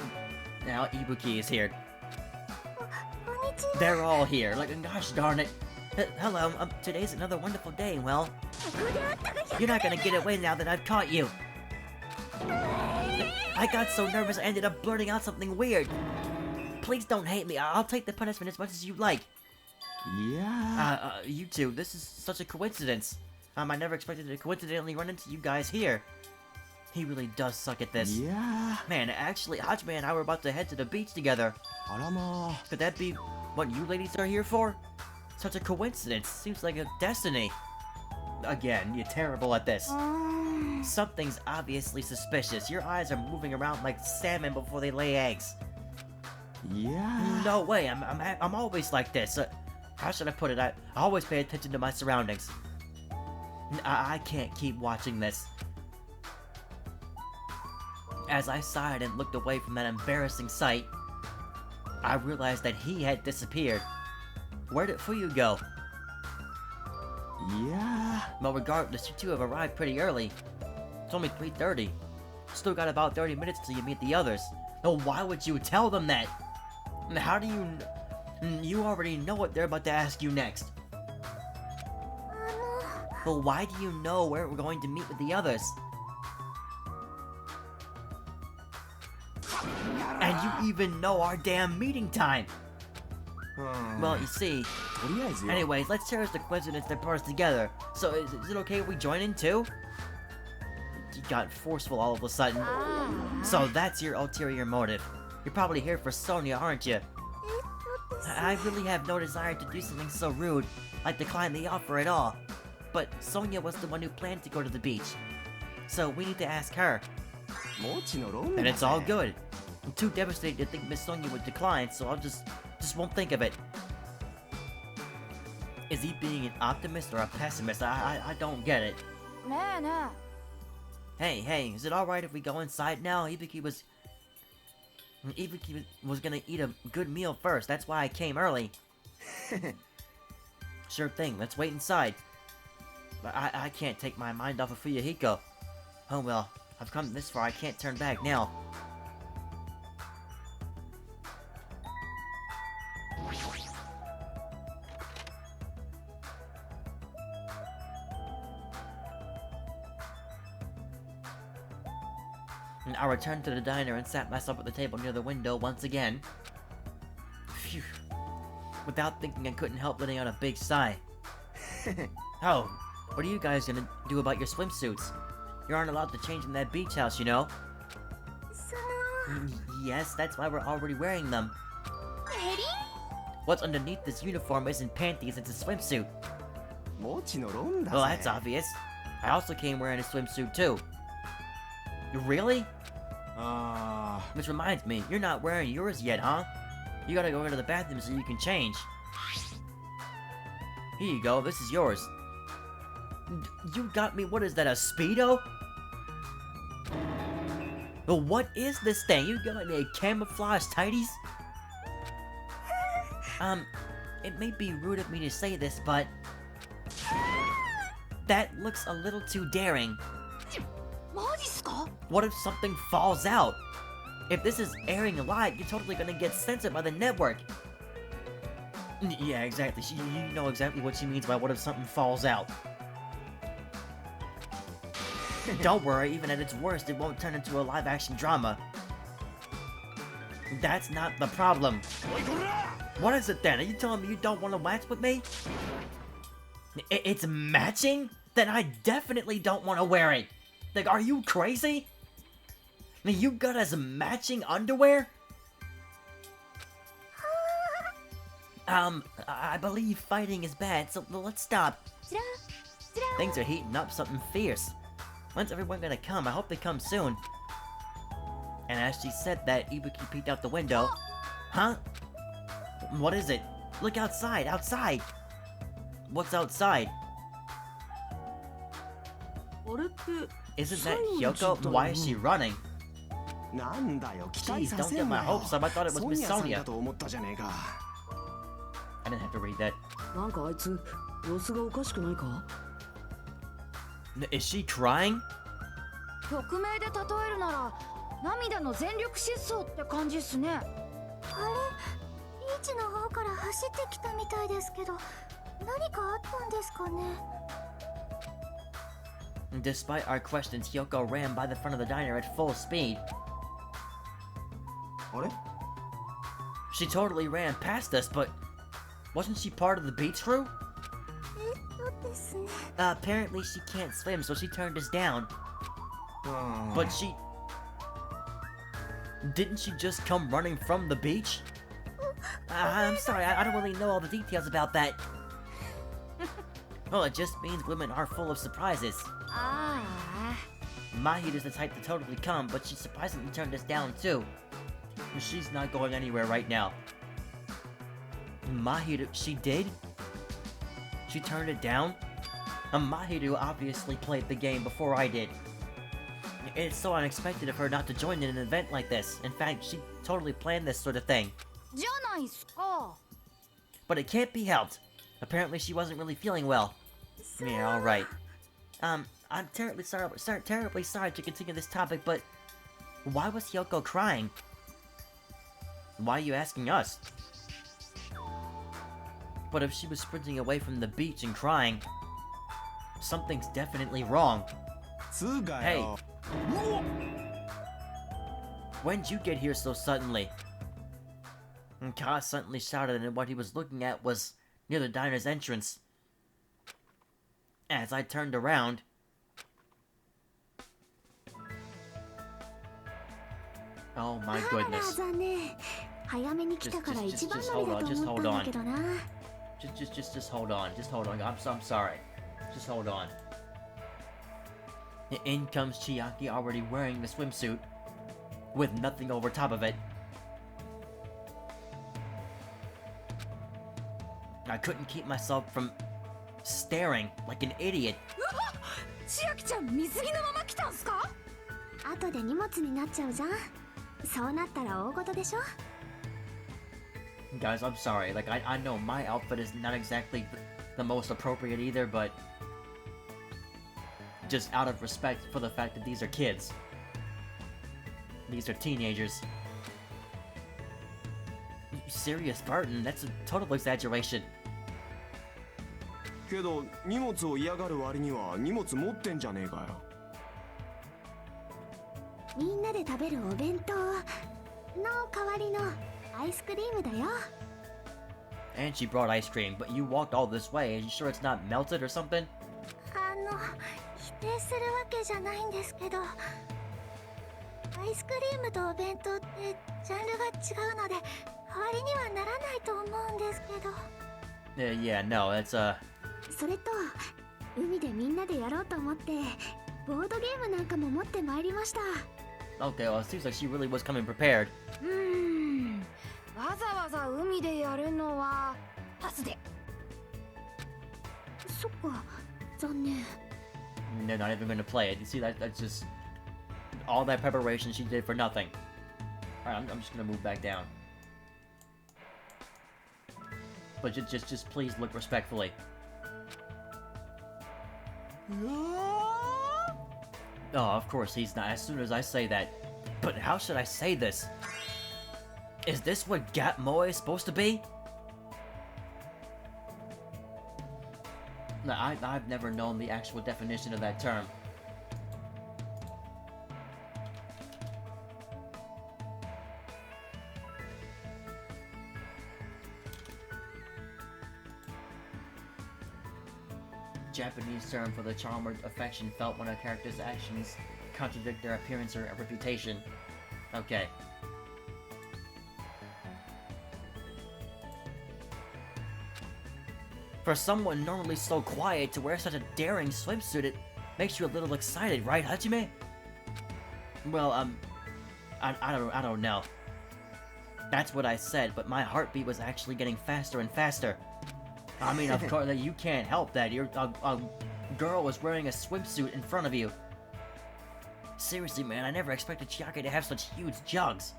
Now Ibuki is here. こんにちは。 They're all here. Like, gosh darn it. Hello, today's another wonderful day. Well, you're not gonna get away now that I've caught you. I got so nervous I ended up blurting out something weird. Please don't hate me. I'll take the punishment as much as you like. Yeah. You two, this is such a coincidence. I never expected to coincidentally run into you guys here. He really does suck at this. Yeah. Man, actually, Hajime and I were about to head to the beach together. Arama. Could that be what you ladies are here for? Such a coincidence. Seems like a destiny. Again, you're terrible at this. Something's obviously suspicious. Your eyes are moving around like salmon before they lay eggs. Yeah. No way. I'm always like this. How should I put it? I always pay attention to my surroundings. I can't keep watching this. As I sighed and looked away from that embarrassing sight, I realized that he had disappeared. Where did Fuyu go? Yeah. Well, regardless, you two have arrived pretty early. It's only 3:30. Still got about 30 minutes till you meet the others. No, why would you tell them that? And how do you... You already know what they're about to ask you next. Well, why do you know where we're going to meet with the others? And you even know our damn meeting time! Well, you see... Anyways, let's cherish the coincidence that brought us together. So, is it okay if we join in too? You got forceful all of a sudden. So that's your ulterior motive. You're probably here for Sonia, aren't you? I really have no desire to do something so rude, like decline the offer at all. But Sonia was the one who planned to go to the beach. So we need to ask her. もちろん And だ it's all ぜ good. I'm too devastated to think Miss Sonia would decline, so I'll just won't think of it. Is he being an optimist or a pessimist? I don't get it. ねえね Hey, is it alright if we go inside now? Ibuki was gonna eat a good meal first, that's why I came early. Sure thing, let's wait inside. But I can't take my mind off of Fuyuhiko. Oh well, I've come this far, I can't turn back now. And I returned to the diner and sat myself at the table near the window once again. Phew. Without thinking, I couldn't help letting out a big sigh. Oh, what are you guys gonna do about your swimsuits? You aren't allowed to change in that beach house, you know? えその Yes, that's why we're already wearing them. エリン What's underneath this uniform isn't panties, it's a swimsuit. もちろんだ Well, ぜ that's obvious. I also came wearing a swimsuit too. Really? あ Which reminds me, you're not wearing yours yet, huh? You gotta go into the bathroom so you can change. Here you go, this is yours. You got me, what is that, a Speedo? Well, what is this thing? You got me a camouflage tighties? It may be rude of me to say this, but... that looks a little too daring. マジっすか What if something falls out? If this is airing live, you're totally gonna get censored by the network. Yeah, exactly. You know exactly what she means by what if something falls out. Don't worry, even at its worst, it won't turn into a live-action drama. That's not the problem. What is it then? Are you telling me you don't want to match with me? It's matching? Then I definitely don't want to wear it. Like, are you crazy? You got us matching underwear? I believe fighting is bad, so let's stop. じらじら Things are heating up something fierce. When's everyone gonna come? I hope they come soon. And as she said that, Ibuki peeked out the window. Huh? What is it? Look outside, outside! What's outside? あれって Isn't that Hyoko? Why is she running? なんだよ期待 Jeez, さ don't せ get ん my なよ hopes up. I thought it was ソ Miss ニアさん Sonia. だと思ったじゃねえか I didn't have to read that. なんかあいつ様子がおかしくないか Is she crying? 曲名で例えるなら涙の全力疾走って感じっすね。あれビーチの方から走ってきたみたいですけど何かあったんですかね Despite our questions, Hyoko ran by the front of the diner at full speed. あれ She totally ran past us, but wasn't she part of the beach crew? ですね Apparently she can't swim, so she turned us down. うん But she... Didn't she just come running from the beach? I'm sorry, I don't really know all the details about that. Well, it just means women are full of surprises. ああ Mahito's the type to totally come, but she surprisingly turned us down too. She's not going anywhere right now. Mahito, she did? She turned it down? Mahito obviously played the game before I did. It's so unexpected of her not to join in an event like this. In fact, she totally planned this sort of thing. じゃないっすか。 But it can't be helped. Apparently she wasn't really feeling well. Yeah, alright. I'm terribly sorry to continue this topic, but why was Hyoko crying? Why are you asking us? But if she was sprinting away from the beach and crying, something's definitely wrong. つうか Hey. よ When'd you get here so suddenly? And Ka suddenly shouted, and what he was looking at was near the diner's entrance. As I turned around... Oh my あら goodness. だね早めに来たから Just 一番 just 乗り hold だ on, と just 思っ hold たん on. だけどな。 Just hold on. Just hold on. I'm sorry. Just hold on. In comes Chiaki already wearing the swimsuit with nothing over top of it. I couldn't keep myself from staring like an idiot. 千秋ちゃん水着のまま来たんすか？後で荷物になっちゃうじゃん。そうなったら大事でしょ。 Guys, I'm sorry. Like, I know my outfit is not exactly the most appropriate either, but just out of respect for the fact that these are kids. These are teenagers. Serious Barton, that's a total exaggeration. けど荷物を嫌がる割には荷物持ってんじゃねえかよ。みんなで食べるお弁当の代わりのアイスクリームだよ。 And she brought ice cream, but you walked all this way. Are you sure it's not melted or something? 否定するわけじゃないんですけど、アイスクリームとお弁当ってジャンルが違うので代わりにはならないと思うんですけど。Yeah, no, that's, それと海でみんなでやろうと思ってボードゲームなんかも持ってまいりました。 Okay, well, it seems like she really was coming prepared. わざわざ海でやるのはパスで。そっか、残念。 They're not even gonna play it. You see, that's just all that preparation she did for nothing. Alright, I'm just gonna move back down. But just please look respectfully. Oh, of course he's not. As soon as I say that. But how should I say this? Is this what Gat Moe is supposed to be? No, I've never known the actual definition of that term. Japanese term for the charm or affection felt when a character's actions contradict their appearance or reputation. Okay. For someone normally so quiet to wear such a daring swimsuit, it makes you a little excited, right, Hajime? Well, I don't know. That's what I said, but my heartbeat was actually getting faster and faster. I mean, of course, you can't help that. A girl was wearing a swimsuit in front of you. Seriously, man, I never expected Chiaki to have such huge jugs.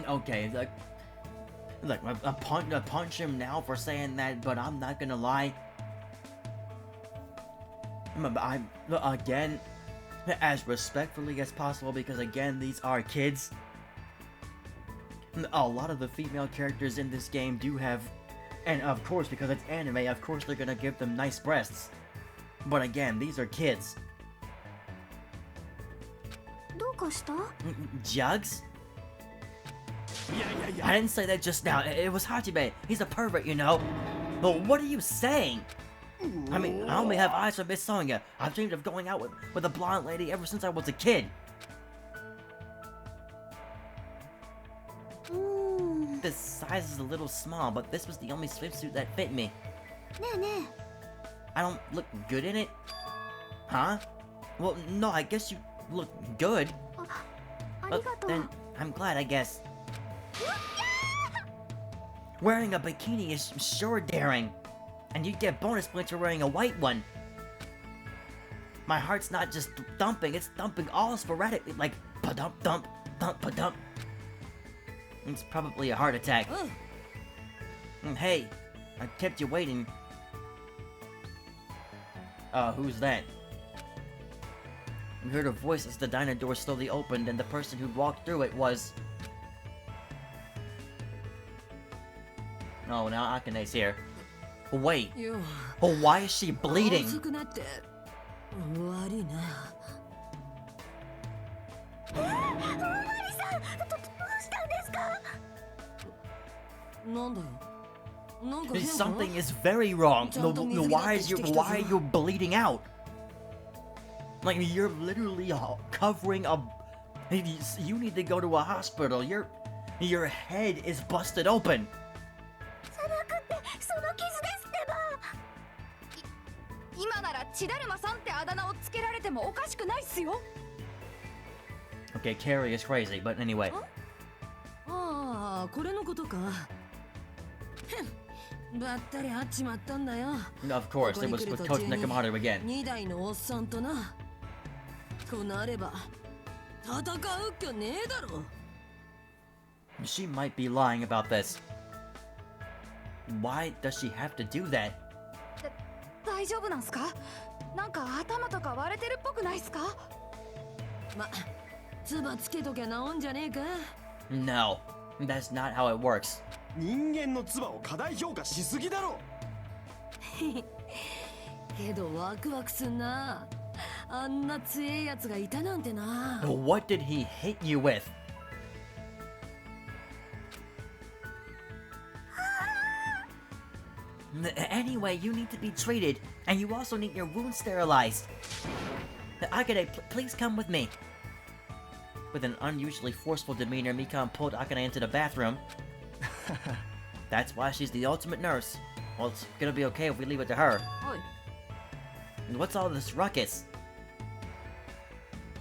Okay, look, I punch him now for saying that, but I'm not gonna lie. I'm again, as respectfully as possible, because again, these are kids. A lot of the female characters in this game do have, and of course, because it's anime, of course they're gonna give them nice breasts. But again, these are kids. どうかした？ Jugs? I didn't say that just now. It was Hajime. He's a pervert, you know. But what are you saying? I mean, I only have eyes for Miss Sonya. I've dreamed of going out with a blonde lady ever since I was a kid. The size is a little small, but this was the only swimsuit that fit me. ねえね I don't look good in it? Huh? Well, no, I guess you look good. え。ありがとう。 Then I'm glad, I guess. Wearing a bikini is sure daring. And you get bonus points for wearing a white one. My heart's not just thumping, it's thumping all sporadically, like pa-dump, dump, thump, pa-dump. It's probably a heart attack. Hey, I kept you waiting. Who's that? You heard a voice as the diner door slowly opened, and the person who walked through it was... Oh, now Akane's here. Wait. Oh, why is she bleeding? 遅くなって悪いな。なんだよ。なんか変か？ Something is very wrong. No, why are you bleeding out? Like, you're literally covering a... You need to go to a hospital. Your head is busted open. じゃなくてその傷ですってば。今なら血だるまさんってあだ名をつけられてもおかしくないっすよ。 Okay, Carrie is crazy, but anyway. ああ、これのことか。ばったり会っちまったんだよ。 Of course, it was with Coach Nekomaru again. 2代のおっさんとな。こうなれば戦うっきゃねえだろ。 She might be lying about this. Why does she have to do that? 大丈夫なんすか？なんか頭とか割れてるっぽくないっすか？ま、つばつけときゃ治んじゃねえか。 No, that's not how it works. 人間の唾を過大評価しすぎだろ。けどワクワクすんな。あんな強えやつがいたなんてな。 What did he hit you with? Anyway, you need to be treated, and you also need your wounds sterilized. Akane, please come with me. With an unusually forceful demeanor, Mikan pulled Akane into the bathroom. That's why she's the ultimate nurse. Well, it's gonna be okay if we leave it to her. おい、 And what's all this ruckus?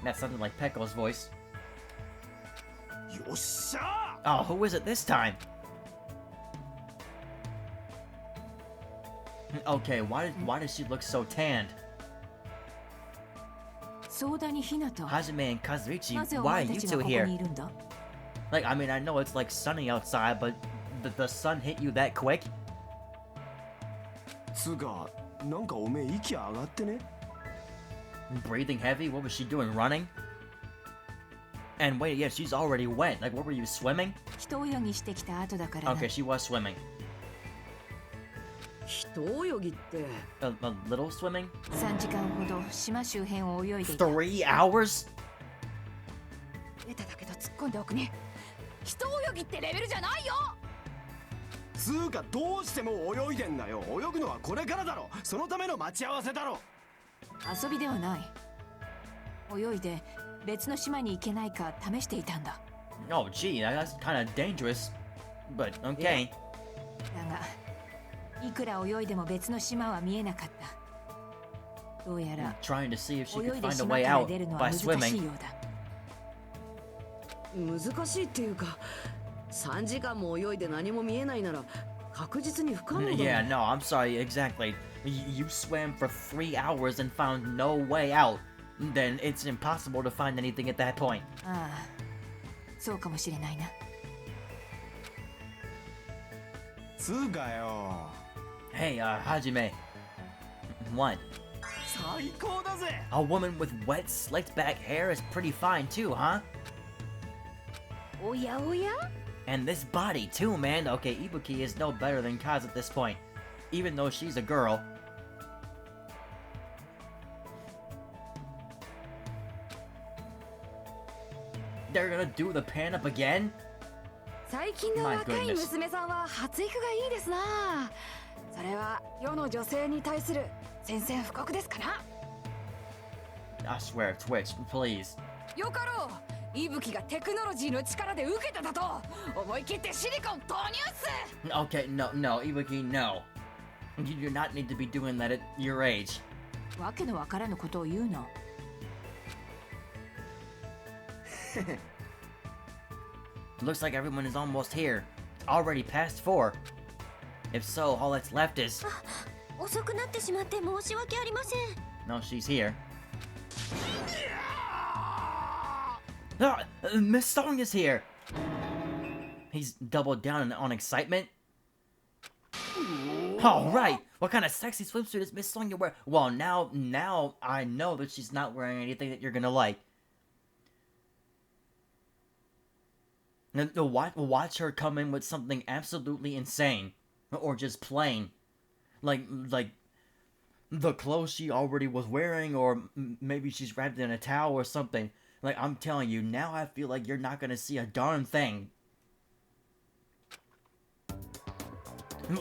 That's something like Pecco's voice. よっしゃ Oh, who is it this time? Okay, why does she look so tanned? 相談にひなた。 Hajime and Kazuichi, なぜお why 前 are た you ち two がここ here? にいるんだ。 Like, I mean, I know it's like sunny outside, but the sun hit you that quick? つうか、なんかおめえ息上がってね。 Breathing heavy? What was she doing? Running? And wait, yeah, she's already wet. Like, what were you, swimming? 人泳ぎしてきた後だからな。 Okay, she was swimming. 人泳ぎって。A little swimming? 3時間ほど島周辺を泳いでいた。 3 hours? 出ただけど突っ込んでおくね。人泳ぎってレベルじゃないよ。つうか、どうしても泳いでんだよ。泳ぐのはこれからだろ。そのための待ち合わせだろ。遊びではない。泳いで別の島に行けないか試していたんだ。 Oh, gee, that's kind of dangerous. But, okay. だが、いくら泳いでも別の島は見えなかった。どうやら Trying to see if she 泳 could いで find a 島 way から out 出るのは by 難しい swimming. ようだ。難しいっていうか、3時間も泳いで何も見えないなら確実に不可能だ。 Yeah, no, I'm sorry, exactly. You swam for 3 hours and found no way out. Then it's impossible to find anything at that point. ああ、そうかもしれないな。つうかよ。 Hey, Hajime. What? 最高だぜ。 A woman with wet, slicked back hair is pretty fine too, huh? おやおや？ And this body too, man. Okay, Ibuki is no better than Kaz at this point. Even though she's a girl. They're gonna do the pan up again? 最近の My 若い goodness. 娘さんは発育がいいですな。それは世の女性に対する宣戦布告ですかな。 I swear, Twitch, please. よかろう。息吹がテクノロジーの力で受けただと思い切ってシリコン投入っす。 Okay, no, Ibuki, no. You do not need to be doing that at your age. わけのわからぬことを言うな。Looks like everyone is almost here. Already past 4. If so, all that's left is... 遅くなってしまって申し訳ありません。 No, she's here. Ah, Miss Song is here! He's doubled down on excitement. Alright! What kind of sexy swimsuit is Miss Song wear? Well, now I know that she's not wearing anything that you're gonna like. Watch her come in with something absolutely insane. Or just plain. Like the clothes she already was wearing, or maybe she's wrapped in a towel or something. Like, I'm telling you, now I feel like you're not gonna see a darn thing.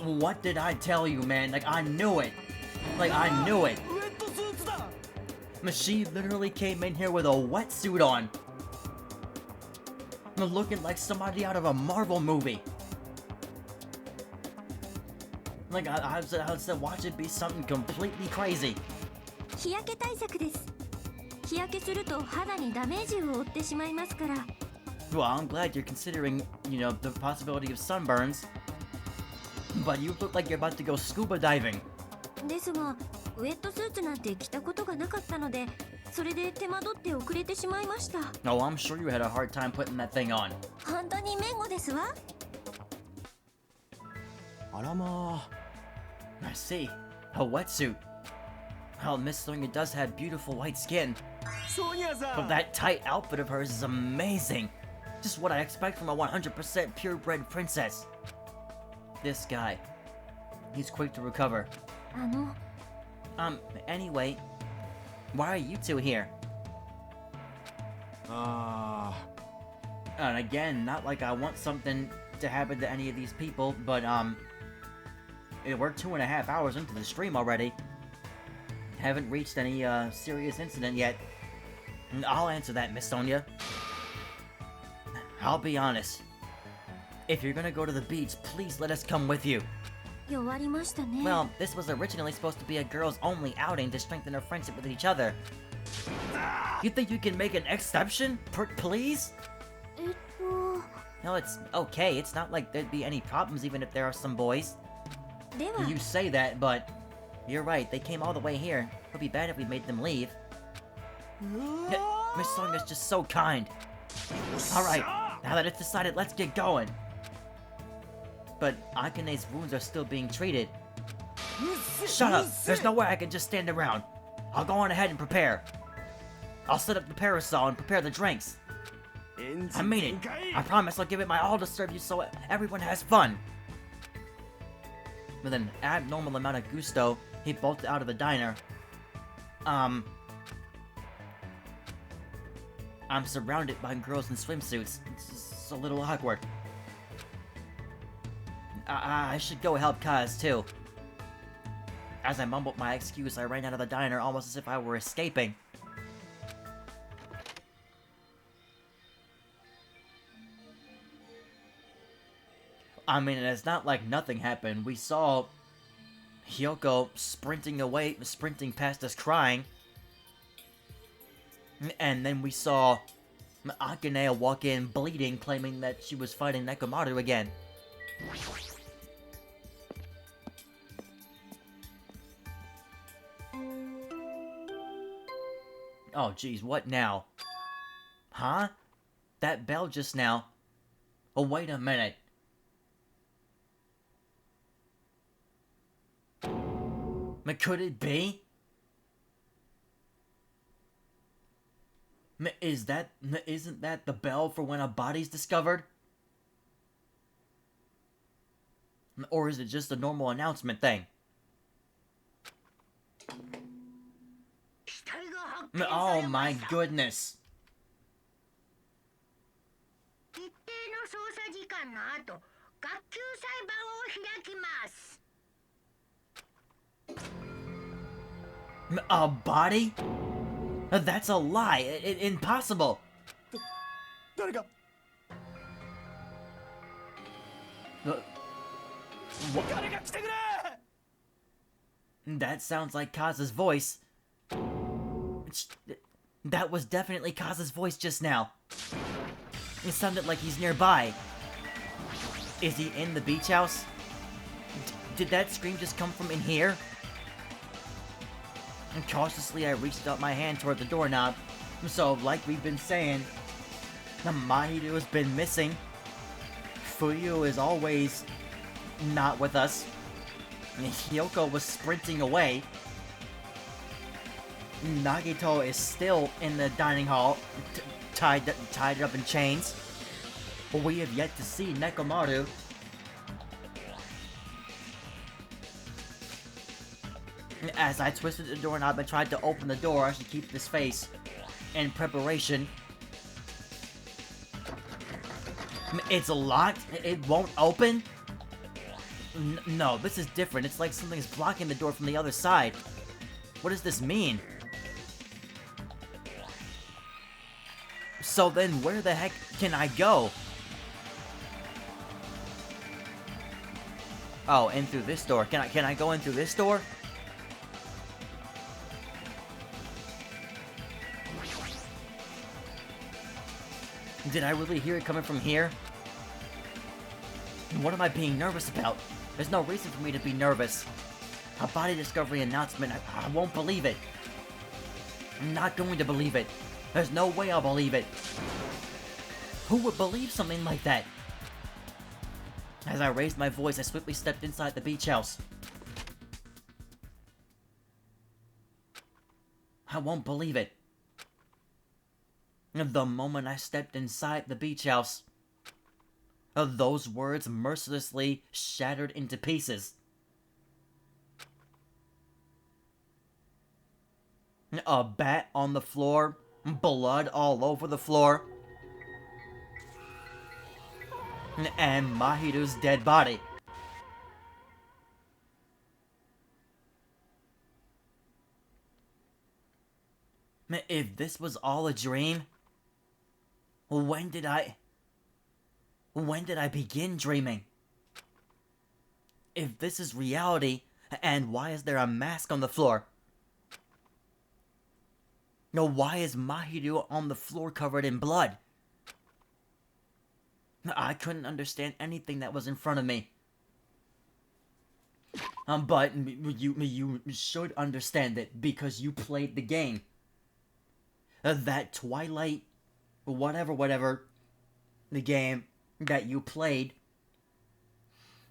What did I tell you, man? Like, I knew it. Like, I knew it. ウェットスーツだ。 She literally came in here with a wetsuit on. looking like somebody out of a Marvel movie. Like, I was watch it be something completely crazy. 日焼け対策です。日焼けすると肌にダメージを負ってしまいますから。 Well, I'm glad you're considering, you know, the possibility of sunburns. But you look like you're about to go scuba diving. ですが、ウェットスーツなんて着たことがなかったので、それで手間取って遅れてしまいました。 Oh, I'm sure you had a hard time putting that thing on. 本当にめんごですわ。あらま I see. A wetsuit. Well, Miss Sonia does have beautiful white skin. あ、ソニアさ But ん。 that tight outfit of hers is amazing. Just what I expect from a 100% purebred princess. This guy. He's quick to recover. あの、 Anyway, why are you two here? あ And again, not like I want something to happen to any of these people, but, we're 2.5 hours into the stream already. Haven't reached any, serious incident yet. I'll answer that, Miss Sonia. I'll be honest. If you're gonna go to the beach, please let us come with you. 弱りましたね。 Well, this was originally supposed to be a girls-only outing to strengthen our friendship with each other. You think you can make an exception? Please? と、 No, it's okay. It's not like there'd be any problems even if there are some boys. では、 You say that, but you're right. They came all the way here. It would be bad if we made them leave. Miss Sonia's just so kind. Alright, now that it's decided, let's get going. But Akane's wounds are still being treated. Shut up! There's no way I can just stand around. I'll go on ahead and prepare. I'll set up the parasol and prepare the drinks. エンジ I ン mean 全 it. 開 I promise I'll give it my all to serve you so everyone has fun. With an abnormal amount of gusto, he bolted out of the diner. I'm surrounded by girls in swimsuits. It's a little awkward. I should go help Kaz too. As I mumbled my excuse, I ran out of the diner almost as if I were escaping. I mean, it's not like nothing happened. We saw Hyoko sprinting past us crying. And then we saw Akane walk in bleeding, claiming that she was fighting Nekomaru again. Oh geez, what now? Huh? That bell just now. Oh, wait a minute. Could it be? Isn't that the bell for when a body's discovered? Or is it just a normal announcement thing? Oh my goodness. 一定の捜査時間の後、学級裁判を開きます。 A body? That's a lie. Impossible. 誰か 誰か来てくれ That sounds like Kaz's voice. That was definitely Kaz's voice just now. It sounded like he's nearby. Is he in the beach house? Did that scream just come from in here? And cautiously I reached out my hand toward the doorknob. So, like we've been saying, Mahiru has been missing. Fuyu is always not with us. Hyoko was sprinting away. Nagito is still in the dining hall, tied up in chains. But we have yet to see Nekomaru. As I twisted the doorknob and tried to open the door, I should keep this face in preparation. It's locked? It won't open? No, this is different. It's like something's blocking the door from the other side. What does this mean? So then where the heck can I go? Oh, in through this door. Can I go in through this door? Did I really hear it coming from here? What am I being nervous about? There's no reason for me to be nervous. A body discovery announcement, I won't believe it. I'm not going to believe it. There's no way I'll believe it. Who would believe something like that? As I raised my voice, I swiftly stepped inside the beach house. I won't believe it. The moment I stepped inside the beach house, those words mercilessly shattered into pieces. A bat on the floor, blood all over the floor, and Mahiru's dead body. If this was all a dream, when did I begin dreaming? If this is reality, and why is there a mask on the floor? No, why is Mahiru on the floor covered in blood? I couldn't understand anything that was in front of me. But you should understand it because you played the game. That Twilight, whatever, the game that you played.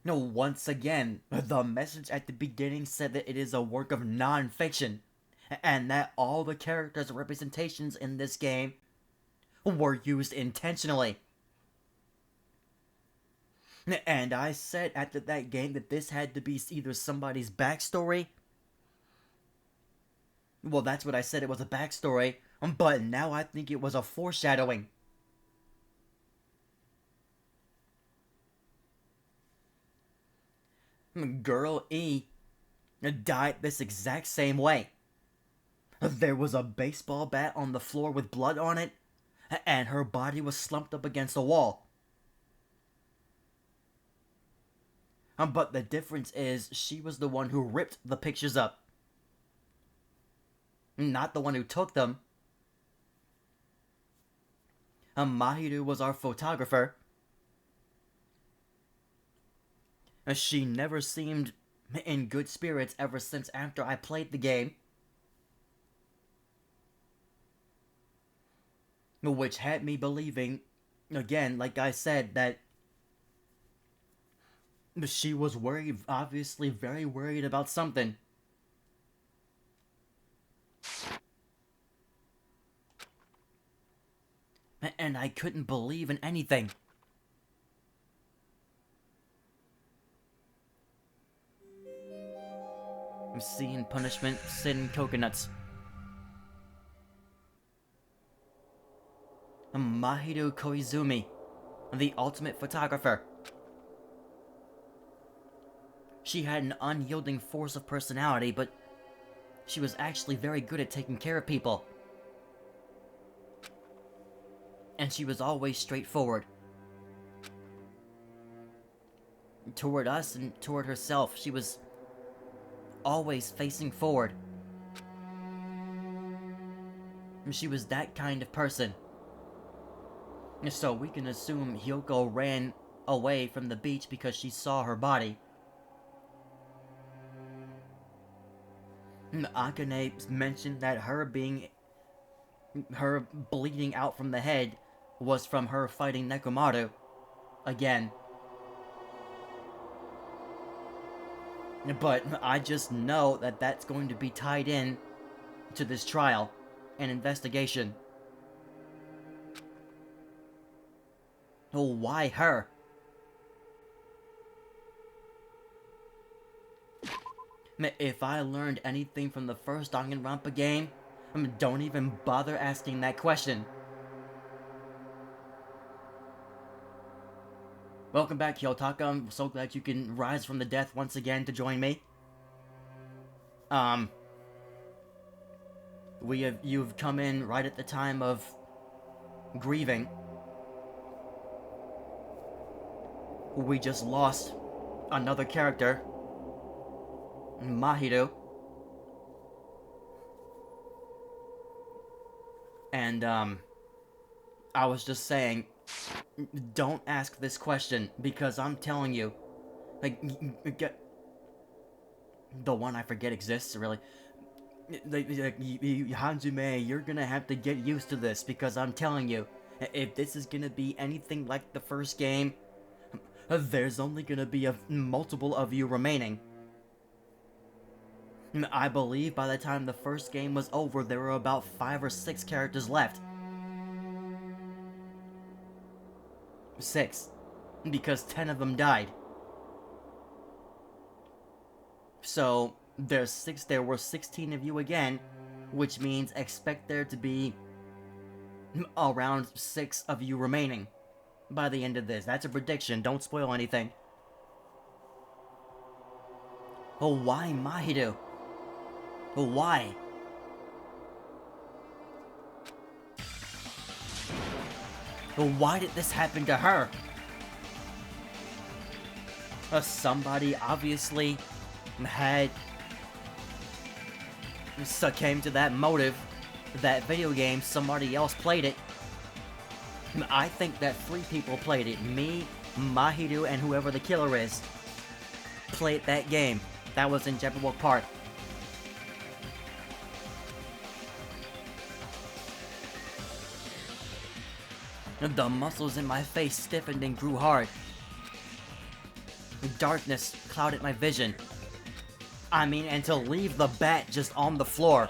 No, once again, the message at the beginning said that it is a work of non-fiction, and that all the characters' representations in this game were used intentionally. And I said after that game that this had to be either somebody's backstory. Well, that's what I said, it was a backstory, but now I think it was a foreshadowing. Girl E died this exact same way. There was a baseball bat on the floor with blood on it, and her body was slumped up against a wall. But the difference is, she was the one who ripped the pictures up. Not the one who took them. Mahiru was our photographer. She never seemed in good spirits ever since after I played the game. Which had me believing, again, like I said, that she was worried, obviously very worried about something. And I couldn't believe in anything. Scene, punishment, sin, coconuts. Mahiru Koizumi, the ultimate photographer. She had an unyielding force of personality, but she was actually very good at taking care of people. And she was always straightforward. Toward us and toward herself, she was always facing forward. She was that kind of person. So we can assume Hyoko ran away from the beach because she saw her body. Akane mentioned that her bleeding out from the head was from her fighting Nekomaru again. But I just know that that's going to be tied in to this trial and investigation. Why her? If I learned anything from the first Danganronpa game, don't even bother asking that question. Welcome back, Hyotaka. I'm so glad you can rise from the death once again to join me. You've come in right at the time of grieving. We just lost another character, Mahito. And, I was just saying, don't ask this question, because I'm telling you, like, the one I forget exists, really. Hanjume, you're gonna have to get used to this, because I'm telling you, if this is gonna be anything like the first game, there's only gonna be a multiple of you remaining. I believe by the time the first game was over, there were about 5 or 6 characters left. 6. Because 10 of them died. So, there were 16 of you again, which means expect there to be around 6 of you remaining by the end of this. That's a prediction, don't spoil anything. Oh, why Mahito? Why? Why did this happen to her? Somebody obviously had succumbed to that motive. That video game, somebody else played it. I think that 3 people played it. Me, Mahito, and whoever the killer is played that game. That was in Jebberwock Park. The muscles in my face stiffened and grew hard. Darkness clouded my vision. And to leave the bat just on the floor.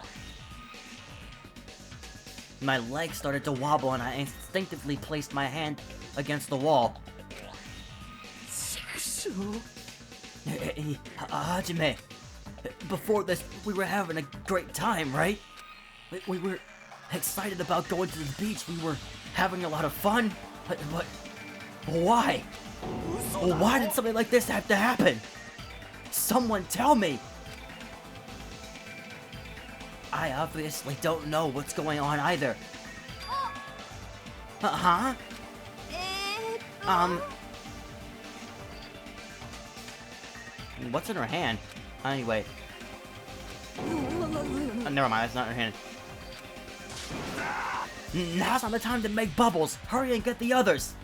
My legs started to wobble and I instinctively placed my hand against the wall. Hajime, before this, we were having a great time, right? We were excited about going to the beach. We were having a lot of fun. But why? Why did something like this have to happen? Someone tell me! I obviously don't know what's going on either. Huh? What's in her hand? Anyway. Never mind, that's not her hand. Now's not the time to make bubbles! Hurry and get the others!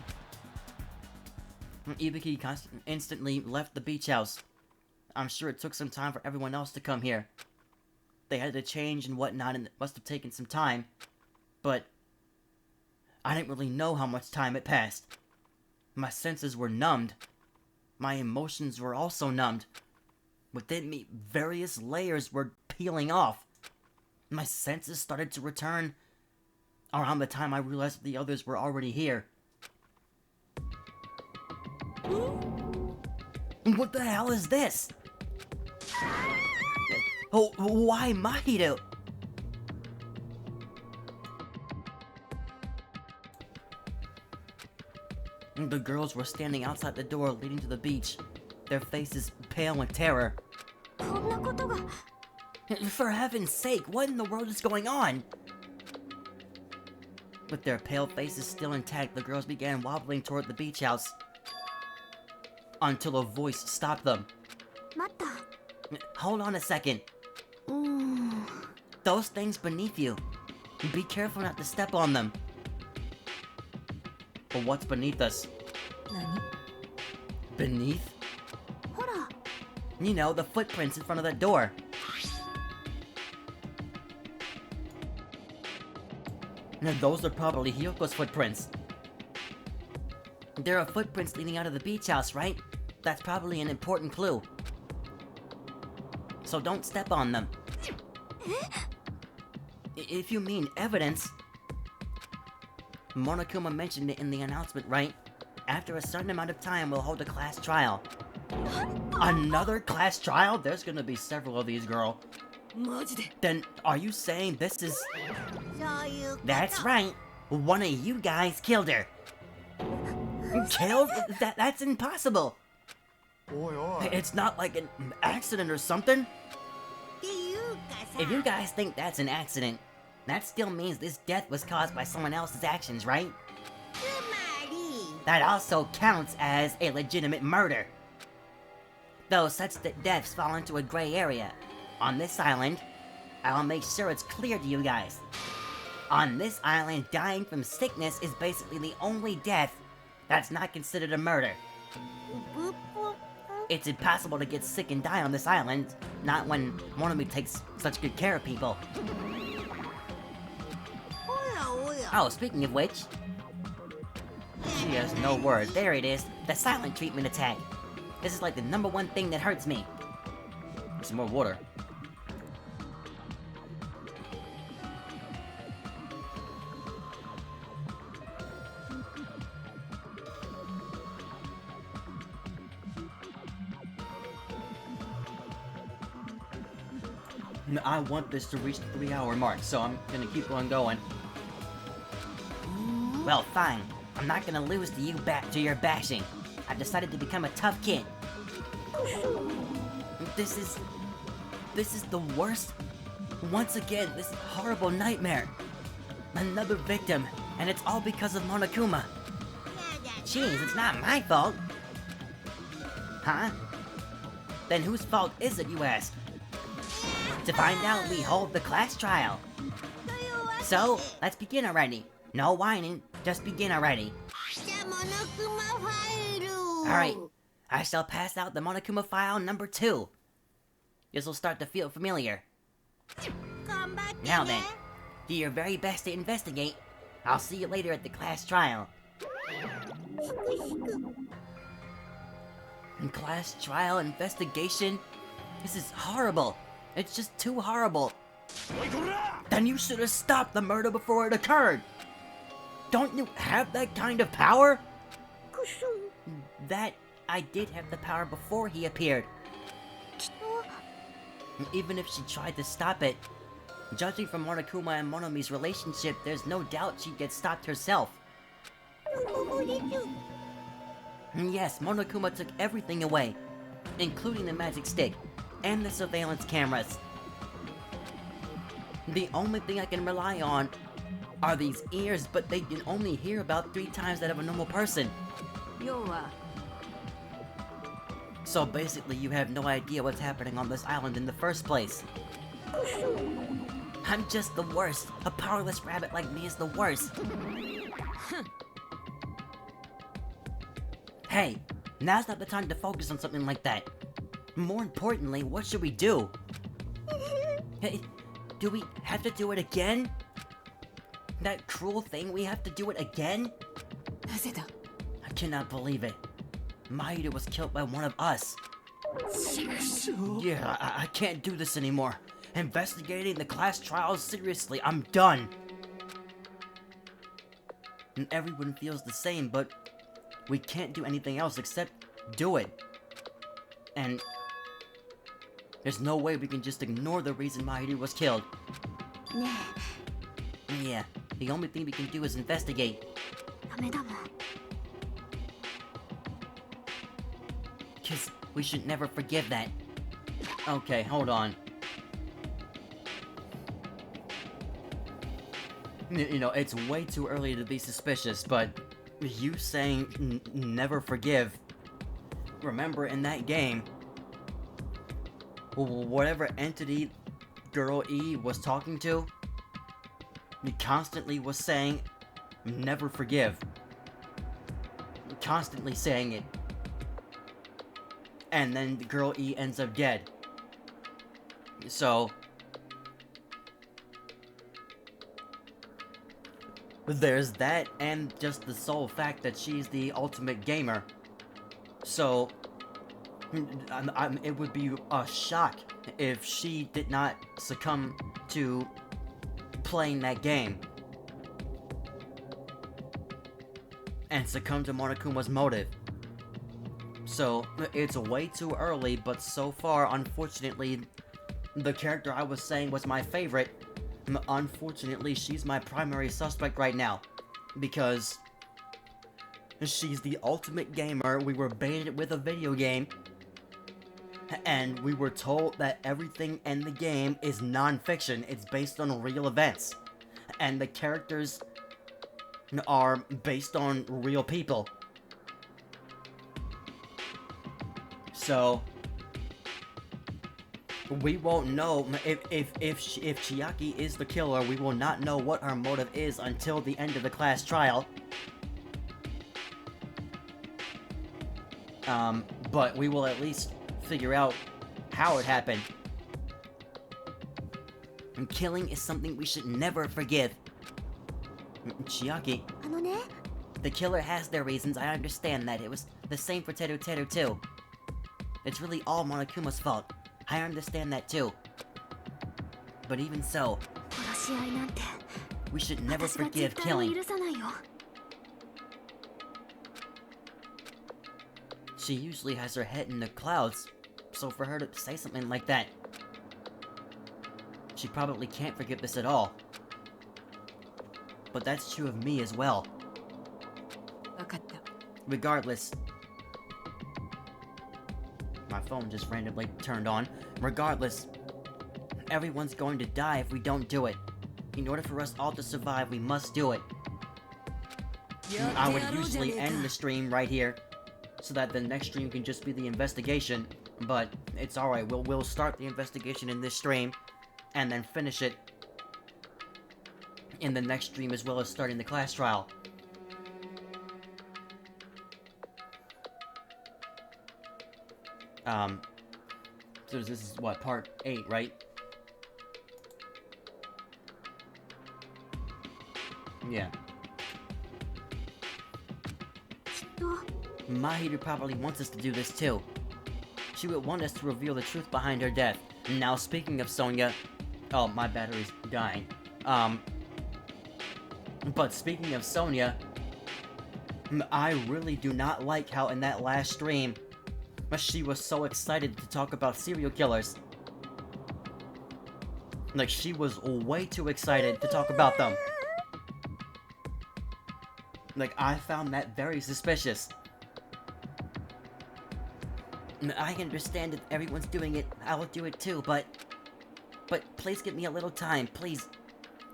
Ibuki instantly left the beach house. I'm sure it took some time for everyone else to come here. They had to change and whatnot, and it must have taken some time. But I didn't really know how much time had passed. My senses were numbed. My emotions were also numbed. Within me, various layers were peeling off. My senses started to return around the time I realized that the others were already here. What the hell is this? Oh, why Mahito? The girls were standing outside the door leading to the beach, their faces pale with terror. For heaven's sake, what in the world is going on? With their pale faces still intact, the girls began wobbling toward the beach house. Until a voice stopped them. Hold on a second. Those things beneath you. Be careful not to step on them. But what's beneath us? Beneath? You know, the footprints in front of the door. Now, those are probably Hyoko's footprints. There are footprints leading out of the beach house, right? That's probably an important clue. So don't step on them. If you mean evidence... Monokuma mentioned it in the announcement, right? After a certain amount of time, we'll hold a class trial. Another class trial? There's gonna be several of these, girl. Then, are you saying this is... That's right. One of you guys killed her. Killed? That's impossible. It's not like an accident or something. If you guys think that's an accident, that still means this death was caused by someone else's actions, right? That also counts as a legitimate murder. Though such deaths fall into a gray area. On this island, I will make sure it's clear to you guys. On this island, dying from sickness is basically the only death that's not considered a murder. It's impossible to get sick and die on this island, not when Monomi takes such good care of people. Oh, speaking of which... She has no word. There it is. The silent treatment attack. This is like the #1 thing that hurts me. Some more water. I want this to reach the 3-hour mark, so I'm gonna keep on going. Well, fine. I'm not gonna lose to you to your bashing. I've decided to become a tough kid. This is the worst. Once again, this horrible nightmare. Another victim, and it's all because of Monokuma. Jeez, it's not my fault. Huh? Then whose fault is it, you ask? To find out, we hold the class trial. So, let's begin already. No whining, just begin already. Alright, I shall pass out the Monokuma file number 2. This will start to feel familiar. Now then, do your very best to investigate. I'll see you later at the class trial. Class trial investigation? This is horrible. It's just too horrible. Then you should have stopped the murder before it occurred. Don't you have that kind of power? That I did have the power before he appeared. Even if she tried to stop it, judging from Monokuma and Monomi's relationship, there's no doubt she'd get stopped herself. Yes, Monokuma took everything away, including the magic stick and the surveillance cameras. The only thing I can rely on are these ears, but they can only hear about 3 times that of a normal person. So basically, you have no idea what's happening on this island in the first place. I'm just the worst. A powerless rabbit like me is the worst. Hey, now's not the time to focus on something like that. More importantly, what should we do? Hey, do we have to do it again? That cruel thing, we have to do it again? I cannot believe it. Maida was killed by one of us. Yeah, I can't do this anymore. Investigating the class trials seriously, I'm done. And everyone feels the same, but we can't do anything else except do it. And there's no way we can just ignore the reason Maida was killed. Yeah, the only thing we can do is investigate. Cause we should never forgive that. Okay, hold on. You know, it's way too early to be suspicious, but you saying never forgive. Remember in that game, whatever entity Girl E was talking to, he constantly was saying never forgive. Constantly saying it. And then the Girl E ends up dead. So there's that, and just the sole fact that she's the ultimate gamer. So it would be a shock if she did not succumb to playing that game and succumb to Monokuma's motive. So it's way too early, but so far, unfortunately, the character I was saying was my favorite. Unfortunately, she's my primary suspect right now, because she's the ultimate gamer. We were baited with a video game, and we were told that everything in the game is non-fiction. It's based on real events. and the characters are based on real people. So we won't know if Chiaki is the killer. We will not know what her motive is until the end of the class trial. But we will at least figure out how it happened. And killing is something we should never forgive. Chiaki, あのね、 The killer has their reasons, I understand that. It was the same for Teru Teru too. It's really all Monokuma's fault. I understand that too. But even so, 殺し合いなんて we should never 私は forgive 絶対に killing. 許さないよ。 She usually has her head in the clouds, so for her to say something like that, she probably can't forgive this at all. But that's true of me as well. 分かった。 Regardless, my phone just randomly turned on. Regardless, everyone's going to die if we don't do it. In order for us all to survive, we must do it. I would usually end the stream right here, so that the next stream can just be the investigation. But it's alright, we'll start the investigation in this stream, and then finish it in the next stream, as well as starting the class trial. So this is what, part 8, right? Yeah. きっと Mahiru probably wants us to do this too. She would want us to reveal the truth behind her death. Now, speaking of Sonya... Oh, my battery's dying. But speaking of Sonya... I really do not like how in that last stream... she was so excited to talk about serial killers. Like, she was way too excited to talk about them. Like, I found that very suspicious. I understand if everyone's doing it, I will do it too, but please give me a little time, please.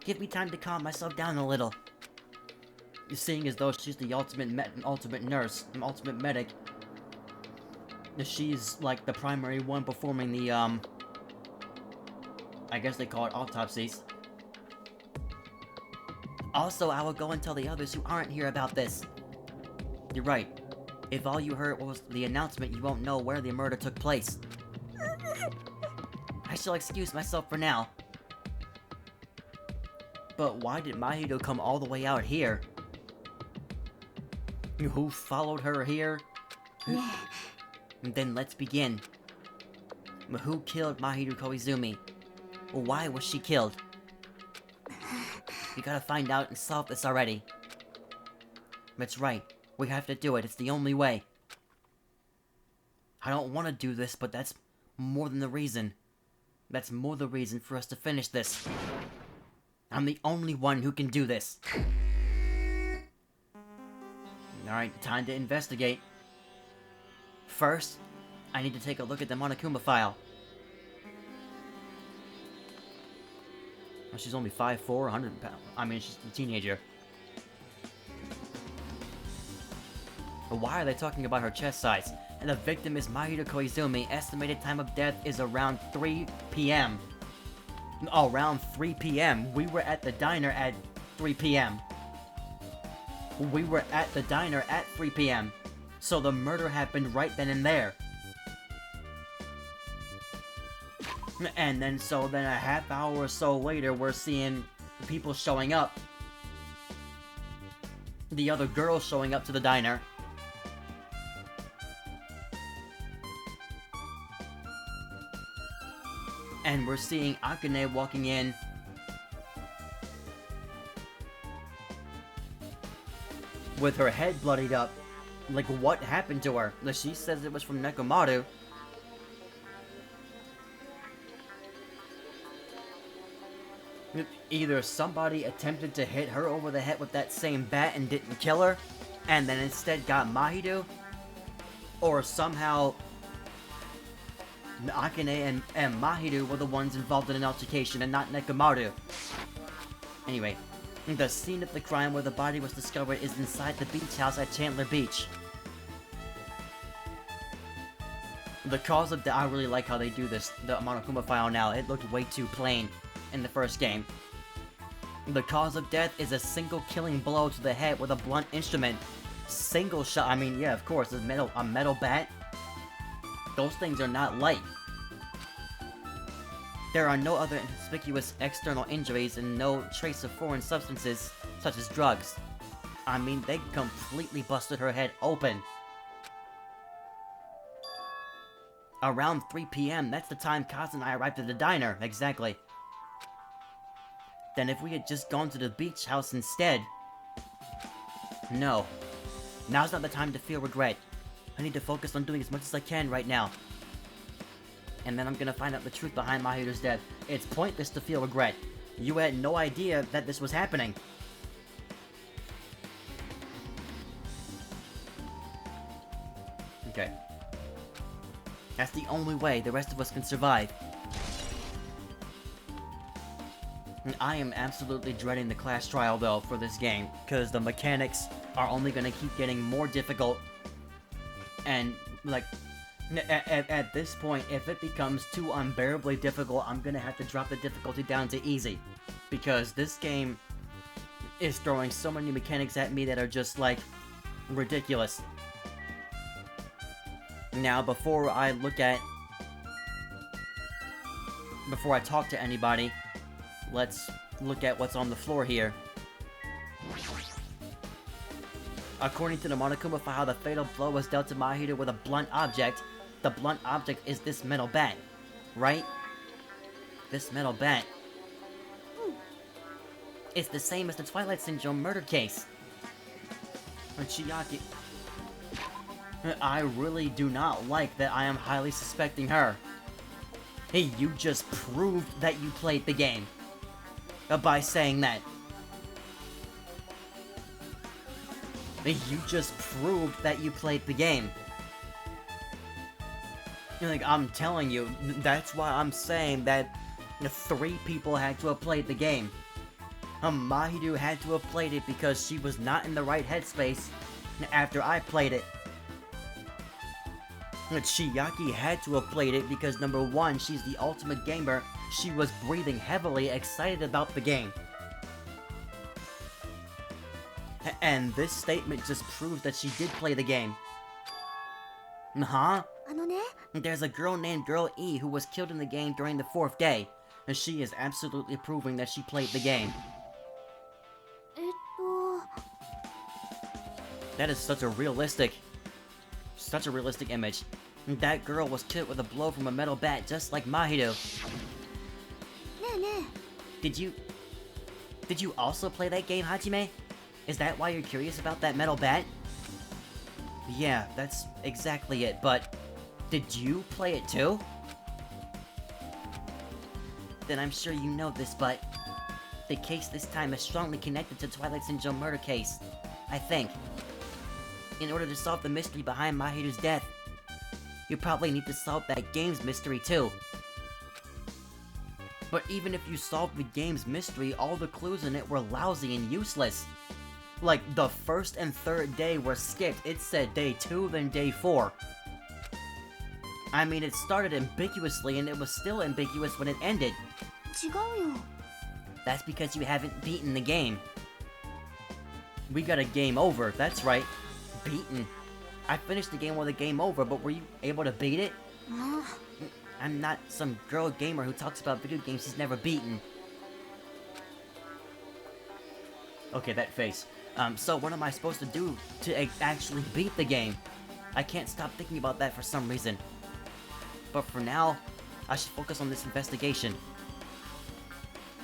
Give me time to calm myself down a little. Seeing as though she's the ultimate nurse, ultimate medic. She's, like, the primary one performing the, I guess they call it autopsies. Also, I will go and tell the others who aren't here about this. You're right. If all you heard was the announcement, you won't know where the murder took place. I shall excuse myself for now. But why did Mahido come all the way out here? Who followed her here? Then let's begin. Who killed Mahiru Koizumi? Why was she killed? We gotta find out and solve this already. That's right. We have to do it. It's the only way. I don't want to do this, but that's more than the reason. That's more the reason for us to finish this. I'm the only one who can do this. Alright, time to investigate. First, I need to take a look at the Monokuma file. Well, she's only 5'4", 100 pounds. I mean, she's a teenager. But why are they talking about her chest size? And the victim is Mahiru Koizumi. Estimated time of death is around 3 p.m. Oh, around 3 p.m. We were at the diner at 3 p.m. We were at the diner at 3 p.m. So the murder happened right then and there. And then a half hour or so later, we're seeing people showing up. The other girls showing up to the diner. And we're seeing Akane walking in. With her head bloodied up. Like, what happened to her? She says it was from Nekomaru. Either somebody attempted to hit her over the head with that same bat and didn't kill her, and then instead got Mahiru, or somehow Akane and Mahiru were the ones involved in an altercation and not Nekomaru. Anyway, The scene of the crime where the body was discovered is inside the beach house at Chandler Beach. The cause of death, I really like how they do this, the Monokuma file now. It looked way too plain in the first game. The cause of death is a single killing blow to the head with a blunt instrument. Single shot, I mean, yeah, of course, a metal bat. Those things are not light. There are no other inconspicuous external injuries and no trace of foreign substances, such as drugs. I mean, they completely busted her head open. Around 3 p.m., that's the time Kaz and I arrived at the diner, exactly. Then if we had just gone to the beach house instead... No. Now's not the time to feel regret. I need to focus on doing as much as I can right now. And then I'm gonna find out the truth behind Mahiru's death. It's pointless to feel regret. You had no idea that this was happening. Okay. That's the only way the rest of us can survive. And I am absolutely dreading the class trial, though, for this game, because the mechanics are only gonna keep getting more difficult. And, like, at this point, if it becomes too unbearably difficult, I'm gonna have to drop the difficulty down to easy. Because this game is throwing so many mechanics at me that are just, like, ridiculous. Now, before I talk to anybody, let's look at what's on the floor here. According to the Monokuma file, the fatal blow was dealt to Mahiru with a blunt object. The blunt object is this metal bat, right? This metal bat. It's the same as the Twilight Syndrome murder case. Chiaki... I really do not like that I am highly suspecting her. Hey, you just proved that you played the game. By saying that. Hey, you just proved that you played the game. Like, I'm telling you, that's why I'm saying that 3 people had to have played the game. Mahiru had to have played it because she was not in the right headspace after I played it. Chiaki had to have played it because, number 1, she's the ultimate gamer. She was breathing heavily, excited about the game. And this statement just proves that she did play the game. Huh? There's a girl named Girl E who was killed in the game during the 4th day. And she is absolutely proving that she played the game. That is such a realistic image. That girl was killed with a blow from a metal bat, just like Mahiru. Did you also play that game, Hajime? Is that why you're curious about that metal bat? Yeah, that's exactly it, but did you play it too? Then I'm sure you know this, but the case this time is strongly connected to Twilight Syndrome murder case, I think. In order to solve the mystery behind Mahiru's death, you probably need to solve that game's mystery too. But even if you solved the game's mystery, all the clues in it were lousy and useless. Like, the 1st and 3rd day were skipped. It said day 2, then day 4. I mean, it started ambiguously, and it was still ambiguous when it ended. That's because you haven't beaten the game. We got a game over, that's right. Beaten. I finished the game with a game over, but were you able to beat it? I'm not some girl gamer who talks about video games she's never beaten. Okay, that face. So what am I supposed to do to actually beat the game? I can't stop thinking about that for some reason. But for now, I should focus on this investigation.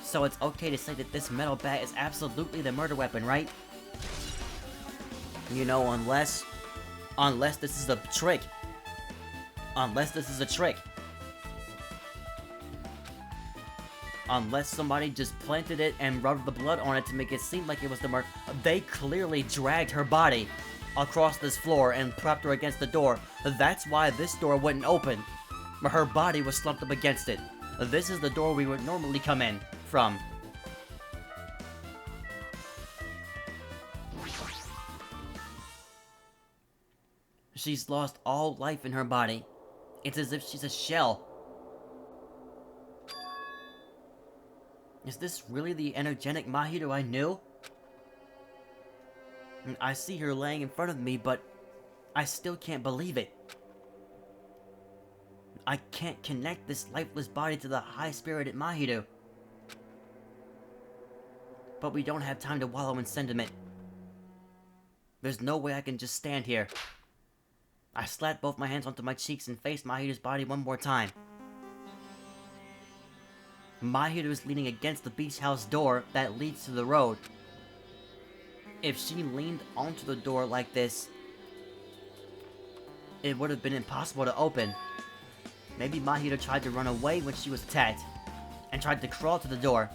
So it's okay to say that this metal bat is absolutely the murder weapon, right? You know, unless this is a trick. Unless this is a trick. Unless somebody just planted it and rubbed the blood on it to make it seem like it was the murder. They clearly dragged her body across this floor and propped her against the door. That's why this door wouldn't open. Her body was slumped up against it. This is the door we would normally come in from. She's lost all life in her body. It's as if she's a shell. Is this really the energetic Mahito I knew? I see her laying in front of me, but I still can't believe it. I can't connect this lifeless body to the high-spirited Mahito. But we don't have time to wallow in sentiment. There's no way I can just stand here. I slapped both my hands onto my cheeks and faced Mahito's body one more time. Mahito is leaning against the beach house door that leads to the road. If she leaned onto the door like this, it would have been impossible to open. Maybe Mahito tried to run away when she was attacked, and tried to crawl to the door.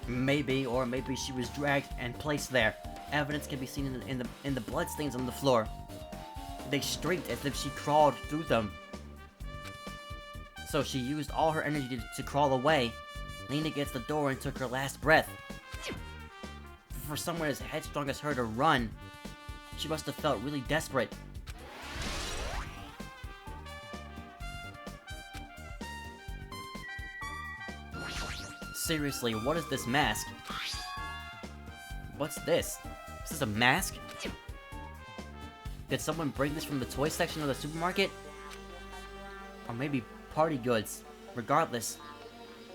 Maybe she was dragged and placed there. Evidence can be seen in the bloodstains on the floor. They streaked as if she crawled through them. So she used all her energy to crawl away, leaned against the door and took her last breath. For someone as headstrong as her to run, she must have felt really desperate. Seriously, what is this mask? What's this? Is this a mask? Did someone bring this from the toy section of the supermarket? Or maybe party goods. Regardless,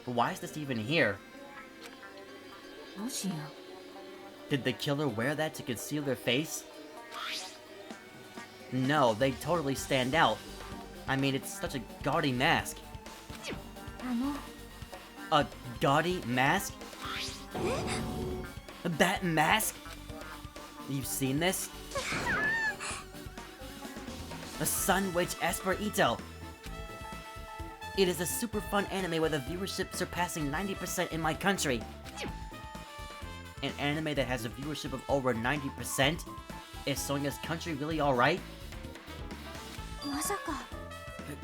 why is this even here? Did the killer wear that to conceal their face? No, they totally stand out. I mean, it's such a gaudy mask. A gaudy mask? That mask? You've seen this? The Sun Witch Esper Ito. It is a super fun anime with a viewership surpassing 90% in my country. An anime that has a viewership of over 90%? Is Sonya's country really alright?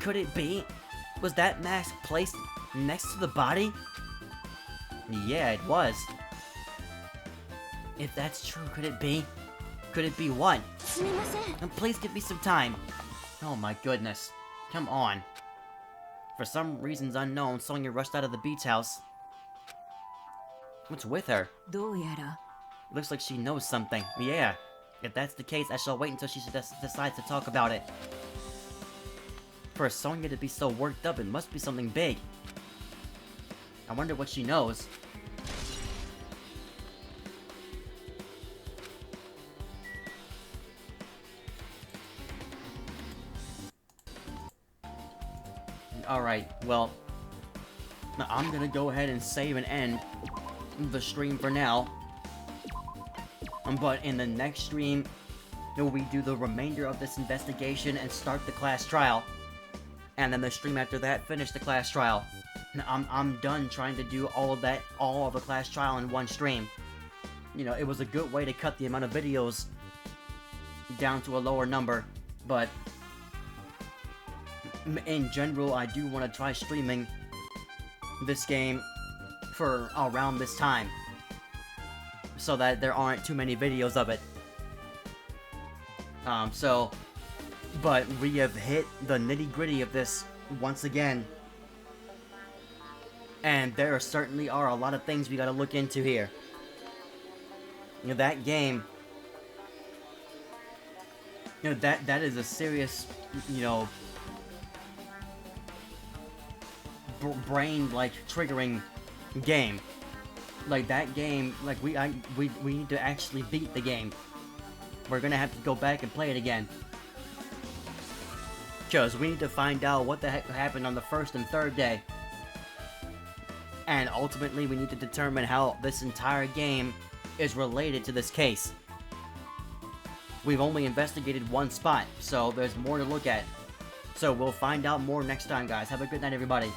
Could it be? Was that mask placed next to the body? Yeah, it was. If that's true, could it be? Could it be what? Please give me some time. Oh my goodness. Come on. For some reasons unknown, Sonya rushed out of the beach house. What's with her? Looks like she knows something. Yeah. If that's the case, I shall wait until she decides to talk about it. For Sonya to be so worked up, it must be something big. I wonder what she knows. Alright, well, I'm gonna go ahead and save and end the stream for now. But in the next stream, we do the remainder of this investigation and start the class trial. And then the stream after that, finish the class trial. I'm done trying to do all of the class trial in one stream. You know, it was a good way to cut the amount of videos down to a lower number, but in general, I do want to try streaming this game for around this time, so that there aren't too many videos of it. But we have hit the nitty-gritty of this once again. And there certainly are a lot of things we gotta look into here. You know, that game... You know, that is a serious, you know... brain, like, triggering game. Like, that game, like, we need to actually beat the game. We're gonna have to go back and play it again. Because we need to find out what the heck happened on the first and third day. And ultimately, we need to determine how this entire game is related to this case. We've only investigated one spot, so there's more to look at. So we'll find out more next time, guys. Have a good night, everybody.